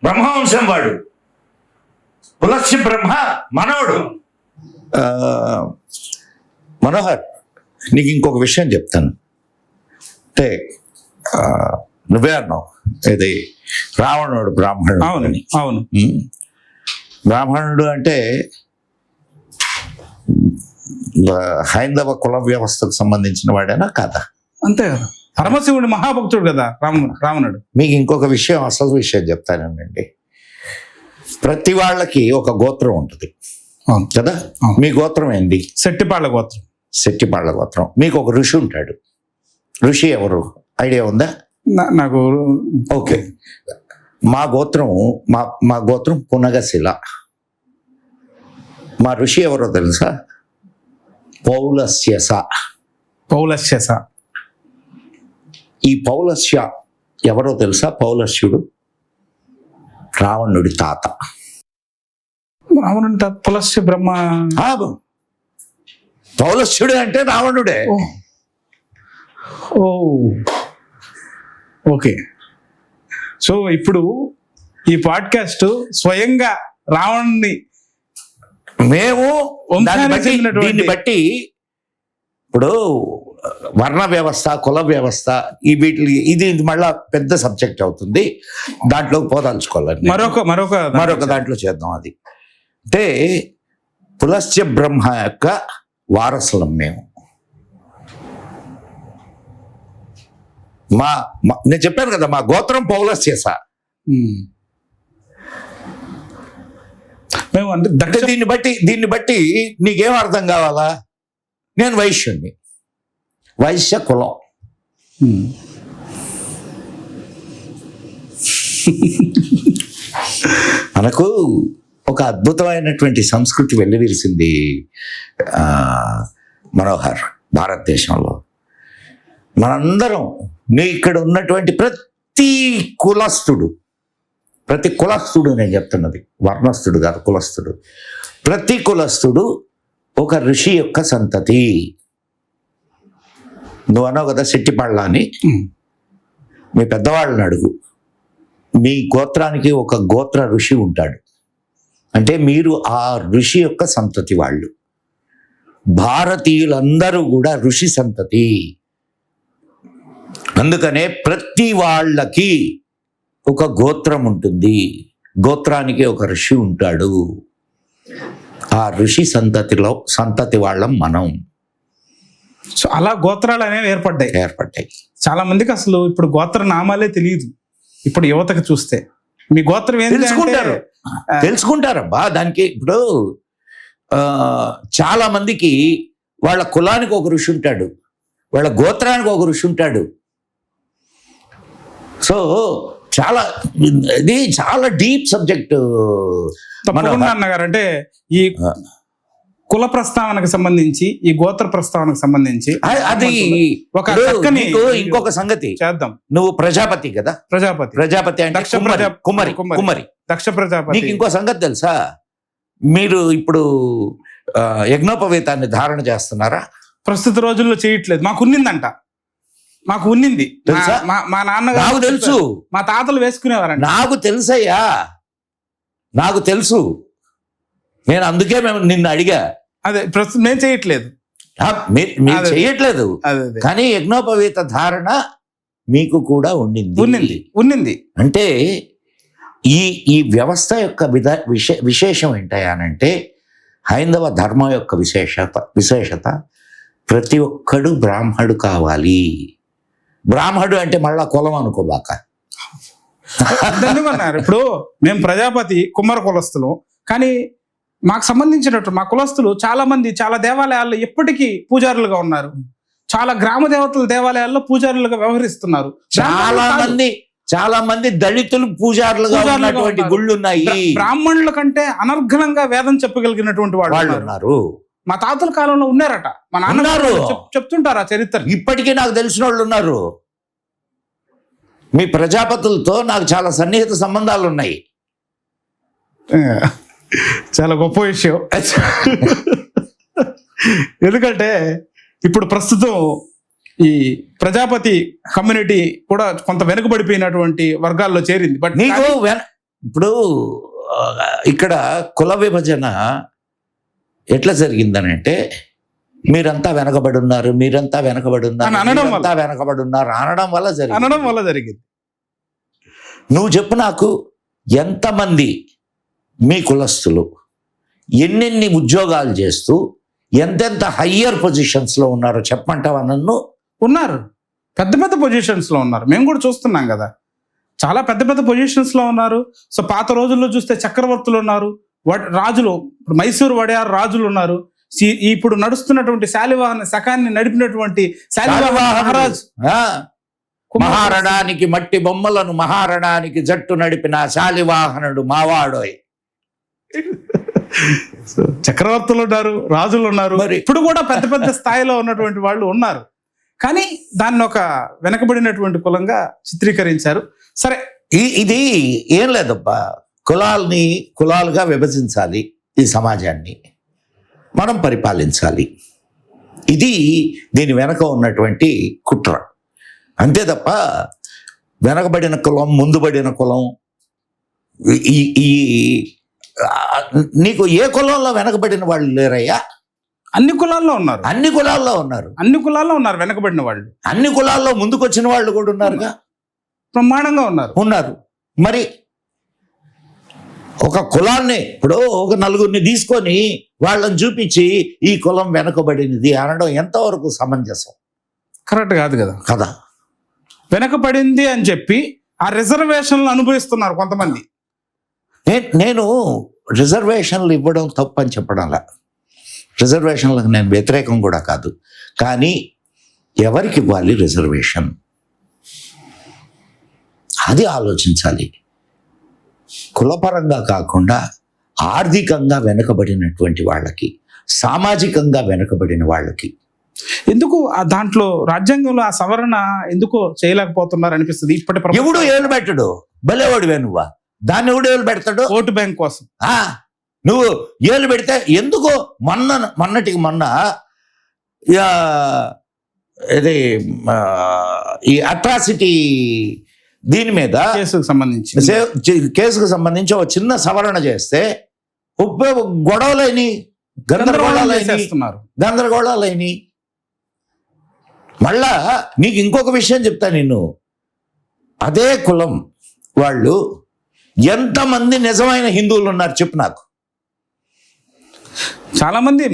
[SPEAKER 2] బ్రహ్మవంశం వాడు, పులస్య బ్రహ్మ మనవడు. మనోహర్, నీకు ఇంకొక విషయం చెప్తాను. అంటే నువ్వే అన్నావు ఇది రావణుడు బ్రాహ్మణుడు.
[SPEAKER 1] అవును.
[SPEAKER 2] బ్రాహ్మణుడు అంటే హైందవ కుల వ్యవస్థకు సంబంధించిన వాడేనా కాదా?
[SPEAKER 1] అంతే కదా, పరమశివుడు మహాభక్తుడు కదా రావణుడు.
[SPEAKER 2] మీకు ఇంకొక విషయం, అసలు విషయం చెప్తానండి. ప్రతి వాళ్ళకి ఒక గోత్రం ఉంటుంది కదా. మీ గోత్రం ఏంటి?
[SPEAKER 1] శెట్టిపాళ్ళ గోత్రం.
[SPEAKER 2] మీకు ఒక ఋషి ఉంటాడు. ఋషి ఎవరు? ఐడియా ఉందా?
[SPEAKER 1] నాకు
[SPEAKER 2] ఓకే. మా గోత్రం పునగశిల. మా ఋషి ఎవరో తెలుసా? పౌలస్యస. ఈ పౌలస్య ఎవరో తెలుసా? పౌలస్యుడు రావణుడి తాత.
[SPEAKER 1] పులస్య బ్రహ్మ.
[SPEAKER 2] పౌలస్యుడు అంటే రావణుడే.
[SPEAKER 1] ఓకే. సో ఇప్పుడు ఈ పాడ్కాస్ట్ స్వయంగా రావణుని
[SPEAKER 2] మేము
[SPEAKER 1] వంశానికి చెందినటువంటి-
[SPEAKER 2] దీన్ని బట్టి ఇప్పుడు వర్ణ వ్యవస్థ, కుల వ్యవస్థ, ఈ వీటి ఇది మళ్ళా పెద్ద సబ్జెక్ట్ అవుతుంది. దాంట్లో పోదాల్చుకోవాలి. మరొక దాంట్లో చేద్దాం. అది అంటే పులస్త్య బ్రహ్మ యొక్క వారసులం మేము. నేను చెప్పాను కదా, మా గోత్రం పౌలస్త్యస.
[SPEAKER 1] మేము
[SPEAKER 2] అంటే దీన్ని బట్టి నీకేం అర్థం కావాలా? నేను వైశ్యుణ్ణి, వైశ్య కులం. మనకు ఒక అద్భుతమైనటువంటి సంస్కృతి వెల్లివిరిసింది మనోహర్ భారతదేశంలో. మనందరం ఇక్కడ ఉన్నటువంటి ప్రతి కులస్థుడు నేను చెప్తున్నది వర్ణస్థుడు కాదు, కులస్థుడు. ప్రతి కులస్థుడు ఒక ఋషి యొక్క సంతతి. నువ్వు అన్నావు కదా శెట్టిపళ్ళ అని. మీ పెద్దవాళ్ళని అడుగు, మీ గోత్రానికి ఒక గోత్ర ఋషి ఉంటాడు. అంటే మీరు ఆ ఋషి యొక్క సంతతి వాళ్ళు. భారతీయులందరూ కూడా ఋషి సంతతి. అందుకనే ప్రతి వాళ్ళకి ఒక గోత్రం ఉంటుంది, గోత్రానికి ఒక ఋషి ఉంటాడు. ఆ ఋషి సంతతి వాళ్ళం మనం.
[SPEAKER 1] సో అలా గోత్రాలు అనేవి ఏర్పడ్డాయి. చాలా మందికి అసలు ఇప్పుడు గోత్ర నామాలే తెలియదు. ఇప్పుడు యువతకు చూస్తే మీ గోత్రం ఏం
[SPEAKER 2] తెలుసుకుంటారబ్బా. దానికి ఇప్పుడు చాలా మందికి వాళ్ళ కులానికి ఒక ఋషి ఉంటాడు, వాళ్ళ గోత్రానికి ఒక ఋషి ఉంటాడు. సో ఇది చాలా డీప్ సబ్జెక్ట్
[SPEAKER 1] అన్నగారు. అంటే ఈ కుల ప్రస్తావనకు సంబంధించి, ఈ గోత్ర ప్రస్తావనకు సంబంధించి
[SPEAKER 2] అది
[SPEAKER 1] ఒక
[SPEAKER 2] ఇంకొక సంగతి
[SPEAKER 1] చేద్దాం.
[SPEAKER 2] నువ్వు ప్రజాపతి కదా, ప్రజాపతి అంటే కుమ్మరి
[SPEAKER 1] దక్ష ప్రజాపతి.
[SPEAKER 2] నీకు ఇంకో సంగతి తెలుసా? మీరు ఇప్పుడు యజ్ఞోపవేతాన్ని ధారణ చేస్తున్నారా?
[SPEAKER 1] ప్రస్తుత రోజుల్లో చేయట్లేదు. మాకు ఉన్నింది
[SPEAKER 2] తెలుసా?
[SPEAKER 1] మా నాన్నగారు
[SPEAKER 2] నాకు తెలుసు,
[SPEAKER 1] మా తాతలు వేసుకునేవారండి.
[SPEAKER 2] నాకు తెలుసయ్యా, నాకు తెలుసు. నేను అందుకే నిన్ను అడిగా.
[SPEAKER 1] అదే ప్రస్తుతం నేను చేయట్లేదు.
[SPEAKER 2] మీరు చేయట్లేదు, కానీ యజ్ఞోపవేత ధారణ మీకు కూడా ఉన్నింది. అంటే ఈ వ్యవస్థ యొక్క విశేషం ఏంటంటే హైందవ ధర్మం యొక్క విశేషత ప్రతి ఒక్కడు బ్రాహ్మడు కావాలి. బ్రాహ్మడు అంటే మళ్ళా కులం అనుకోబాక.
[SPEAKER 1] ఇప్పుడు మేము ప్రజాపతి కుమ్మర కులస్తులు, కానీ మాకు సంబంధించినట్టు మా కులస్తులు చాలా మంది చాలా దేవాలయాల్లో ఎప్పటికీ పూజారులుగా ఉన్నారు. చాలా గ్రామ దేవతల దేవాలయాల్లో పూజారులుగా వ్యవహరిస్తున్నారు.
[SPEAKER 2] చాలా మంది దళితులు పూజారులుగా ఉన్నటువంటి గుళ్ళు ఉన్నాయి.
[SPEAKER 1] బ్రాహ్మణుల కంటే అనర్ఘలంగా వేదం చెప్పగలిగినటువంటి వాళ్ళు ఉన్నారు. మా తాతల కాలంలో ఉన్నారట. మా నాన్నగారు చెప్తుంటారు ఆ చరిత్ర.
[SPEAKER 2] ఇప్పటికీ నాకు తెలిసిన వాళ్ళు ఉన్నారు. మీ ప్రజాపతులతో నాకు చాలా సన్నిహిత సంబంధాలు ఉన్నాయి.
[SPEAKER 1] చాలా గొప్ప విషయం. ఎందుకంటే ఇప్పుడు ప్రస్తుతం ఈ ప్రజాపతి కమ్యూనిటీ కూడా కొంత వెనుకబడిపోయినటువంటి వర్గాల్లో చేరింది. బట్
[SPEAKER 2] నీకు ఇప్పుడు ఇక్కడ కుల విభజన ఎట్లా జరిగిందనంటే మీరంతా వెనకబడి ఉన్నారు అనడం వల్ల జరిగింది. నువ్వు చెప్పు నాకు, ఎంతమంది మీ కులస్తులు ఎన్నెన్ని ఉద్యోగాలు చేస్తూ ఎంతెంత హయ్యర్ పొజిషన్స్లో ఉన్నారో చెప్పమంటావా నన్ను?
[SPEAKER 1] ఉన్నారు, పెద్ద పెద్ద పొజిషన్స్లో ఉన్నారు. మేము కూడా చూస్తున్నాం కదా, చాలా పెద్ద పెద్ద పొజిషన్స్లో ఉన్నారు. సో పాత రోజుల్లో చూస్తే చక్రవర్తులు ఉన్నారు, రాజులు, ఇప్పుడు మైసూరు వడయారు రాజులు ఉన్నారు. ఇప్పుడు నడుస్తున్నటువంటి శాలివాహన శకాన్ని నడిపినటువంటి మహారాజ్,
[SPEAKER 2] మహారణానికి మట్టి బొమ్మలను మహారణానికి జట్టు నడిపిన శాలివాహనుడు మావాడోయ్.
[SPEAKER 1] చక్రవర్తులు ఉన్నారు, రాజులు ఉన్నారు. ఇప్పుడు కూడా పెద్ద పెద్ద స్థాయిలో ఉన్నటువంటి వాళ్ళు ఉన్నారు. కానీ దాన్ని ఒక వెనకబడినటువంటి కులంగా చిత్రీకరించారు. సరే,
[SPEAKER 2] ఇది ఏం లేదబ్బా, కులాలుగా విభజించాలి, ఈ సమాజాన్ని మనం పరిపాలించాలి. ఇది దీని వెనక ఉన్నటువంటి కుట్ర. అంతే తప్ప వెనకబడిన కులం, ముందుబడిన కులం, ఈ నీకు ఏ కులంలో వెనకబడిన వాళ్ళు లేరయ్యా?
[SPEAKER 1] అన్ని కులాల్లో ఉన్నారు,
[SPEAKER 2] అన్ని కులాల్లో ఉన్నారు.
[SPEAKER 1] అన్ని కులాల్లో ఉన్నారు వెనకబడిన వాళ్ళు.
[SPEAKER 2] అన్ని కులాల్లో ముందుకొచ్చిన వాళ్ళు కూడా ఉన్నారుగా,
[SPEAKER 1] బ్రహ్మాండంగా ఉన్నారు.
[SPEAKER 2] మరి ఒక కులాన్ని ఇప్పుడు ఒక నలుగురిని తీసుకొని వాళ్ళని చూపించి ఈ కులం వెనకబడినది అనడం ఎంతవరకు సమంజసం?
[SPEAKER 1] కరెక్ట్ కాదు కదా.
[SPEAKER 2] కదా,
[SPEAKER 1] వెనకబడింది అని చెప్పి ఆ రిజర్వేషన్లు అనుభవిస్తున్నారు కొంతమంది.
[SPEAKER 2] నేను రిజర్వేషన్లు ఇవ్వడం తప్పు అని చెప్పడంలా, రిజర్వేషన్లకు నేను వ్యతిరేకం కూడా కాదు. కానీ ఎవరికి ఇవ్వాలి రిజర్వేషన్ అది ఆలోచించాలి. కులపరంగా కాకుండా ఆర్థికంగా వెనుకబడినటువంటి వాళ్ళకి, సామాజికంగా వెనుకబడిన వాళ్ళకి
[SPEAKER 1] ఎందుకు దాంట్లో రాజ్యాంగంలో ఆ సవరణ ఎందుకో చేయలేకపోతున్నారు అనిపిస్తుంది. ఇప్పటి
[SPEAKER 2] ఎవడు ఏలు పెట్టడు, బలేవాడువే నువ్వా, దాన్ని ఎవడు ఏలు పెడతాడు?
[SPEAKER 1] ఓటు బ్యాంక్ కోసం
[SPEAKER 2] నువ్వు ఏలు పెడితే ఎందుకో మొన్నటికి మొన్న ఇది ఈ అట్రాసిటీ దీని మీద కేసుకు సంబంధించి ఒక చిన్న సవరణ చేస్తే గొడవలైన గందరగోళాలైన. మళ్ళా నీకు ఇంకొక విషయం చెప్తా, నేను అదే కులం వాళ్ళు ఎంతమంది నిజమైన హిందువులు ఉన్నారు చెప్పు నాకు.
[SPEAKER 1] చాలా మంది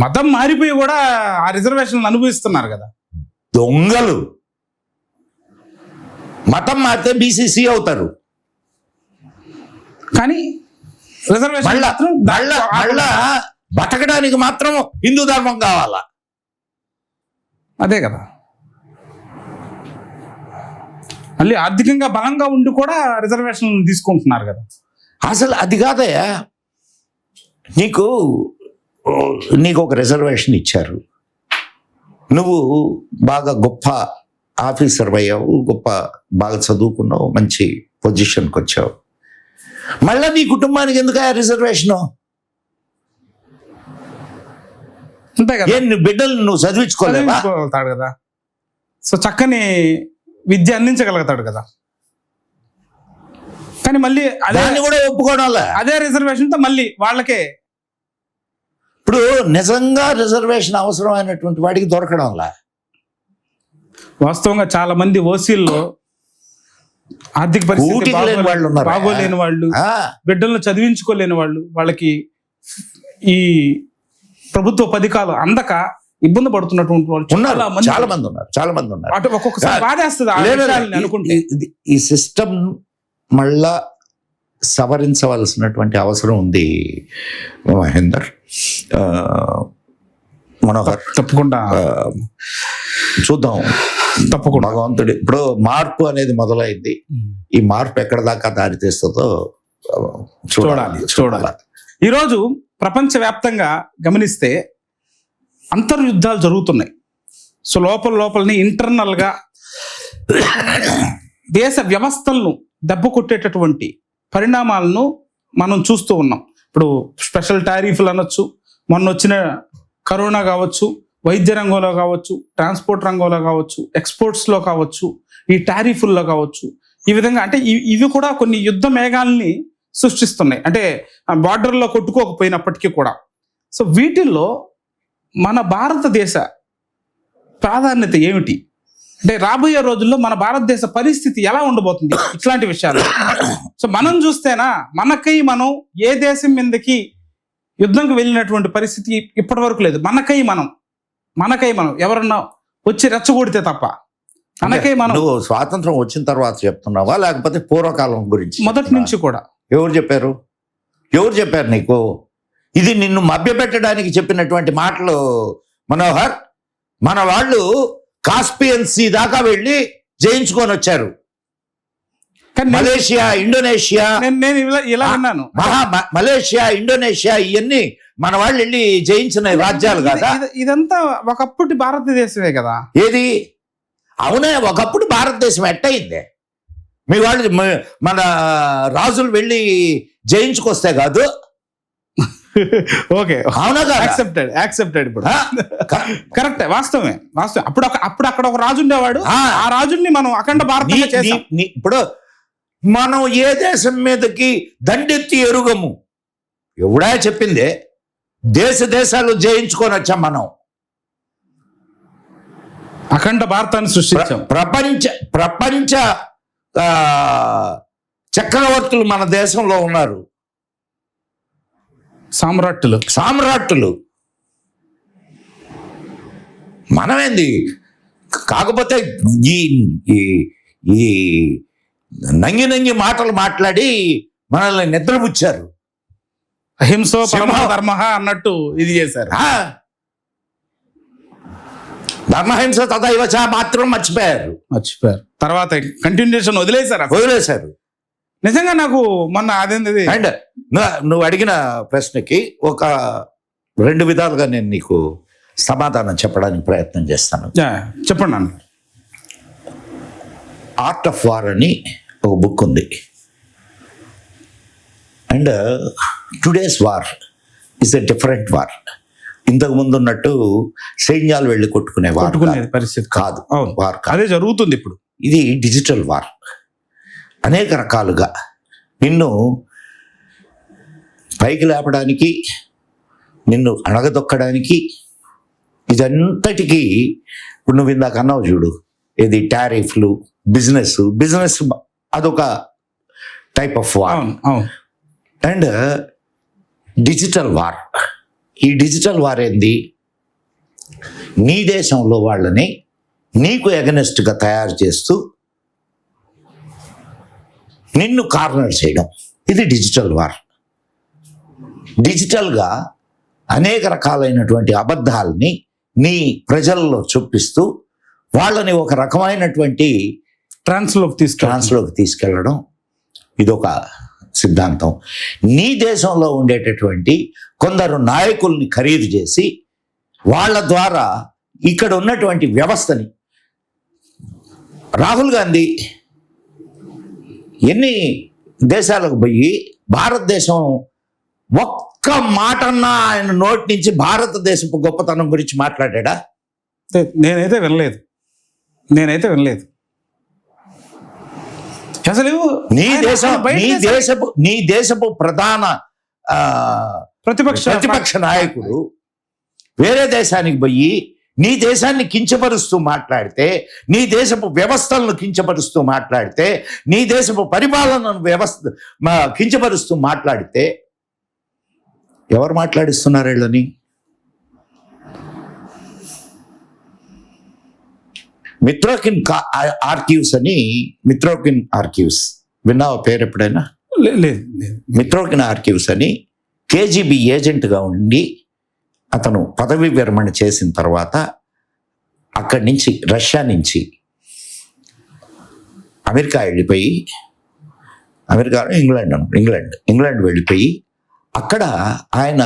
[SPEAKER 1] మతం మారిపోయి కూడా ఆ రిజర్వేషన్లు అనుభవిస్తున్నారు కదా.
[SPEAKER 2] దొంగలు మతం మారితే బీసీసీ అవుతారు,
[SPEAKER 1] కానీ రిజర్వేషన్
[SPEAKER 2] మళ్ళా బతకడానికి మాత్రం హిందూ ధర్మం కావాలా.
[SPEAKER 1] అదే కదా, మళ్ళీ ఆర్థికంగా బలంగా ఉండి కూడా రిజర్వేషన్ తీసుకుంటున్నారు కదా.
[SPEAKER 2] అసలు అది కాదయ్యా, నీకు ఒక రిజర్వేషన్ ఇచ్చారు, నువ్వు బాగా గొప్ప ఆఫీసర్ అయ్యావు, బాగా చదువుకున్నావు, మంచి పొజిషన్కి వచ్చావు. మళ్ళీ నీ కుటుంబానికి ఎందుకు రిజర్వేషను?
[SPEAKER 1] అంతే కదా,
[SPEAKER 2] నువ్వు బిడ్డలు నువ్వు
[SPEAKER 1] చదివించుకోగలుగుతాడు కదా, సో చక్కని విద్య అందించగలుగుతాడు కదా. కానీ మళ్ళీ
[SPEAKER 2] దాన్ని కూడా ఒప్పుకోవడం
[SPEAKER 1] అదే రిజర్వేషన్తో మళ్ళీ వాళ్ళకే.
[SPEAKER 2] ఇప్పుడు నిజంగా రిజర్వేషన్ అవసరమైనటువంటి వాడికి దొరకడంలా.
[SPEAKER 1] వాస్తవంగా చాలా మంది ఓసీల్లో ఆర్థిక పరిస్థితి బాగోలేని వాళ్ళు, బిడ్డలను చదివించుకోలేని వాళ్ళు, వాళ్ళకి ఈ ప్రభుత్వ పథకాలు అందక ఇబ్బంది పడుతున్నటువంటి వాళ్ళు
[SPEAKER 2] చాలా మంది ఉన్నారు.
[SPEAKER 1] అటు ఒక్కొక్కసారి బాధేస్తుంది అనుకుంటే.
[SPEAKER 2] ఈ సిస్టమ్ మళ్ళా సవరించవలసినటువంటి అవసరం ఉంది మహేందర్, మనోహర్.
[SPEAKER 1] తప్పకుండా
[SPEAKER 2] చూద్దాం,
[SPEAKER 1] తప్పకుండా.
[SPEAKER 2] భగవంతుడి ఇప్పుడు మార్పు అనేది మొదలైంది, ఈ మార్పు ఎక్కడ దాకా దారి తీస్తుందో చూడాలి.
[SPEAKER 1] ఈరోజు ప్రపంచవ్యాప్తంగా గమనిస్తే అంతర్యుద్ధాలు జరుగుతున్నాయి. సో లోపలనే ఇంటర్నల్గా దేశ వ్యవస్థలను దెబ్బ కొట్టేటటువంటి పరిణామాలను మనం చూస్తూ ఉన్నాం. ఇప్పుడు స్పెషల్ టారిఫ్లు అనొచ్చు, మొన్న వచ్చిన కరోనా కావచ్చు, వైద్య రంగంలో కావచ్చు, ట్రాన్స్పోర్ట్ రంగంలో కావచ్చు, ఎక్స్పోర్ట్స్లో కావచ్చు, ఈ టారిఫ్ల్లో కావచ్చు. ఈ విధంగా అంటే ఇవి కూడా కొన్ని యుద్ధ మేఘాలని సృష్టిస్తున్నాయి, అంటే బార్డర్లో కొట్టుకోకపోయినప్పటికీ కూడా. సో వీటిల్లో మన భారతదేశ ప్రాధాన్యత ఏమిటి, అంటే రాబోయే రోజుల్లో మన భారతదేశ పరిస్థితి ఎలా ఉండబోతుంది ఇట్లాంటి విషయాలు. సో మనం చూస్తేనా మనం ఏ దేశం మీదకి యుద్ధంకి వెళ్ళినటువంటి పరిస్థితి ఇప్పటి వరకు లేదు. మనకై మనం ఎవరన్నా వచ్చి రెచ్చగొడితే తప్ప మనకై మనం.
[SPEAKER 2] నువ్వు స్వాతంత్రం వచ్చిన తర్వాత చెప్తున్నావా లేకపోతే పూర్వకాలం గురించి?
[SPEAKER 1] మొదటి నుంచి కూడా.
[SPEAKER 2] ఎవరు చెప్పారు నీకు? ఇది నిన్ను మభ్యపెట్టడానికి చెప్పినటువంటి మాటలు మనోహర్. మన వాళ్ళు కాస్పియన్ సీ దాకా వెళ్ళి జయించుకొని వచ్చారు. మలేషియా, ఇండోనేషియా,
[SPEAKER 1] నేను ఇలా అన్నాను,
[SPEAKER 2] మలేషియా, ఇండోనేషియా ఇవన్నీ మన వాళ్ళు వెళ్ళి జయించిన రాజ్యాలు కదా.
[SPEAKER 1] ఇదంతా ఒకప్పుడు భారతదేశమే కదా.
[SPEAKER 2] ఏది? అవునే, ఒకప్పుడు భారతదేశం ఎట్టయిందే. మీ వాళ్ళు మన రాజులు వెళ్ళి జయించుకొస్తే కాదు.
[SPEAKER 1] ఓకే, అవునా కాదు? యాక్సెప్టెడ్. ఇప్పుడు కరెక్టే, వాస్తవమే. అప్పుడు అక్కడ ఒక రాజు ఉండేవాడు, ఆ రాజుని మనం అఖండ భారతంగా చేసాం.
[SPEAKER 2] ఇప్పుడు మనం ఏ దేశం మీదకి దండెత్తి ఎరుగము, ఎవడా చెప్పిందే? దేశాలు జయించుకొని వచ్చాం మనం.
[SPEAKER 1] అఖండ భారతాన్ని సృష్టించాం.
[SPEAKER 2] ప్రపంచ చక్రవర్తులు మన దేశంలో ఉన్నారు, సామ్రాట్టులు. మనమేంది? కాకపోతే ఈ నంగి మాటలు మాట్లాడి మనల్ని నిద్రపుచ్చారు.
[SPEAKER 1] అహింసో పరమో ధర్మ అన్నట్టు ఇది చేశారు.
[SPEAKER 2] ధర్మహింస తదైవచ మాత్రం మర్చిపోయారు.
[SPEAKER 1] తర్వాత కంటిన్యూషన్ వదిలేశారు. నిజంగా నాకు మొన్న అదేంది,
[SPEAKER 2] అండ్ నువ్వు అడిగిన ప్రశ్నకి ఒక 2 విధాలుగా నేను నీకు సమాధానం చెప్పడానికి ప్రయత్నం చేస్తాను.
[SPEAKER 1] చెప్పండి అన్న.
[SPEAKER 2] ఆర్ట్ ఆఫ్ వార్ అని ఒక బుక్ ఉంది. And today's war is a different war. ఇంతకు ముందు ఉన్నట్టు సైన్యాలు వెళ్ళి కొట్టుకునే
[SPEAKER 1] పరిస్థితి
[SPEAKER 2] కాదు. వార్
[SPEAKER 1] అదే జరుగుతుంది ఇప్పుడు.
[SPEAKER 2] ఇది డిజిటల్ వార్. అనేక రకాలుగా నిన్ను పైకి లేపడానికి, నిన్ను అణగదొక్కడానికి, ఇదంతటికీ ఇప్పుడు నువ్వు ఇందాక అన్నావు చూడు, ఇది టారిఫ్లు, బిజినెస్ అదొక type of war. And digital war. ఈ డిజిటల్ వార్ ఏంది? నీ దేశంలో వాళ్ళని నీకు ఎగనెస్ట్గా తయారు చేస్తూ నిన్ను కార్నర్ చేయడం, ఇది డిజిటల్ వార్. డిజిటల్గా అనేక రకాలైనటువంటి అబద్ధాలని నీ ప్రజల్లో చూపిస్తూ వాళ్ళని ఒక రకమైనటువంటి ట్రాన్స్లోకి తీసుకెళ్ళడం, ఇదొక సిద్ధాంతం. నీ దేశంలో ఉండేటటువంటి కొందరు నాయకుల్ని ఖరీదు చేసి వాళ్ళ ద్వారా ఇక్కడ ఉన్నటువంటి వ్యవస్థని, రాహుల్ గాంధీ ఎన్ని దేశాలకు పోయి భారతదేశం ఒక్క మాటన్నా ఆయన నోటి నుంచి భారతదేశపు గొప్పతనం గురించి మాట్లాడా?
[SPEAKER 1] నేనైతే వినలేదు. అసలు
[SPEAKER 2] నీ దేశపు ప్రధాన ప్రతిపక్ష నాయకుడు వేరే దేశానికి పోయి నీ దేశాన్ని కించపరుస్తూ మాట్లాడితే, నీ దేశపు వ్యవస్థలను కించపరుస్తూ మాట్లాడితే, నీ దేశపు పరిపాలనను కించపరుస్తూ మాట్లాడితే ఎవరు మాట్లాడిస్తున్నారు వీళ్ళని? మిత్రోకిన్ ఆర్కీవ్స్ విన్నావా పేరు ఎప్పుడైనా?
[SPEAKER 1] లేదు.
[SPEAKER 2] మిత్రోకిన్ ఆర్కీవ్స్ అని KGB ఏజెంట్గా ఉండి అతను పదవి విరమణ చేసిన తర్వాత అక్కడి నుంచి, రష్యా నుంచి అమెరికా వెళ్ళిపోయి, ఇంగ్లాండ్ వెళ్ళిపోయి అక్కడ ఆయన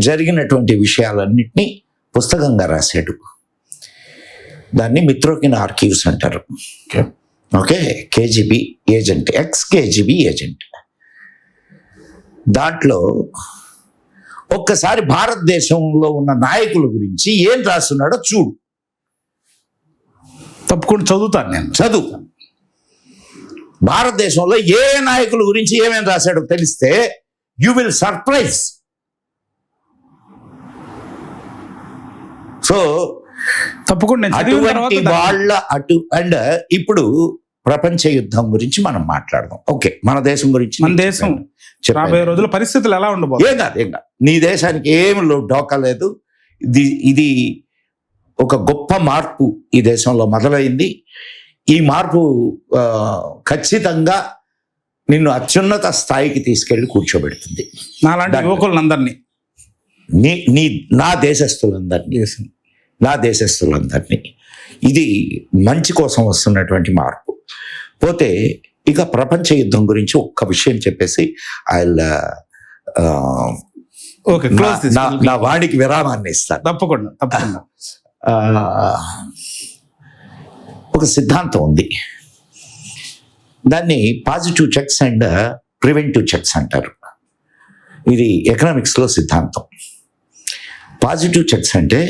[SPEAKER 2] జరిగినటువంటి విషయాలన్నింటినీ పుస్తకంగా రాశాడు. దాన్ని మిత్రోకిన్ ఆర్కీవ్స్ అంటారు. Okay, KGB agent, ex-KGB agent. దాంట్లో ఒక్కసారి భారతదేశంలో ఉన్న నాయకుల గురించి ఏం రాస్తున్నాడో చూడు.
[SPEAKER 1] తప్పకుండా చదువుతాను నేను.
[SPEAKER 2] చదువు. భారతదేశంలో ఏ నాయకుల గురించి ఏమేమి రాశాడో తెలిస్తే యూ విల్ సర్ప్రైజ్. సో
[SPEAKER 1] తప్పకుండా
[SPEAKER 2] అటువంటి వాళ్ళ అండ్ ఇప్పుడు ప్రపంచ యుద్ధం గురించి మనం మాట్లాడదాం. ఓకే, మన దేశం గురించి.
[SPEAKER 1] మన దేశం రాబోయే రోజుల పరిస్థితులు ఎలా ఉండబోతుంది?
[SPEAKER 2] ఏం కాదు. నీ దేశానికి ఏం డోకా లేదు. ఇది ఒక గొప్ప మార్పు ఈ దేశంలో మొదలైంది. ఈ మార్పు ఖచ్చితంగా నిన్ను అత్యున్నత స్థాయికి తీసుకెళ్లి కూర్చోబెడుతుంది.
[SPEAKER 1] నాలాంటి యువకులందరినీ,
[SPEAKER 2] నా దేశస్తులందరినీ. ఇది మంచి కోసం వస్తున్నటువంటి మార్పు. పోతే ఇక ప్రపంచ యుద్ధం గురించి ఒక్క విషయం చెప్పేసి నా వాడికి విరామాన్ని ఇస్తాను.
[SPEAKER 1] తప్పకుండా.
[SPEAKER 2] ఒక సిద్ధాంతం ఉంది, దాన్ని positive checks and preventive checks అంటారు. ఇది ఎకనామిక్స్లో సిద్ధాంతం. పాజిటివ్ చెక్స్ అంటే,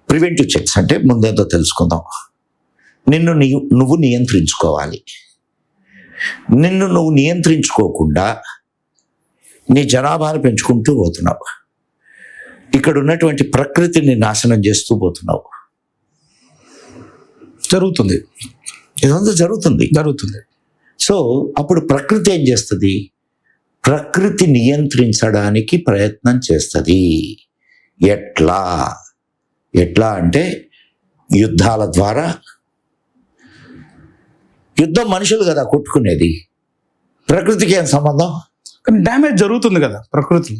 [SPEAKER 2] ప్రివెంటివ్ చెక్స్ అంటే ముందేదో తెలుసుకుందాం. నువ్వు నియంత్రించుకోవాలి. నిన్ను నువ్వు నియంత్రించుకోకుండా నీ జనాభాను పెంచుకుంటూ పోతున్నావు. ఇక్కడ ఉన్నటువంటి ప్రకృతిని నాశనం చేస్తూ పోతున్నావు.
[SPEAKER 1] జరుగుతుంది.
[SPEAKER 2] ఇదంతా జరుగుతుంది. సో అప్పుడు ప్రకృతి ఏం చేస్తుంది? ప్రకృతి నియంత్రించడానికి ప్రయత్నం చేస్తుంది. ఎట్లా అంటే యుద్ధాల ద్వారా. యుద్ధం మనుషులు కదా కొట్టుకునేది, ప్రకృతికి ఏం సంబంధం?
[SPEAKER 1] కానీ డ్యామేజ్ జరుగుతుంది కదా ప్రకృతి.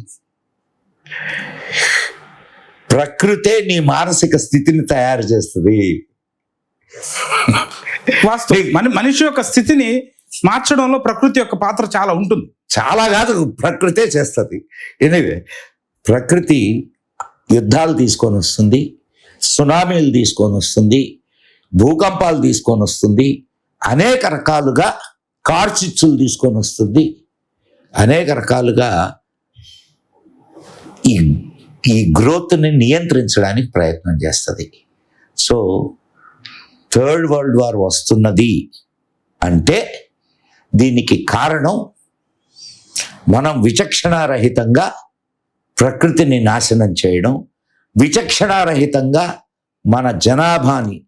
[SPEAKER 2] ప్రకృతే నీ మానసిక స్థితిని తయారు చేస్తుంది.
[SPEAKER 1] వాస్తవం. మనిషి యొక్క స్థితిని మార్చడంలో ప్రకృతి యొక్క పాత్ర చాలా ఉంటుంది.
[SPEAKER 2] చాలా కాదు, ప్రకృతే చేస్తుంది. ఎనివే, ప్రకృతి యుద్ధాలు తీసుకొని వస్తుంది, సునామీలు తీసుకొని వస్తుంది, భూకంపాలు తీసుకొని వస్తుంది, అనేక రకాలుగా కార్చిచ్చులు తీసుకొని వస్తుంది, అనేక రకాలుగా ఈ గ్రోత్ని నియంత్రించడానికి ప్రయత్నం చేస్తుంది. సో థర్డ్ వరల్డ్ వార్ వస్తున్నది అంటే దీనికి కారణం మనం విచక్షణారహితంగా ప్రకృతిని నాశనం చేయడం, విచక్షణారహితంగా మన జనాభాని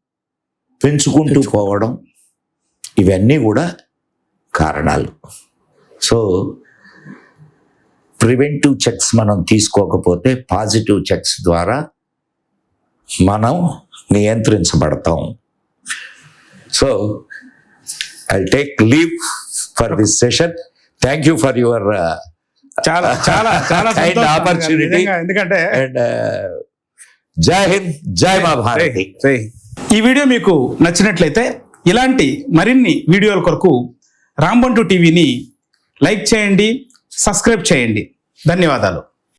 [SPEAKER 2] పెంచుకుంటూ పోవడం, ఇవన్నీ కూడా కారణాలు. సో ప్రివెంటివ్ చెక్స్ మనం తీసుకోకపోతే పాజిటివ్ చెక్స్ ద్వారా మనం నియంత్రించబడతాం. So I take leave for this session. Thank you for your
[SPEAKER 1] చాలా చాలా చాలా
[SPEAKER 2] ఆపర్చునిటీ.
[SPEAKER 1] ఎందుకంటే
[SPEAKER 2] అండ్ జై హింద్, జై మా భారతి.
[SPEAKER 1] ఈ వీడియో మీకు నచ్చినట్లయితే ఇలాంటి మరిన్ని వీడియోల కొరకు రాంబంటు టీవీని లైక్ చేయండి, సబ్స్క్రైబ్ చేయండి. ధన్యవాదాలు.